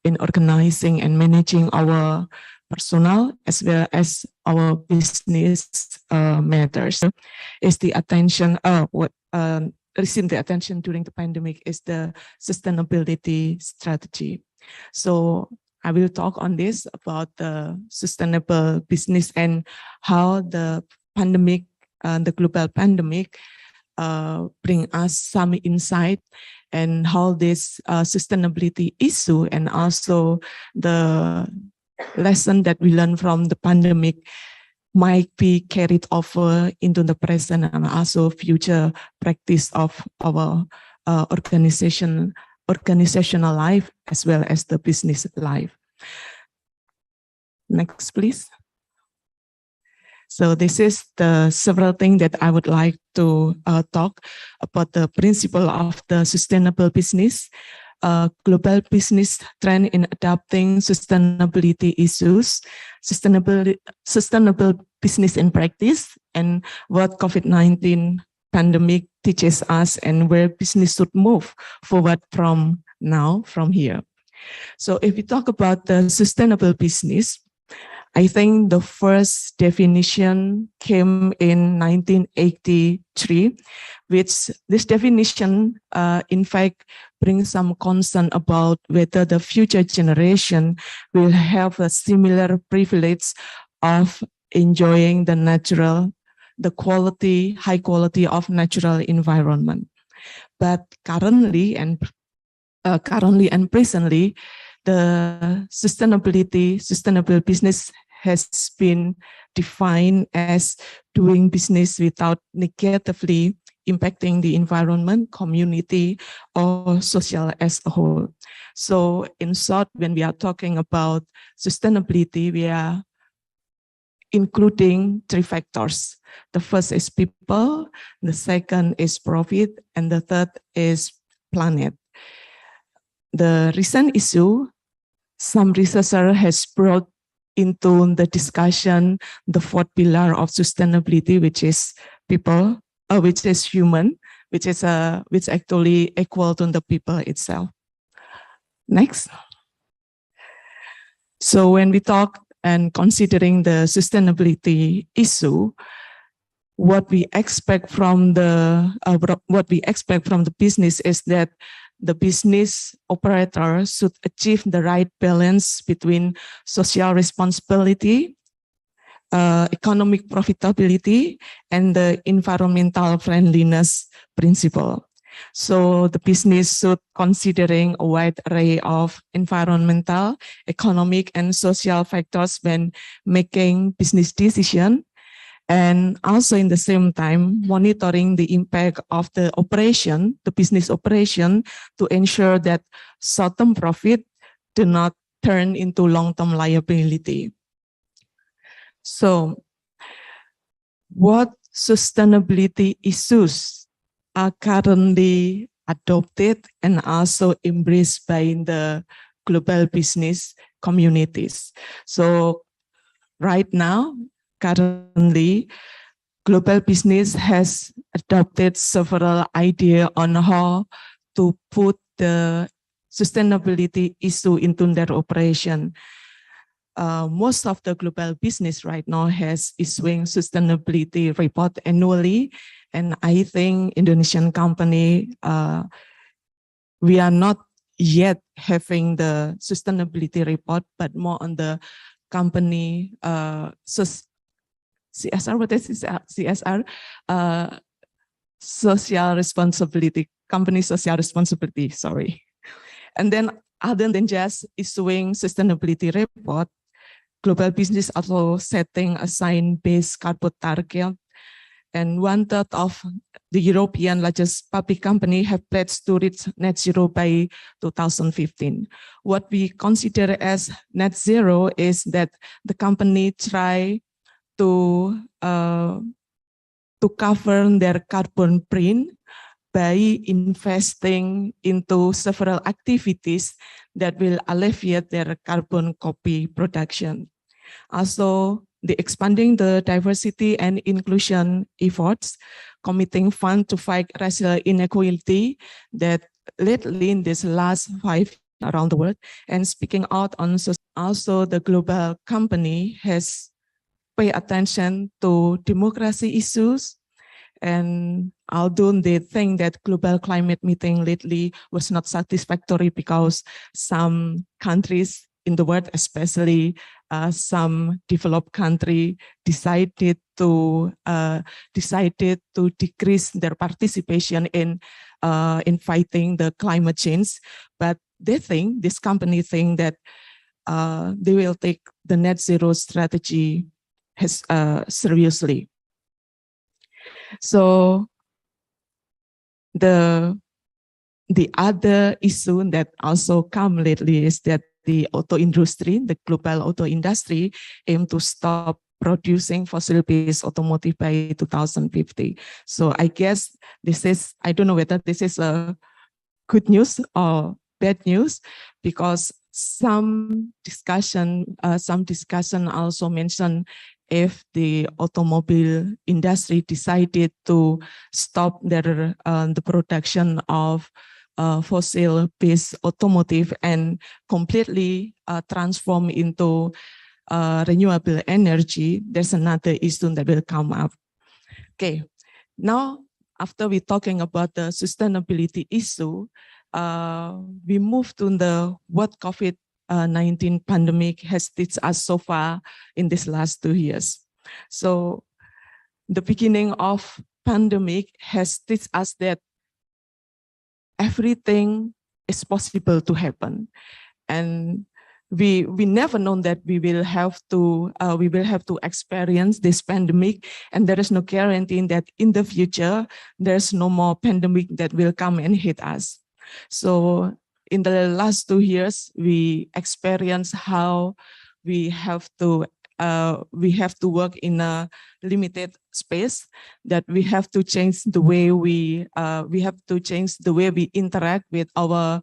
in organizing and managing our personal as well as our business matters. Is the attention receiving the attention during the pandemic is the sustainability strategy. So I will talk on this about the sustainable business and how the pandemic, the global pandemic, bring us some insight, and how this sustainability issue and also the lesson that we learned from the pandemic might be carried over into the present and also future practice of our organizational life as well as the business life. Next, please. So this is the several things that I would like to talk about the principle of the sustainable business, global business trend in adapting sustainability issues, sustainable business in practice, and what COVID-19 pandemic teaches us and where business should move forward from here. So if we talk about the sustainable business, I think the first definition came in 1983, which this definition, in fact, brings some concern about whether the future generation will have a similar privilege of enjoying the high quality of natural environment. But currently and presently, the sustainable business has been defined as doing business without negatively impacting the environment, community, or social as a whole. So in short, when we are talking about sustainability, we are including 3 factors. The first is people, the second is profit, and the third is planet. The recent issue, some researcher has brought into the discussion the 4th pillar of sustainability, which is people, which is human, which actually equal to the people itself. Next. So when we talk and considering the sustainability issue, what we expect from the business is that the business operator should achieve the right balance between social responsibility, economic profitability, and the environmental friendliness principle. So the business should considering a wide array of environmental, economic, and social factors when making business decision. And also in the same time, monitoring the impact of the operation, the business operation, to ensure that short-term profit do not turn into long-term liability. So what sustainability issues are currently adopted and also embraced by the global business communities? So right now, currently, global business has adopted several ideas on how to put the sustainability issue into their operation. Most of the global business right now has issuing sustainability report annually, and I think Indonesian company, we are not yet having the sustainability report, but more on the company CSR, what is CSR? Social responsibility, company social responsibility, sorry. And then other than just issuing sustainability report, global business also setting a science-based carbon target, and 1/3 of the European largest public company have pledged to reach net zero by 2015. What we consider as net zero is that the company try to cover their carbon print by investing into several activities that will alleviate their carbon copy production. Also, the expanding the diversity and inclusion efforts, committing funds to fight racial inequality that lately in this last 5 years around the world, and speaking out on also the global company has pay attention to democracy issues. And although they think that global climate meeting lately was not satisfactory because some countries in the world, especially some developed country, decided to decrease their participation in fighting the climate change. But they think, this company think that they will take the net zero strategy seriously. So the other issue that also come lately is that the auto industry, the global auto industry, aim to stop producing fossil-based automotive by 2050. So I guess this is, I don't know whether this is a good news or bad news, because some discussion also mentioned if the automobile industry decided to stop their the production of fossil-based automotive and completely transform into renewable energy, there's another issue that will come up. Okay, now after we're talking about the sustainability issue, we move to the what COVID-19 pandemic has teach us so far in this last 2 years. So the beginning of pandemic has teach us that everything is possible to happen, and we never known that we will have to experience this pandemic, and there is no guarantee that in the future there's no more pandemic that will come and hit us. So in the last 2 years, we experienced how we have to work in a limited space, that we have to change the way we interact with our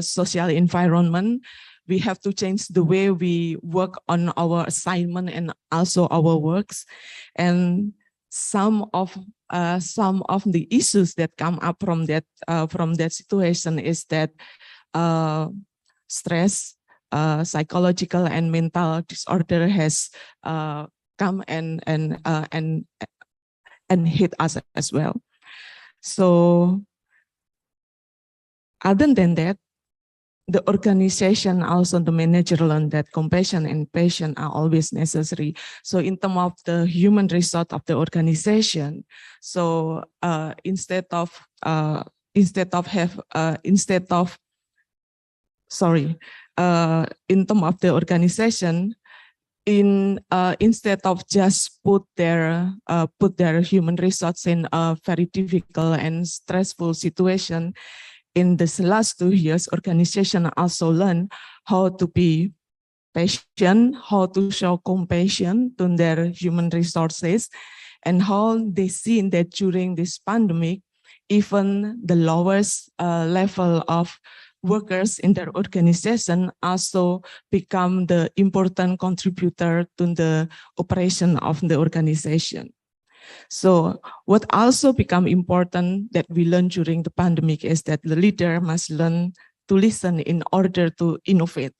social environment. We have to change the way we work on our assignment and also our works. And some of the issues that come up from that situation is that stress, psychological and mental disorder has come and hit us as well. So other than that, the organization, also the manager learned that compassion and patience are always necessary. So in terms of the human resource of the organization, so instead of in terms of the organization, instead of just put their human resource in a very difficult and stressful situation, in this last 2 years, organization also learn how to be patient, how to show compassion to their human resources, and how they see that during this pandemic, even the lowest level of workers in their organization also become the important contributor to the operation of the organization. So what also become important that we learned during the pandemic is that the leader must learn to listen in order to innovate.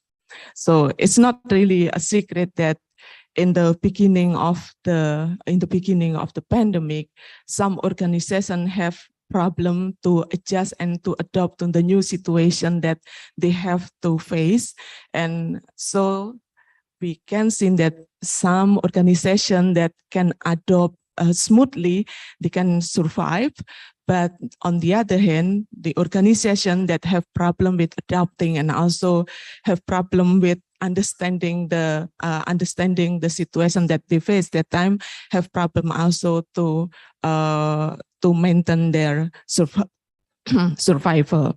So it's not really a secret that in the beginning of the pandemic, some organizations have problem to adjust and to adopt to the new situation that they have to face. And so we can see that some organization that can adopt smoothly, they can survive. But on the other hand, the organization that have problem with adapting and also have problem with understanding the situation that they face that time, have problem also to maintain their survival.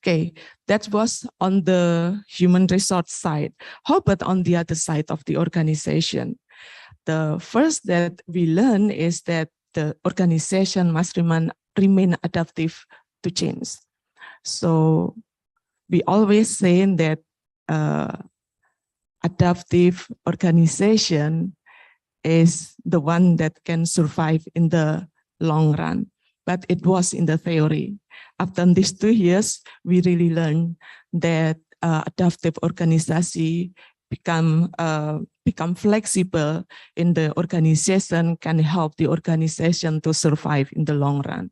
Okay, that was on the human resource side. How about on the other side of the organization? The first that we learn is that the organization must remain adaptive to change. So we always say that adaptive organization is the one that can survive in the long run, but it was in the theory. After these 2 years, we really learned that adaptive organization become flexible in the organization, can help the organization to survive in the long run.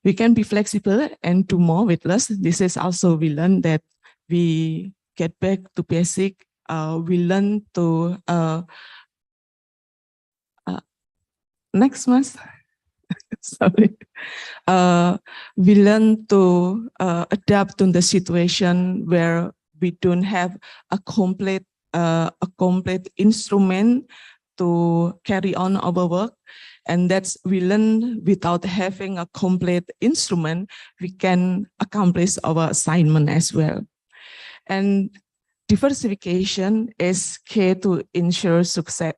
We can be flexible and do more with less. This is also we learn that we get back to basic. We learn to next month. Sorry. We learn to adapt to the situation where we don't have a complete instrument to carry on our work, and that's we learn without having a complete instrument, we can accomplish our assignment as well. And diversification is key to ensure success.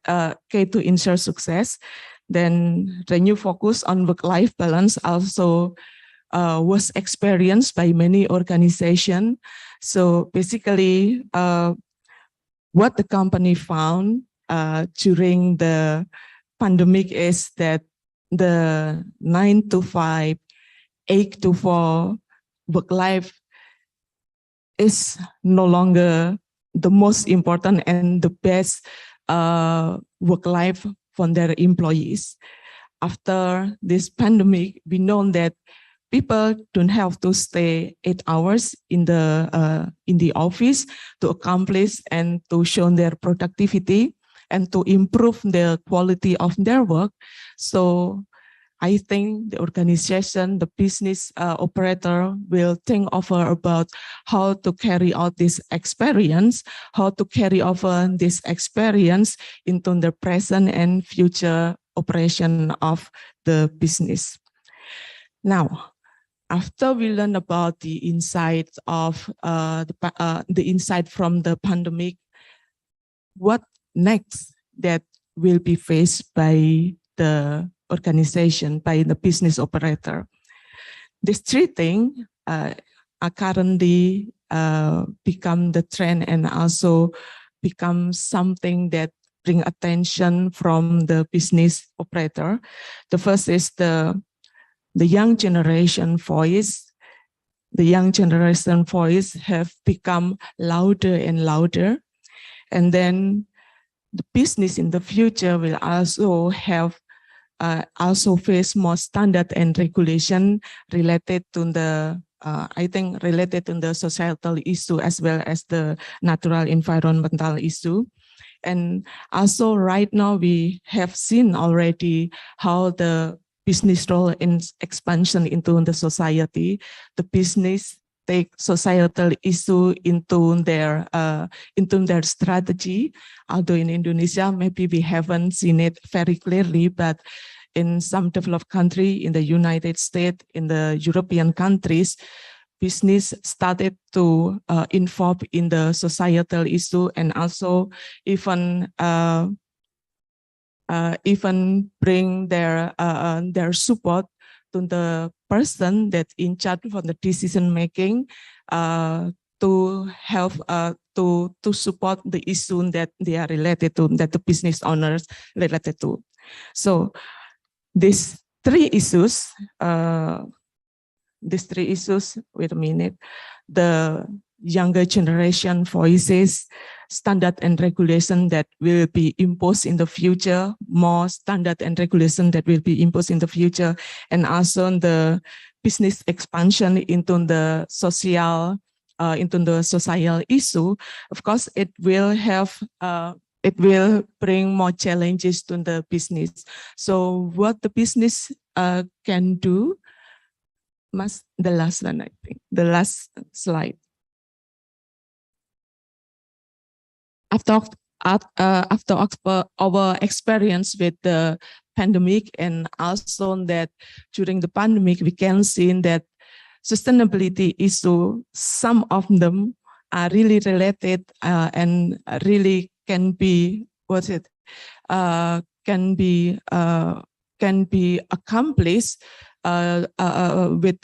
Then the new focus on work-life balance also was experienced by many organizations. So basically, what the company found during the pandemic is that the 9 to 5, 8 to 4 work life is no longer the most important and the best work life for their employees. After this pandemic, we know that people don't have to stay 8 hours in the office to accomplish and to show their productivity and to improve the quality of their work. So I think the organization, the business operator will think over about how to carry out this experience, how to carry over this experience into the present and future operation of the business. Now, after we learn about the insight of the insight from the pandemic, what next that will be faced by the organization, by the business operator? These 3 things are currently become the trend and also become something that bring attention from the business operator. The first is the young generation voice. The young generation voice have become louder and louder. And then the business in the future will also have also face more standard and regulation related to the I think related to the societal issue as well as the natural environmental issue. And also right now we have seen already how the business role in expansion into the society, the business take societal issue into their strategy. Although in Indonesia, maybe we haven't seen it very clearly, but in some developed country, in the United States, in the European countries, business started to involve in the societal issue and also even bring their support to the person that in charge for the decision making to help to support the issue that they are related to, that the business owners related to. So these three issues, wait a minute, the younger generation voices, standard and regulation that will be imposed in the future, more standard and regulation that will be imposed in the future, and also the business expansion into the social issue. Of course, it will bring more challenges to the business. So what the business can do, the last one, I think, the last slide. After our experience with the pandemic, and also that during the pandemic, we can see that sustainability issue, some of them are really related and really can be accomplished with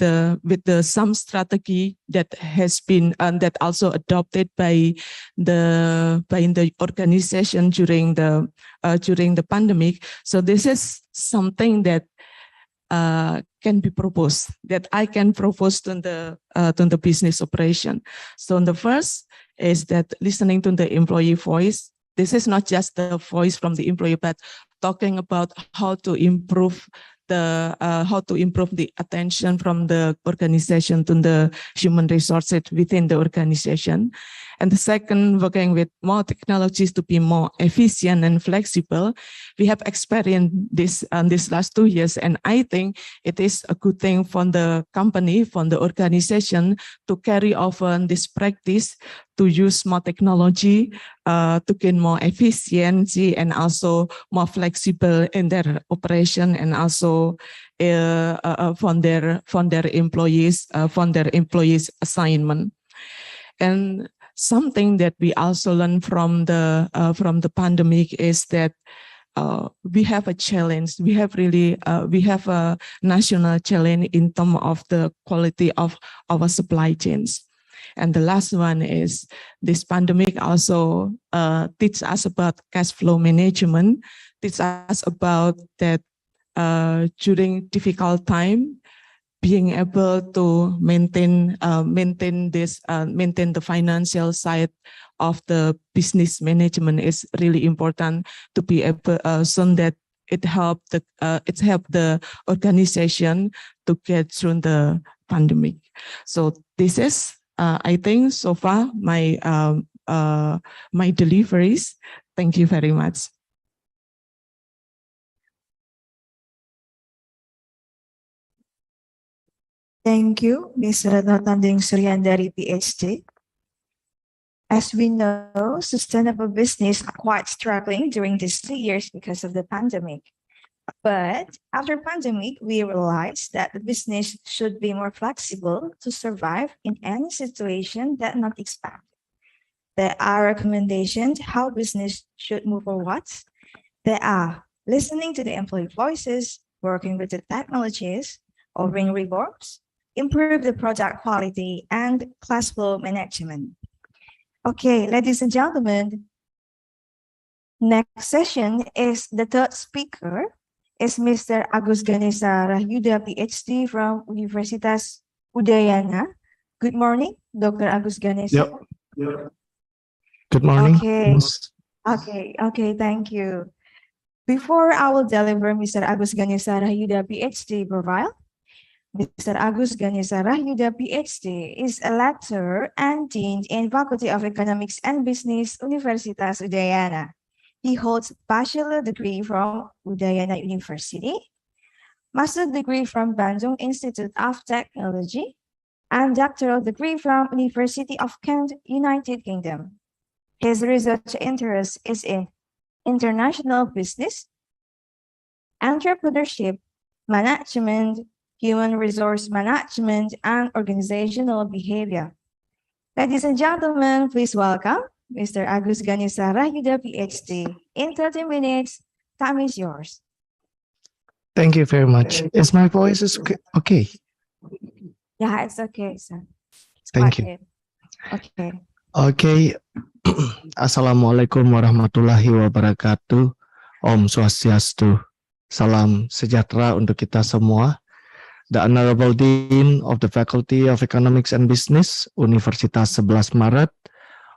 the some strategy that has been that also adopted by the organization during the pandemic. So this is something that can be proposed, that I can propose to the business operation. So the first is that listening to the employee voice. This is not just the voice from the employee, but talking about how to improve the attention from the organization to the human resources within the organization. And the second, working with more technologies to be more efficient and flexible. We have experienced this these last 2 years, and I think it is a good thing for the company, for the organization to carry over this practice, to use more technology, to gain more efficiency and also more flexible in their operation, and also from their employees assignment. And something that we also learned from the pandemic is that we have a challenge. We have a national challenge in terms of the quality of our supply chains. And the last one is this pandemic also teach us about cash flow management, teach us about that during difficult time, being able to maintain the financial side of the business management is really important, to be able so that it help the organization to get through the pandemic. So this is I think so far my deliveries. Thank you very much. Thank you, Ms. Retno Tanding Suryandari, PhD. As we know, sustainable business are quite struggling during these 2 years because of the pandemic. But after pandemic, we realized that the business should be more flexible to survive in any situation that not expected. There are recommendations how business should move forward. There are listening to the employee voices, working with the technologies, offering reforms, improve the product quality, and cash flow management. Okay, ladies and gentlemen, next session is the third speaker is Mr. Agus Ganesha Rahyuda, PhD from Universitas Udayana. Good morning, Dr. Agus Ganesha. Yep. Good morning. Okay, thank you. Before I will deliver Mr. Agus Ganesha Rahyuda, PhD profile, Mr. Agus Ganesha Rahyuda, PhD, is a lecturer and dean in Faculty of Economics and Business, Universitas Udayana. He holds bachelor degree from Udayana University, master degree from Bandung Institute of Technology, and doctoral degree from University of Kent, United Kingdom. His research interest is in international business, entrepreneurship, management, human resource management, and organizational behavior. Ladies and gentlemen, please welcome Mr. Agus Ganesha Rahyuda, PhD. In 30 minutes, time is yours. Thank you very much. Is my voice okay? Yeah, it's okay, sir. Thank you. Okay. Okay. Assalamualaikum warahmatullahi wabarakatuh. Om Swastiastu. Salam sejahtera untuk kita semua. The Honorable Dean of the Faculty of Economics and Business, Universitas 11 Maret,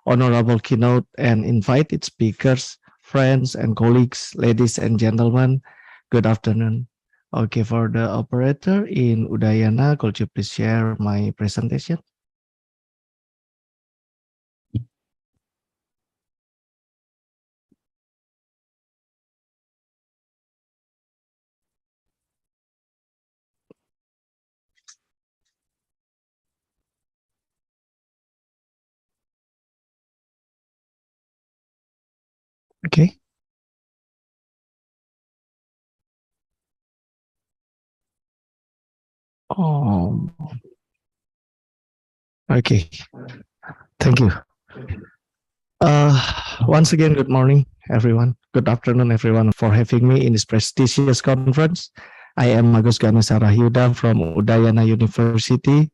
Honorable Keynote and invited speakers, friends and colleagues, ladies and gentlemen, good afternoon. Okay, for the operator in Udayana, could you please share my presentation? Okay. Okay. Thank you. Once again, good morning, everyone. Good afternoon, everyone, for having me in this prestigious conference. I am Agus Ganesha Rahyuda from Udayana University.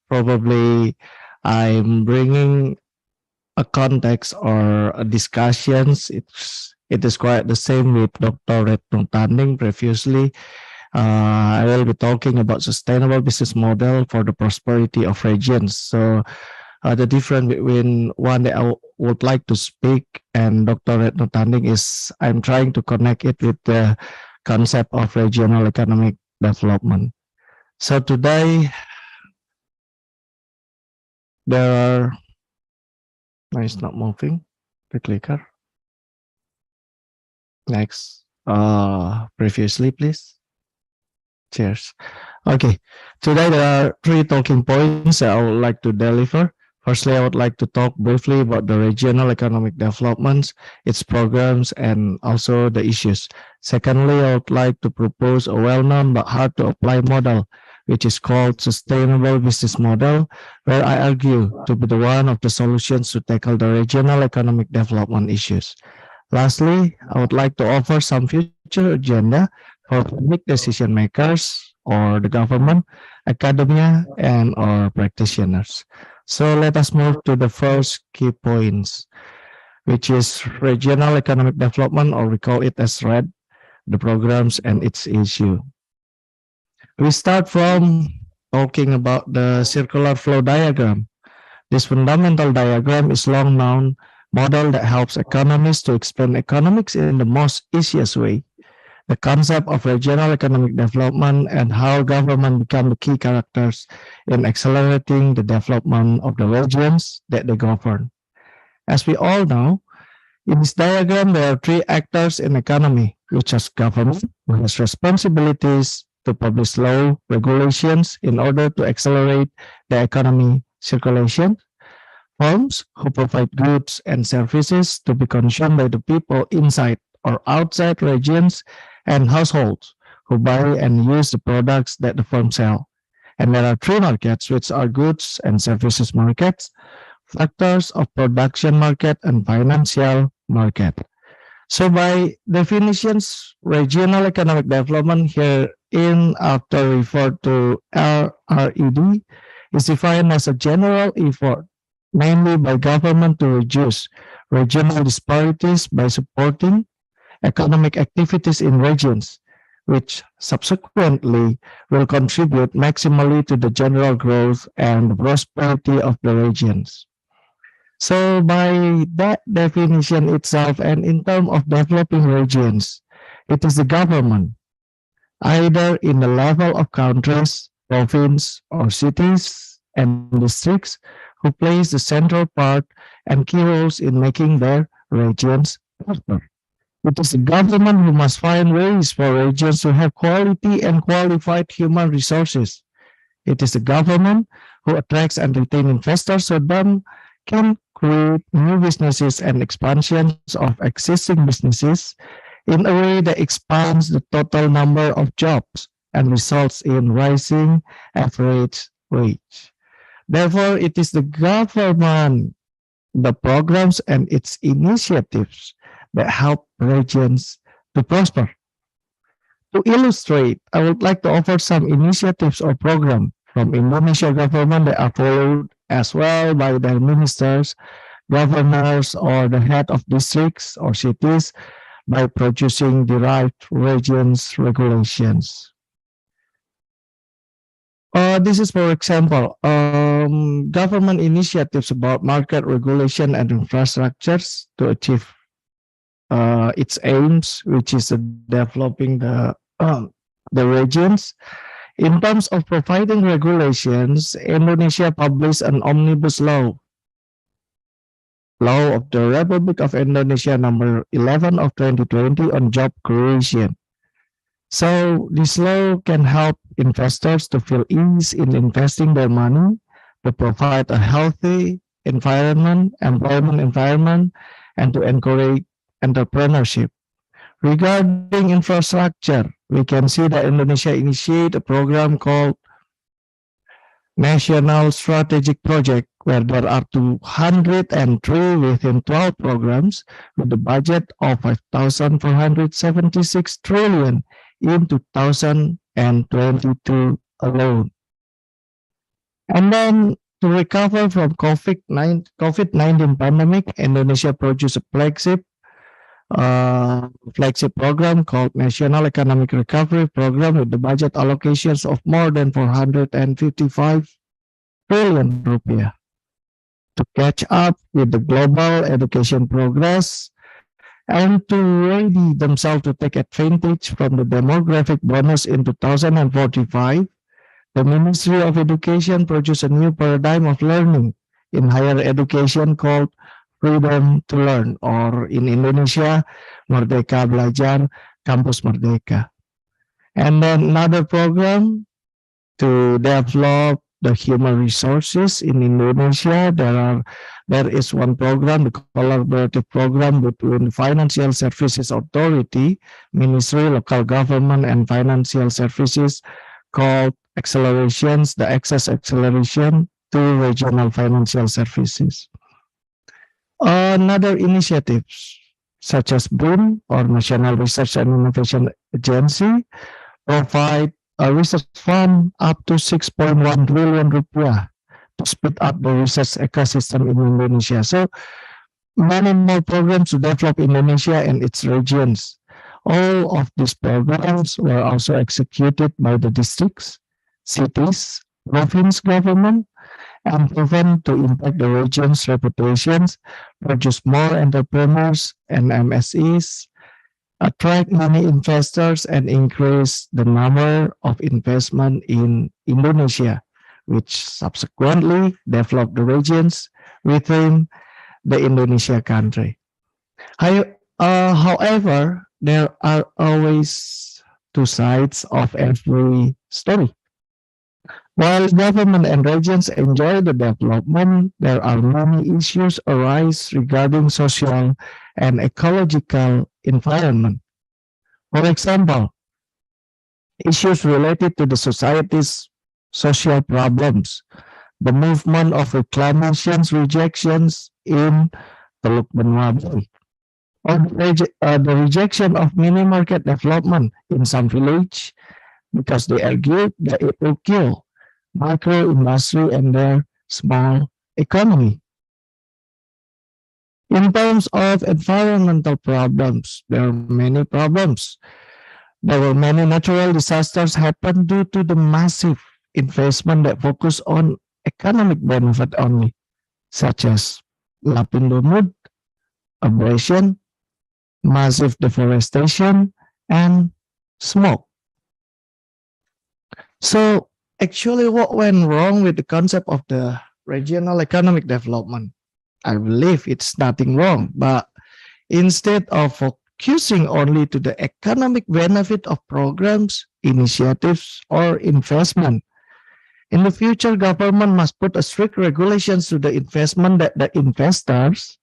Probably I'm bringing a context or a discussions. It is quite the same with Dr. Retno Tanding previously. I will be talking about sustainable business model for the prosperity of regions. So the difference between one that I would like to speak and Dr. Retno Tanding is I'm trying to connect it with the concept of regional economic development. So today there are, no, it's not moving, the clicker. Next, previously please. Cheers. Okay, today there are 3 talking points that I would like to deliver. Firstly, I would like to talk briefly about the regional economic developments, its programs, and also the issues. Secondly, I would like to propose a well-known but hard to apply model, which is called sustainable business model, where I argue to be the one of the solutions to tackle the regional economic development issues. Lastly, I would like to offer some future agenda for public decision makers or the government, academia, and or practitioners. So let us move to the first key points, which is regional economic development, or we call it as RED, the programs and its issue. We start from talking about the circular flow diagram. This fundamental diagram is long known model that helps economists to explain economics in the most easiest way. The concept of regional economic development and how government become the key characters in accelerating the development of the regions that they govern. As we all know, in this diagram, there are 3 actors in economy, which is government, who has responsibilities to publish law regulations in order to accelerate the economy circulation, firms who provide goods and services to be consumed by the people inside or outside regions, and households who buy and use the products that the firm sell. And there are 3 markets, which are goods and services markets, factors of production market, and financial market. So by definitions, regional economic development here in after referred to RRED is defined as a general effort, mainly by government to reduce regional disparities by supporting economic activities in regions, which subsequently will contribute maximally to the general growth and prosperity of the regions. So by that definition itself, and in terms of developing regions, it is the government, either in the level of countries, province, or cities and districts, who plays the central part and key roles in making their regions prosper. It is the government who must find ways for regions to have quality and qualified human resources. It is the government who attracts and retain investors so them can create new businesses and expansions of existing businesses in a way that expands the total number of jobs and results in rising average wage. Therefore, it is the government, the programs and its initiatives that help regions to prosper. To illustrate, I would like to offer some initiatives or programs from Indonesia government that are followed as well by their ministers, governors, or the head of districts or cities by producing derived regions regulations. This is, for example, government initiatives about market regulation and infrastructures to achieve its aims, which is developing the regions. In terms of providing regulations, Indonesia published an omnibus law of the Republic of Indonesia number 11 of 2020 on job creation. So this law can help investors to feel ease in investing their money, to provide a healthy employment environment, and to encourage entrepreneurship. Regarding infrastructure, we can see that Indonesia initiated a program called National Strategic Project, where there are 203 within 12 programs with a budget of 5,476 trillion in 2022 alone. And then to recover from COVID-19 pandemic, Indonesia produced a flagship program called National Economic Recovery Program with the budget allocations of more than 455 trillion rupiah to catch up with the global education progress and to ready themselves to take advantage from the demographic bonus in 2045. The Ministry of Education produced a new paradigm of learning in higher education called Freedom to Learn, or in Indonesia, Merdeka Belajar, Kampus Merdeka. And then another program to develop the human resources in Indonesia. There is one program, the collaborative program between Financial Services Authority, Ministry, Local Government, and Financial Services called Accelerations, the Access Acceleration to Regional Financial Services. Another initiatives such as BRIN, or National Research and Innovation Agency, provide a research fund up to 6.1 trillion rupiah to speed up the research ecosystem in Indonesia. So many more programs to develop Indonesia and its regions. All of these programs were also executed by the districts, cities, province government, and proven to impact the region's reputations, produce more entrepreneurs and MSEs, attract many investors, and increase the number of investment in Indonesia, which subsequently developed the regions within the Indonesia country. However, there are always two sides of every story. While government and regions enjoy the development, there are many issues arise regarding social and ecological environment. For example, issues related to the society's social problems, the movement of reclamations, rejections in Teluk Benua, or the rejection of mini market development in some village because they argue that it will kill micro industry and their small economy. In terms of environmental problems, there are many problems. There were many natural disasters happen due to the massive investment that focus on economic benefit only, such as Lapindo Mud, abrasion, massive deforestation, and smoke. So actually, what went wrong with the concept of the regional economic development? I believe it's nothing wrong, but instead of focusing only to the economic benefit of programs, initiatives, or investment, In the future, government must put a strict regulations to the investment that the investors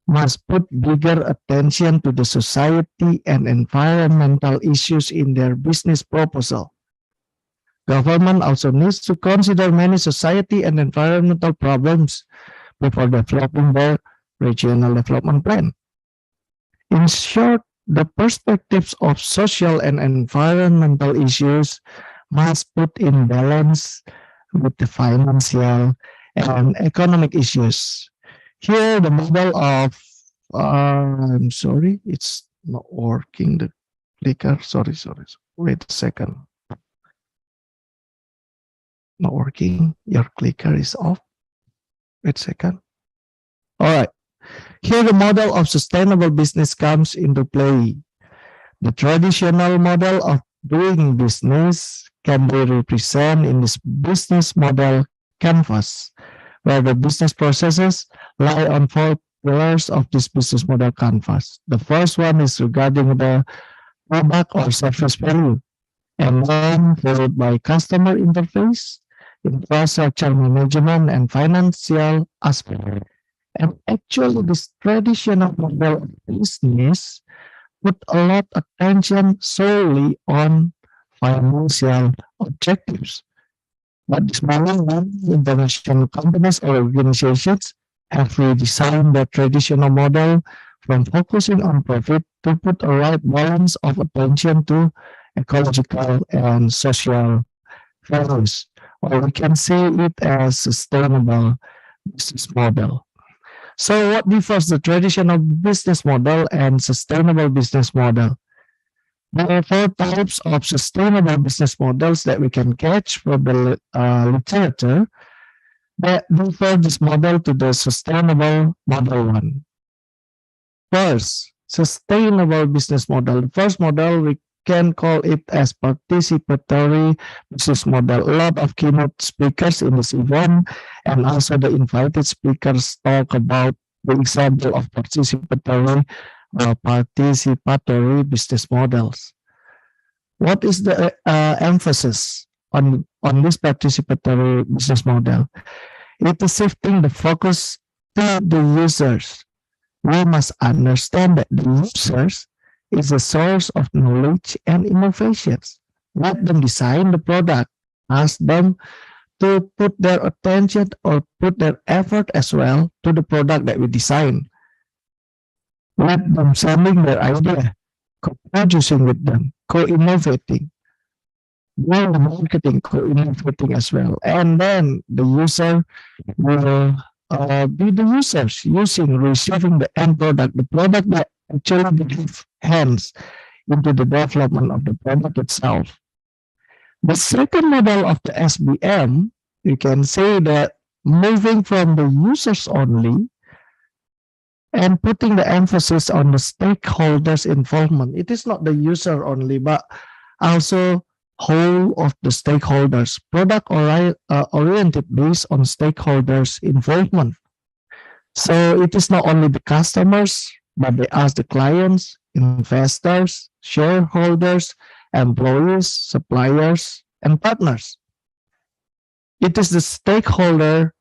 must put bigger attention to the society and environmental issues in their business proposal. Government also needs to consider many society and environmental problems before developing their regional development plan. In short, the perspectives of social and environmental issues must put in balance with the financial and economic issues. Here, the model of, I'm sorry, it's not working, the clicker, sorry, wait a second. Not working, your clicker is off. Wait a second. All right, here the model of sustainable business comes into play. The traditional model of doing business can be represented in this business model canvas, where the business processes lie on 4 pillars of this business model canvas. The first one is regarding the product or service value, and then followed by customer interface, infrastructure management, and financial aspect. And actually, this traditional model of business put a lot of attention solely on financial objectives. But this model, international companies or organizations have redesigned the traditional model from focusing on profit to put a right balance of attention to ecological and social values, or we can say it as sustainable business model. So what differs the traditional business model and sustainable business model? There are 4 types of sustainable business models that we can catch from the literature that differ this model to the sustainable model one. First, sustainable business model. The first model, we can call it as participatory business model. A lot of keynote speakers in this event and also the invited speakers talk about the example of participatory business models. What is the emphasis on this participatory business model? It is shifting the focus to the users. We must understand that the users is a source of knowledge and innovations. Let them design the product. Ask them to put their attention or put their effort as well to the product that we design. Let them sending their idea, co-producing with them, co-innovating. While the marketing, co-innovating as well. And then the user will be the users receiving the end product, the product that actually gives hands into the development of the product itself. The second model of the SBM, you can say that moving from the users only and putting the emphasis on the stakeholders' involvement. It is not the user only, but also whole of the stakeholders, product oriented based on stakeholders' involvement. So it is not only the customers, but they ask the clients, investors, shareholders, employees, suppliers, and partners. It is the stakeholder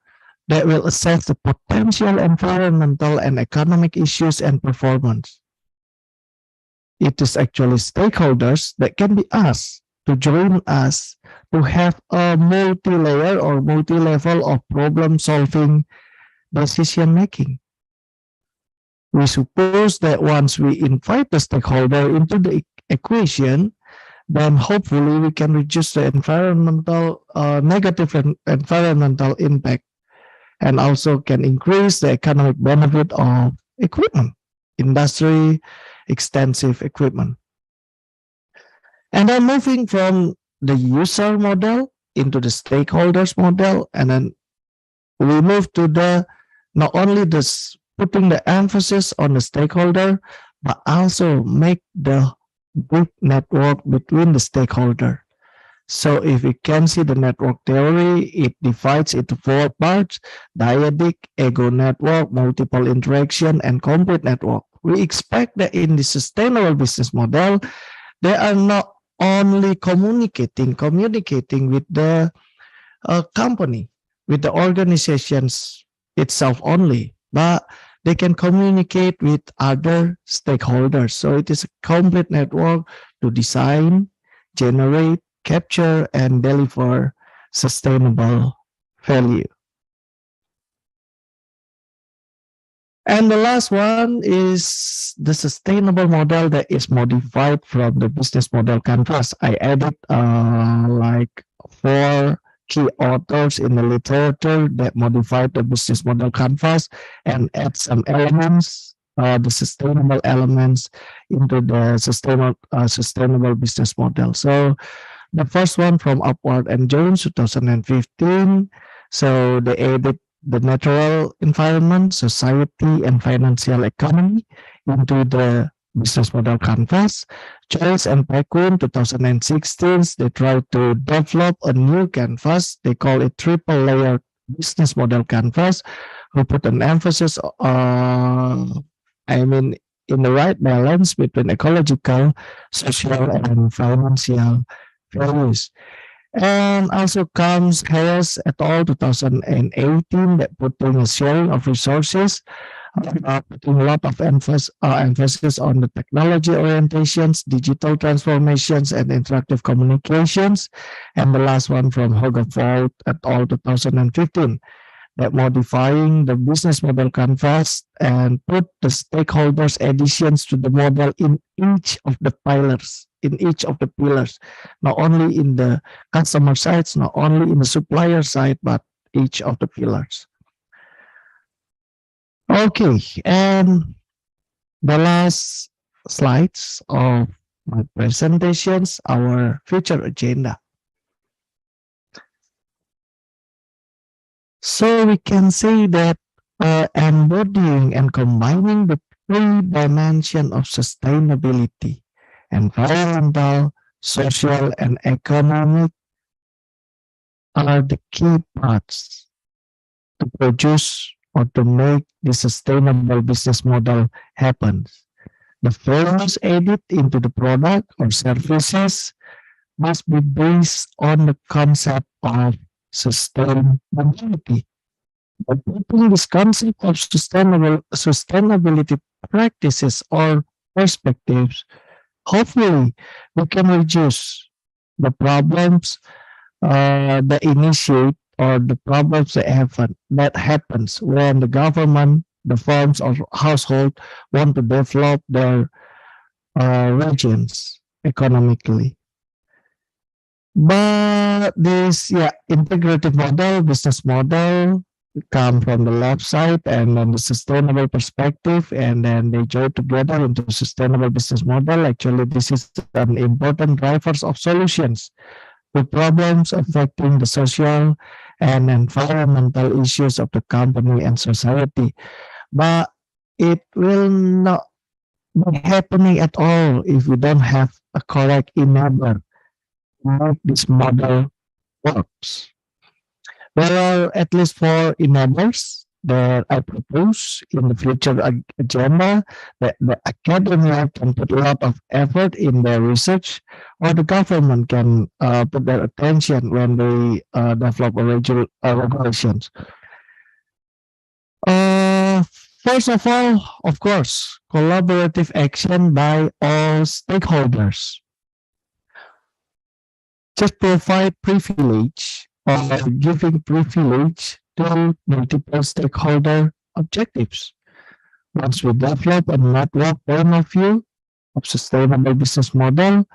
that will assess the potential environmental and economic issues and performance. It is actually stakeholders that can be asked to join us to have a multi-layer or multi-level of problem-solving decision-making. We suppose that once we invite the stakeholder into the equation, then hopefully we can reduce the environmental negative environmental impact, and also can increase the economic benefit of equipment, industry extensive equipment. And then moving from the user model into the stakeholders model, and then we move to the not only this putting the emphasis on the stakeholder, but also make the big network between the stakeholder. So if we can see the network theory, it divides into 4 parts: dyadic, ego network, multiple interaction, and complete network. We expect that in the sustainable business model, they are not only communicating with the a company with the organizations itself only, but they can communicate with other stakeholders. So it is a complete network to design, generate, capture, and deliver sustainable value. And the last one is the sustainable model that is modified from the business model canvas. I added like 4 key authors in the literature that modified the business model canvas and add some elements, the sustainable elements into the sustainable business model. So the first one from Upward and Jones, 2015. So they added the natural environment, society, and financial economy into the business model canvas. Charles and Pekun, 2016, they tried to develop a new canvas. They call it triple layer business model canvas, who put an emphasis on, in the right balance between ecological, social, and financial values. And also comes Harris et al. 2018 that putting a sharing of resources, putting a lot of emphasis on the technology orientations, digital transformations, and interactive communications. And the last one from Hogevald et al. 2015 that modifying the business model canvas and put the stakeholders additions to the model in each of the pillars, not only in the customer sides, not only in the supplier side, but each of the pillars. Okay, and the last slides of my presentations, our future agenda. So we can say that embodying and combining the 3 dimensions of sustainability, environmental, social, and economic, are the key parts to produce or to make the sustainable business model happen. The values added into the product or services must be based on the concept of sustainability. By putting this concept of sustainability practices or perspectives, hopefully we can reduce the problems that initiate or the problems that happens when the government, the firms or household want to develop their regions economically. But this integrative model, business model, come from the left side and then the sustainable perspective, and then they join together into sustainable business model. Actually, this is an important drivers of solutions to problems affecting the social and environmental issues of the company and society. But it will not be happening at all if we don't have a correct enabler to make this model works. There are at least 4 enablers that I propose in the future agenda that the academia can put a lot of effort in their research, or the government can put their attention when they develop regulations. First of all, of course, collaborative action by all stakeholders. Just provide privilege or giving privilege to multiple stakeholder objectives. Once we develop a network point of view of sustainable business model,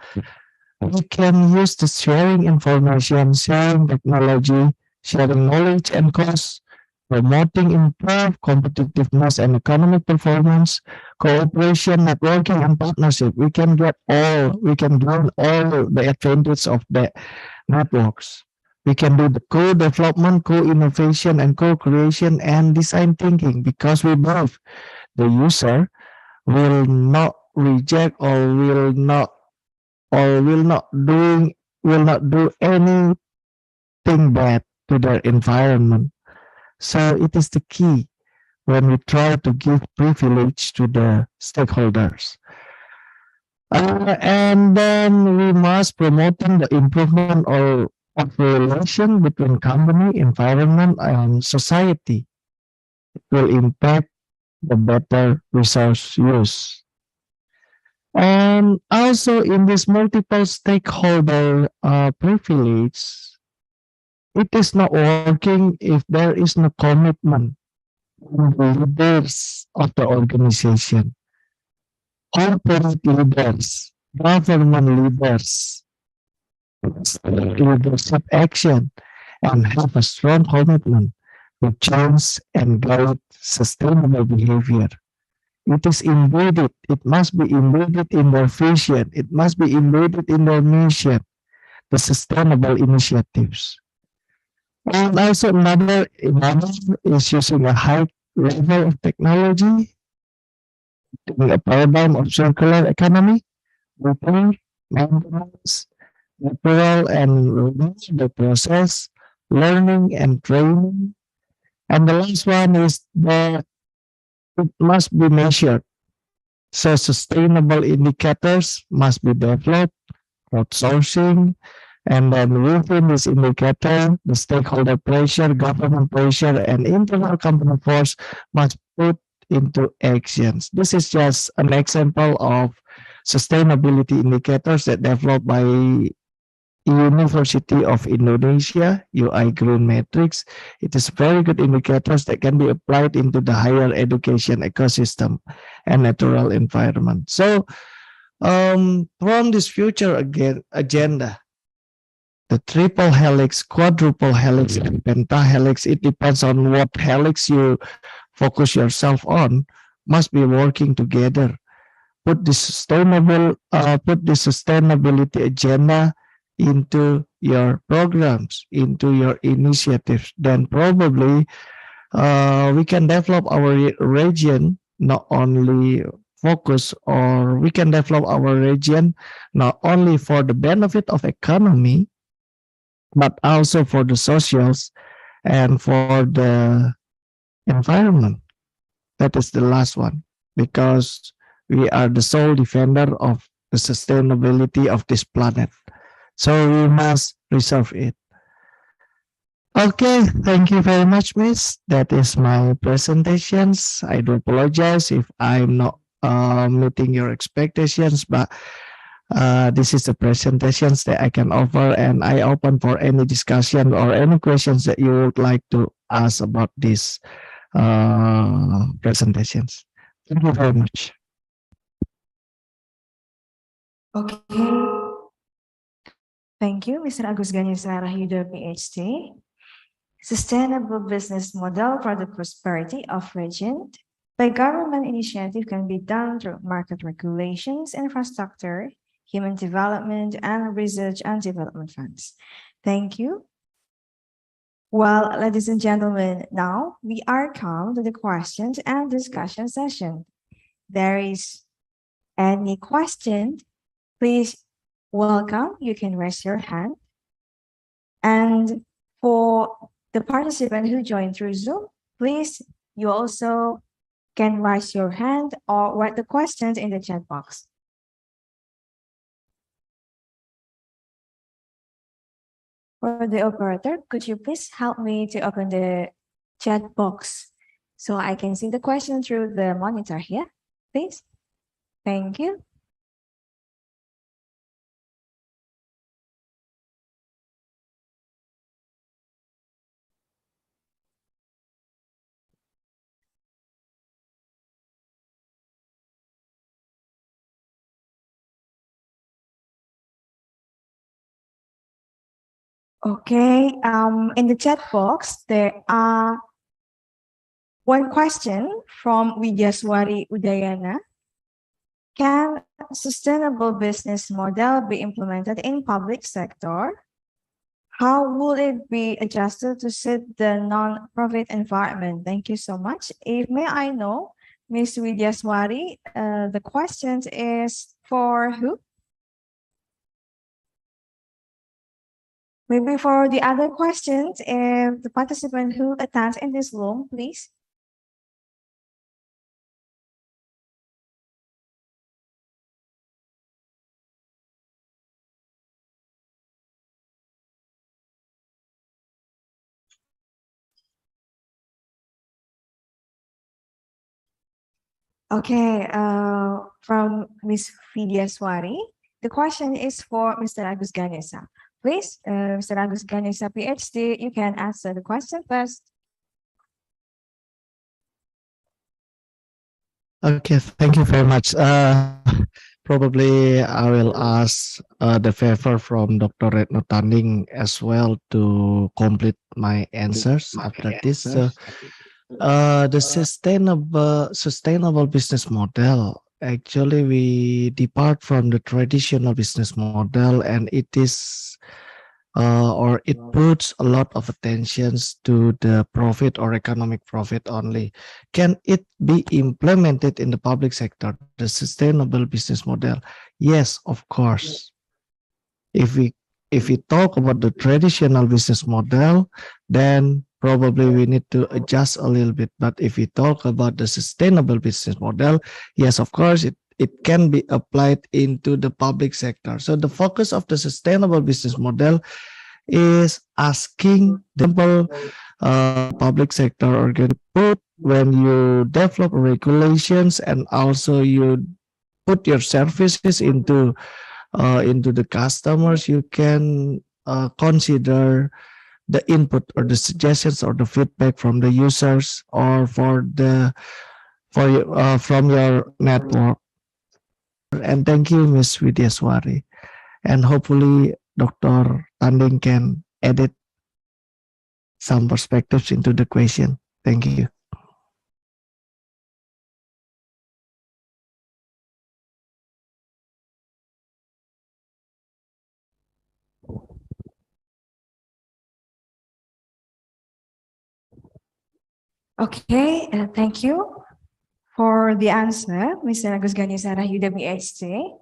we can use the sharing information, sharing technology, sharing knowledge and costs, promoting improved competitiveness and economic performance, cooperation, networking, and partnership. We can gain all the advantage of the networks. We can do the co-development, co-innovation, and co-creation and design thinking, because we believe the user will not reject or will not do anything bad to their environment. So it is the key when we try to give privilege to the stakeholders. And then we must promoting the improvement or of relation between company, environment, and society. It will impact the better resource use. And also in this multiple stakeholder privilege, it is not working if there is no commitment from the leaders of the organization, corporate leaders, government leaders, leadership action, and have a strong commitment to change and guide sustainable behavior. It is embedded, it must be embedded in their vision, it must be embedded in their mission, the sustainable initiatives. And also another is using a high level of technology, a paradigm of circular economy, repair, maintenance, referral and review the process, learning and training. And the last one is that it must be measured. So sustainable indicators must be developed, crowdsourcing, and then within this indicator, the stakeholder pressure, government pressure, and internal company force must put into actions. This is just an example of sustainability indicators that developed by University of Indonesia, UI Green Matrix. It is very good indicators that can be applied into the higher education ecosystem and natural environment. So from this future agenda, the triple helix, quadruple helix, and pentahelix, it depends on what helix you focus yourself on, must be working together. Put the sustainability agenda into your programs, into your initiatives. Then probably we can develop our region not only focus, or we can develop our region not only for the benefit of economy, but also for the socials and for the environment. That is the last one, because we are the sole defender of the sustainability of this planet. So we must preserve it. Okay, thank you very much, Miss. That is my presentations. I do apologize if I'm not meeting your expectations, but this is the presentations that I can offer, and I open for any discussion or any questions that you would like to ask about these presentations. Thank you very much. Okay. Thank you, Mr. Agus Ganesha Rahyuda, PhD. Sustainable business model for the prosperity of region by government initiative can be done through market regulations, infrastructure, human development, and research and development funds. Thank you. Well, ladies and gentlemen, now we are come to the questions and discussion session. There is any question, please welcome. You can raise your hand. And for the participant who joined through Zoom, please, you also can raise your hand or write the questions in the chat box. For the operator, could you please help me to open the chat box so I can see the question through the monitor here, please? Thank you. Okay, in the chat box, there are one question from Widyaswari Udayana. Can sustainable business model be implemented in public sector? How will it be adjusted to suit the non-profit environment? Thank you so much. If may I know, Ms. Widyaswari, the question is for who? Maybe for the other questions, if the participant who attends in this room, please. Okay, from Ms. Vidyaswari. The question is for Mr. Agus Ganesa. Please, Mr. Agus Ganesa, PhD, you can answer the question first. Okay, thank you very much. Probably I will ask the favor from Dr. Retno Tanding as well to complete my answers after this. So, the sustainable business model. Actually, we depart from the traditional business model, and it is or it puts a lot of attentions to the profit or economic profit only. Can it be implemented in the public sector, the sustainable business model? Yes, of course. If we talk about the traditional business model, then probably we need to adjust a little bit. But if we talk about the sustainable business model, yes, of course, it can be applied into the public sector. So the focus of the sustainable business model is asking the public sector organ put when you develop regulations and also you put your services into the customers, you can consider the input or the suggestions or the feedback from the users or from your network. And thank you, Ms. Vidyaswari. And hopefully Dr. Tanding can edit some perspectives into the question. Thank you. Okay, thank you for the answer, Mr. Agus Ganesa Rahyuda, PhD.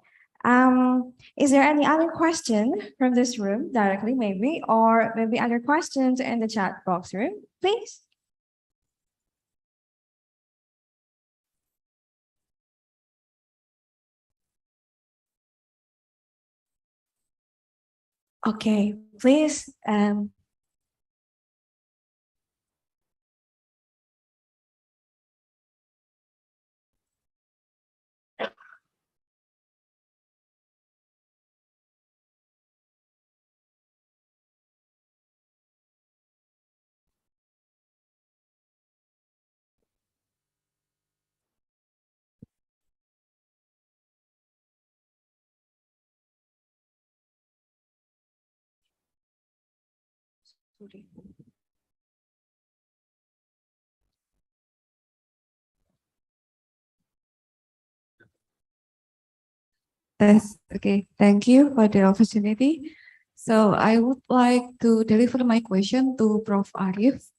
Is there any other question from this room directly, maybe, or maybe other questions in the chat box room, please? Okay, please. Yes, okay. Thank you for the opportunity. So I would like to deliver my question to Prof. Arif.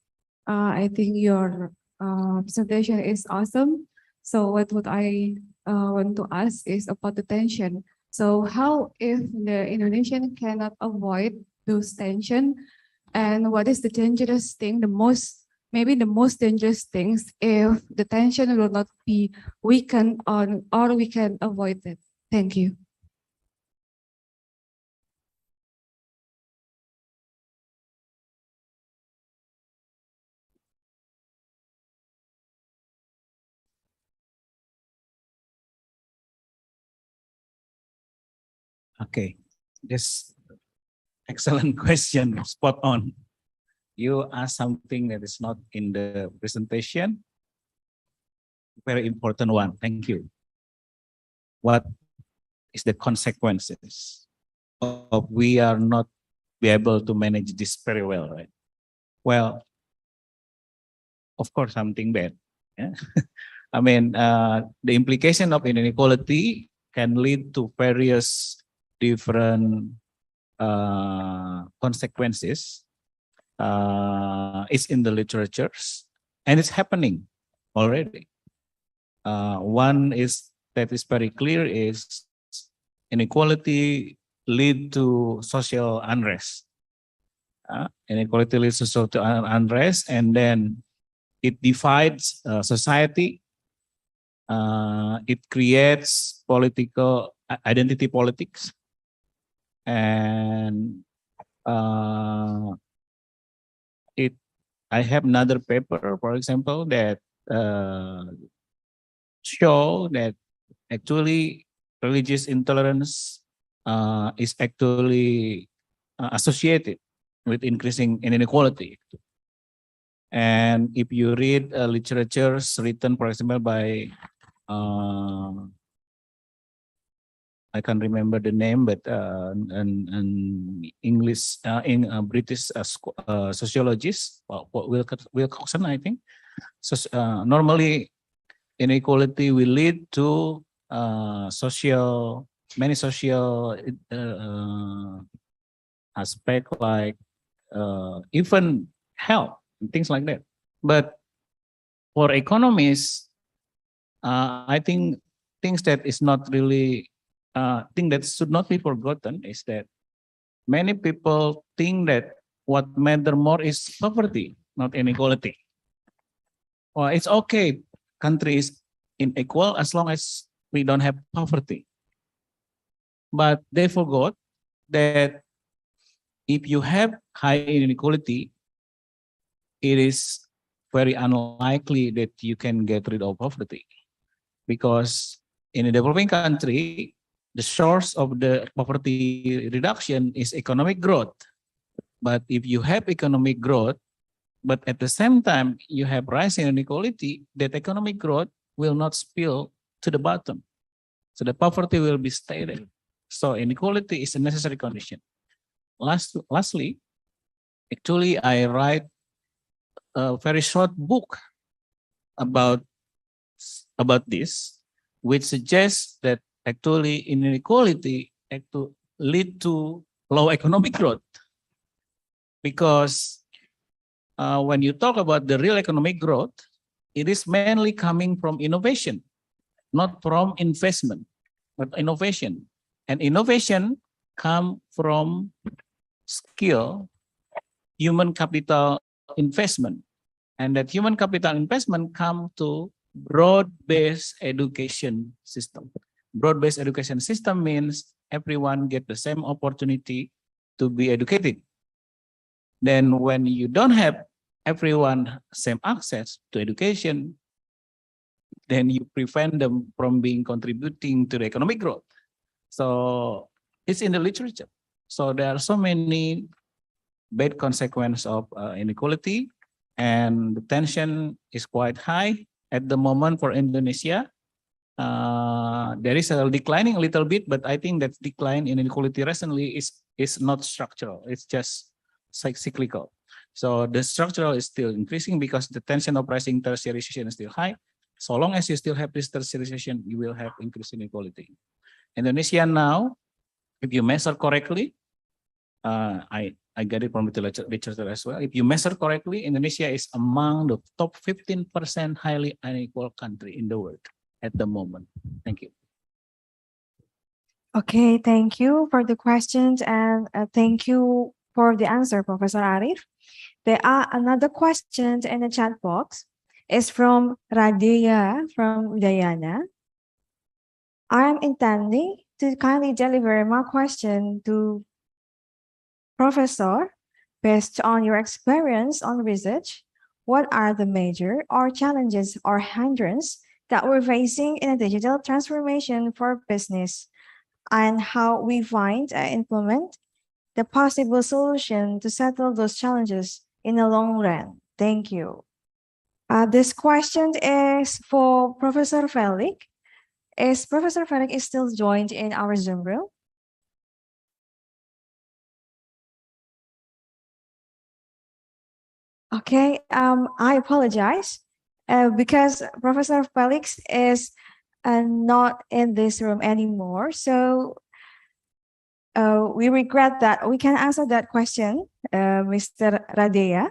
I think your presentation is awesome. So what would I want to ask is about the tension. So how if the Indonesian cannot avoid those tension, and what is the dangerous thing, maybe the most dangerous things if the tension will not be weakened on, or we can avoid it? Thank you. Okay, this excellent question, spot on. You asked something that is not in the presentation. Very important one. Thank you. What is the consequences of we are not be able to manage this very well, right? Well, of course, something bad. Yeah? I mean, the implication of inequality can lead to various different consequences. It's in the literatures and it's happening already. One is that is very clear is inequality lead to social unrest. Inequality leads to social unrest, and then it divides society. It creates political identity politics, and I have another paper, for example, that show that actually religious intolerance is actually associated with increasing inequality. And if you read literatures written, for example, by I can't remember the name, but an English, British sociologist, Wilcoxon, I think. So normally, inequality will lead to many social aspect, like even health and things like that. But for economists, I think things that is not really thing that should not be forgotten is that many people think that what matter more is poverty, not inequality. Well, it's okay, country is unequal as long as we don't have poverty. But they forgot that if you have high inequality, it is very unlikely that you can get rid of poverty. Because in a developing country, the source of the poverty reduction is economic growth. But if you have economic growth, but at the same time you have rising inequality, that economic growth will not spill to the bottom. So the poverty will be stayed. So inequality is a necessary condition. Lastly, actually I write a very short book about this, which suggests that actually inequality lead to low economic growth. Because when you talk about the real economic growth, it is mainly coming from innovation, not from investment, but innovation. And innovation comes from skill, human capital investment. And that human capital investment comes to broad-based education system. Broad-based education system means everyone get the same opportunity to be educated. Then when you don't have everyone same access to education, then you prevent them from being contributing to the economic growth. So it's in the literature. So there are so many bad consequences of inequality, and the tension is quite high at the moment for Indonesia. There is a declining a little bit, but I think that decline in inequality recently is not structural. It's just cyclical. So the structural is still increasing because the tension of rising tertiarization is still high. So long as you still have this tertiarization, you will have increased inequality. Indonesia now, if you measure correctly, I get it from the literature as well. If you measure correctly, Indonesia is among the top 15% highly unequal country in the world at the moment. Thank you. Okay, thank you for the questions and thank you for the answer, Professor Arif. There are another questions in the chat box. It's from Radia from Udayana. I am intending to kindly deliver my question to Professor. Based on your experience on research, what are the major or challenges or hindrances that we're facing in a digital transformation for business, and how we find and implement the possible solution to settle those challenges in the long run? Thank you. This question is for Professor Felix. Is Professor Felix still joined in our Zoom room? Okay, I apologize because Professor Felix is not in this room anymore. So we regret that we can answer that question, Mr. Radia.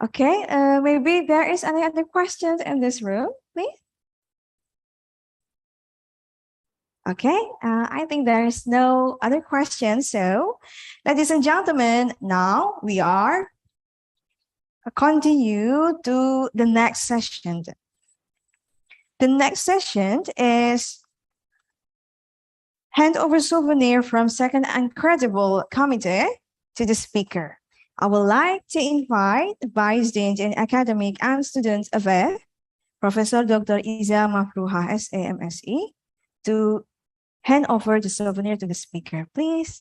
Okay, maybe there is any other questions in this room, please. Okay, I think there is no other questions. So, ladies and gentlemen, now we are continue to the next session. The next session is handover souvenir from Second Incredible Committee to the speaker. I would like to invite Vice Dean in Academic and Student Affairs, Professor Dr. Iza Mafruha, SAMSE, to hand over the souvenir to the speaker, please.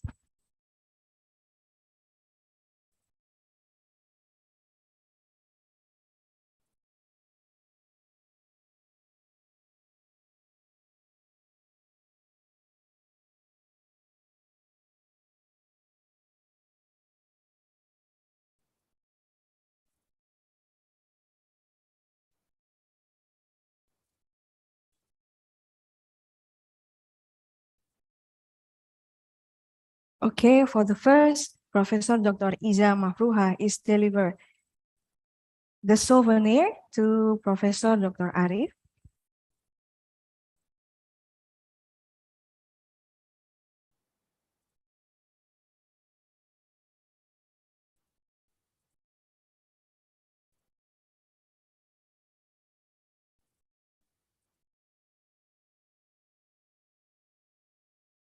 Okay, for the first, Professor Dr. Iza Mafruha is deliver the souvenir to Professor Dr. Arif.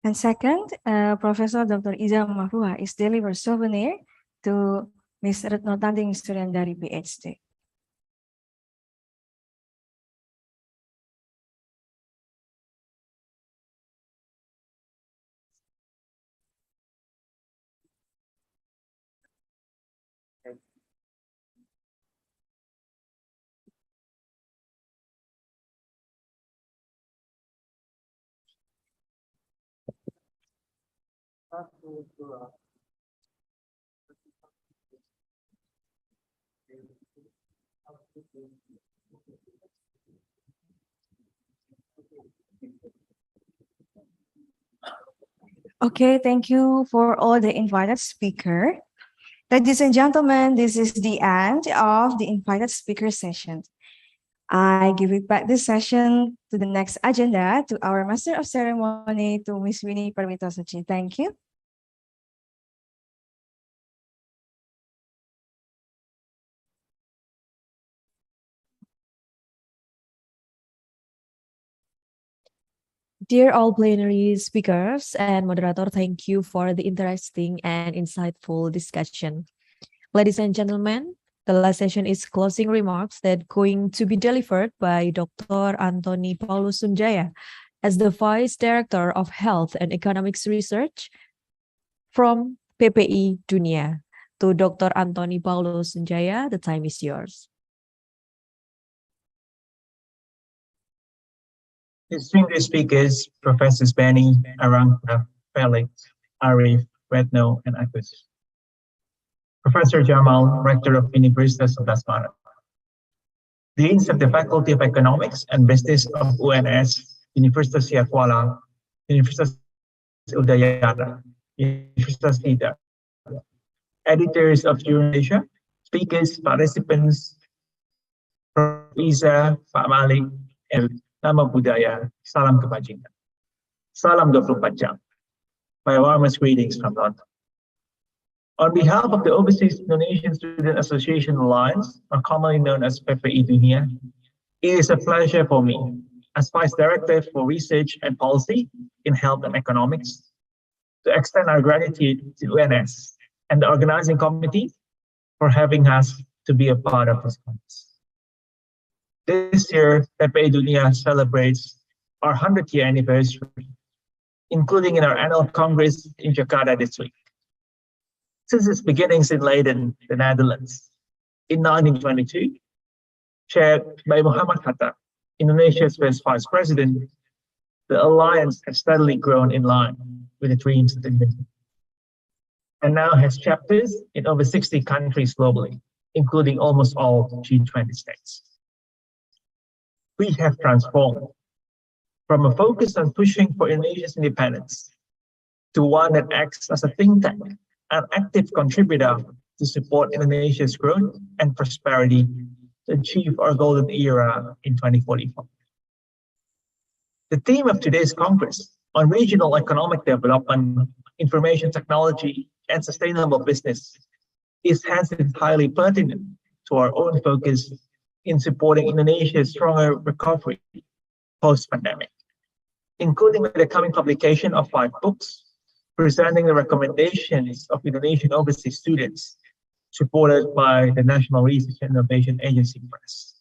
And second, Professor Dr. Iza Mafruha is deliver souvenir to Ms. Retno Tanding Suryandari, PhD. Okay, thank you for all the invited speaker. Ladies and gentlemen, this is the end of the invited speaker session. I give it back this session to the next agenda to our Master of Ceremony, to Ms. Winnie Parmitasuci. Thank you. Dear all plenary speakers and moderator, thank you for the interesting and insightful discussion. Ladies and gentlemen, the last session is closing remarks that going to be delivered by Dr. Antony Paulus Sunjaya as the Vice Director of Health and Economics Research from PPI Dunia. To Dr. Antony Paulus Sunjaya, the time is yours. Distinguished speakers, Professors Benny, Arangka, Felix, Arif, Retno, and Agus. Professor Jamal, Rector of Universitas 11 Maret. Deans of the Faculty of Economics and Business of UNS, Universitas Kuala, Universitas Udayana, Universitas Tidak. Editors of Eurasia, speakers, participants, Prof. Iza, Pak Malik, and Nama Budaya, Salam Kebajikan. Salam 24 Jam. My warmest greetings from London. On behalf of the Overseas Indonesian Student Association Alliance, or commonly known as PPI Dunia, it is a pleasure for me, as Vice Director for Research and Policy in Health and Economics, to extend our gratitude to UNS and the organizing committee for having us to be a part of this conference. This year, PPI Dunia celebrates our 100th-year anniversary, including in our annual Congress in Jakarta this week. Since its beginnings in Leiden, the Netherlands, in 1922, chaired by Muhammad Hatta, Indonesia's first vice president, the alliance has steadily grown in line with the dreams of the nation, and now has chapters in over 60 countries globally, including almost all G20 states. We have transformed from a focus on pushing for Indonesia's independence to one that acts as a think tank, an active contributor to support Indonesia's growth and prosperity to achieve our golden era in 2045. The theme of today's Congress on regional economic development, information technology, and sustainable business is hence entirely pertinent to our own focus in supporting Indonesia's stronger recovery post-pandemic, including with the coming publication of 5 books presenting the recommendations of Indonesian overseas students, supported by the National Research and Innovation Agency Press.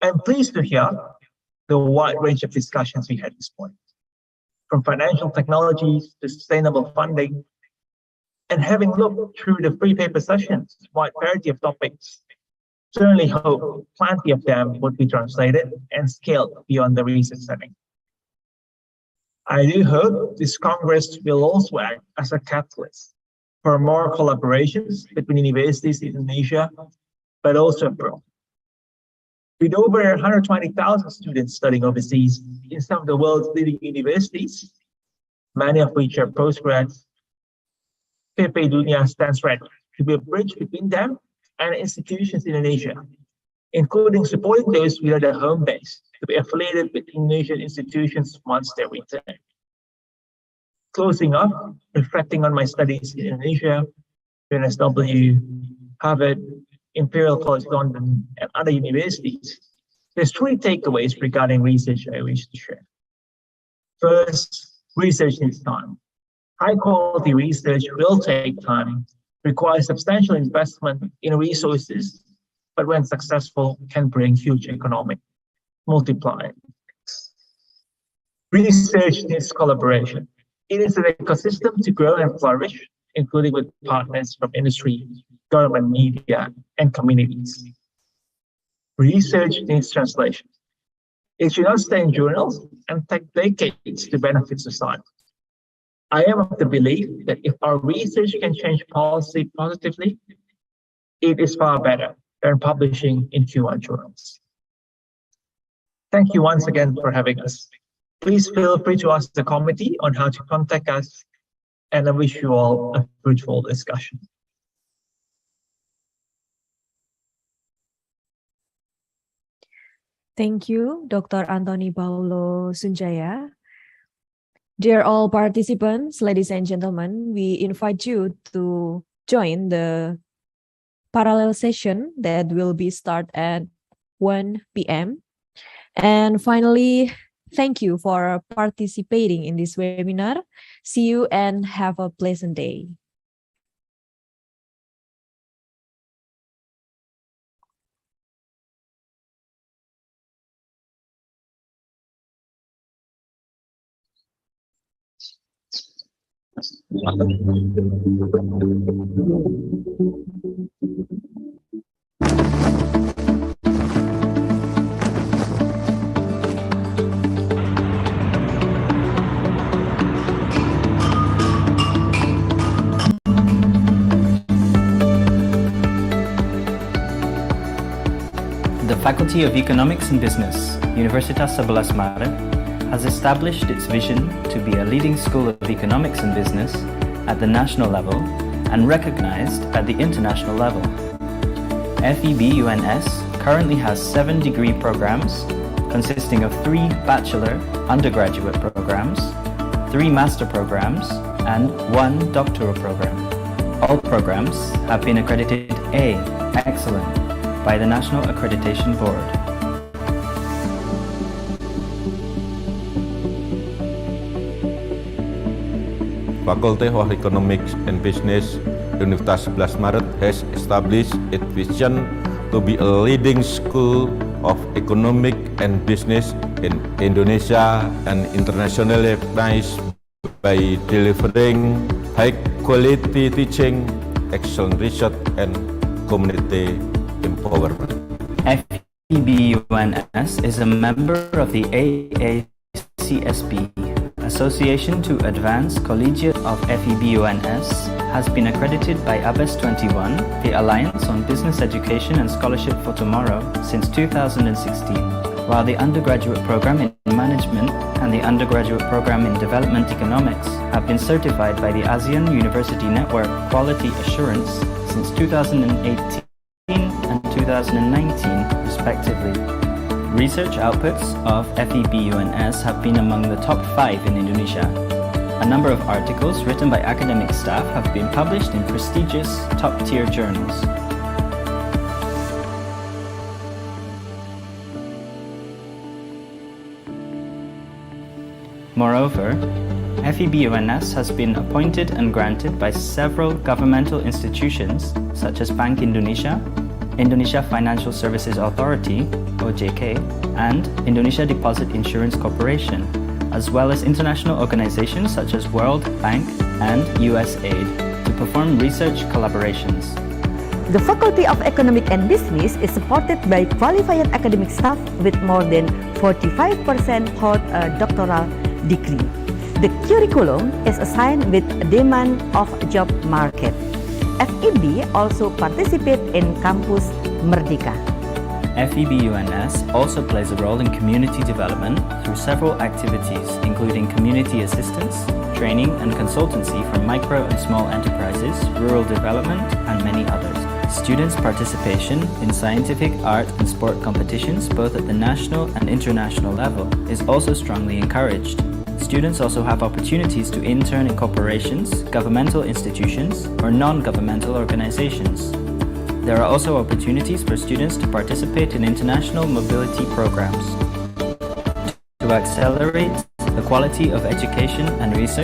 I'm pleased to hear the wide range of discussions we had this morning, from financial technologies to sustainable funding, and having looked through the free paper sessions, wide variety of topics, certainly hope plenty of them would be translated and scaled beyond the research setting. I do hope this Congress will also act as a catalyst for more collaborations between universities in Indonesia, but also abroad. With over 120,000 students studying overseas in some of the world's leading universities, many of which are postgrads, PP Dunia stands ready to be a bridge between them and institutions in Indonesia, including supporting those without a home base to be affiliated with Indonesian institutions once they return. Closing up, reflecting on my studies in Indonesia, UNSW, Harvard, Imperial College London, and other universities, there's 3 takeaways regarding research I wish to share. First, research needs time. High quality research will take time, requires substantial investment in resources, but when successful, can bring huge economic multipliers. Research needs collaboration. It is an ecosystem to grow and flourish, including with partners from industry, government, media, and communities. Research needs translation. It should not stay in journals and take decades to benefit society. I am of the belief that if our research can change policy positively, it is far better than publishing in Q1 journals. Thank you once again for having us. Please feel free to ask the committee on how to contact us, and I wish you all a fruitful discussion. Thank you, Dr. Anthony Paulo Sunjaya. Dear all participants, ladies and gentlemen, we invite you to join the parallel session that will be start at 1 p.m. And finally, thank you for participating in this webinar. See you and have a pleasant day. The Faculty of Economics and Business, Universitas 11 Maret, has established its vision to be a leading school of economics and business at the national level and recognized at the international level. FEB UNS currently has 7 degree programs consisting of 3 bachelor undergraduate programs, 3 master programs, and 1 doctoral program. All programs have been accredited A, Excellent, by the National Accreditation Board. Faculty of Economics and Business, Universitas 11 Maret has established its vision to be a leading school of economic and business in Indonesia and internationally recognized by delivering high-quality teaching, excellent research, and community empowerment. FEB UNS is a member of the AACSB, Association to Advance Collegiate of FEB UNS, has been accredited by ABES 21, the Alliance on Business Education and Scholarship for Tomorrow, since 2016, while the undergraduate program in Management and the undergraduate program in Development Economics have been certified by the ASEAN University Network Quality Assurance since 2018 and 2019, respectively. Research outputs of FEB UNS have been among the top 5 in Indonesia. A number of articles written by academic staff have been published in prestigious top-tier journals. Moreover, FEB UNS has been appointed and granted by several governmental institutions such as Bank Indonesia, Indonesia Financial Services Authority, OJK, and Indonesia Deposit Insurance Corporation, as well as international organizations such as World Bank and USAID to perform research collaborations. The Faculty of Economic and Business is supported by qualified academic staff with more than 45% hold a doctoral degree. The curriculum is assigned with demand of job market. FEB also participate in Campus Merdeka. FEB UNS also plays a role in community development through several activities, including community assistance, training and consultancy for micro and small enterprises, rural development, and many others. Students' participation in scientific, art, and sport competitions, both at the national and international level, is also strongly encouraged. Students also have opportunities to intern in corporations, governmental institutions, or non-governmental organizations. There are also opportunities for students to participate in international mobility programs. To accelerate the quality of education and research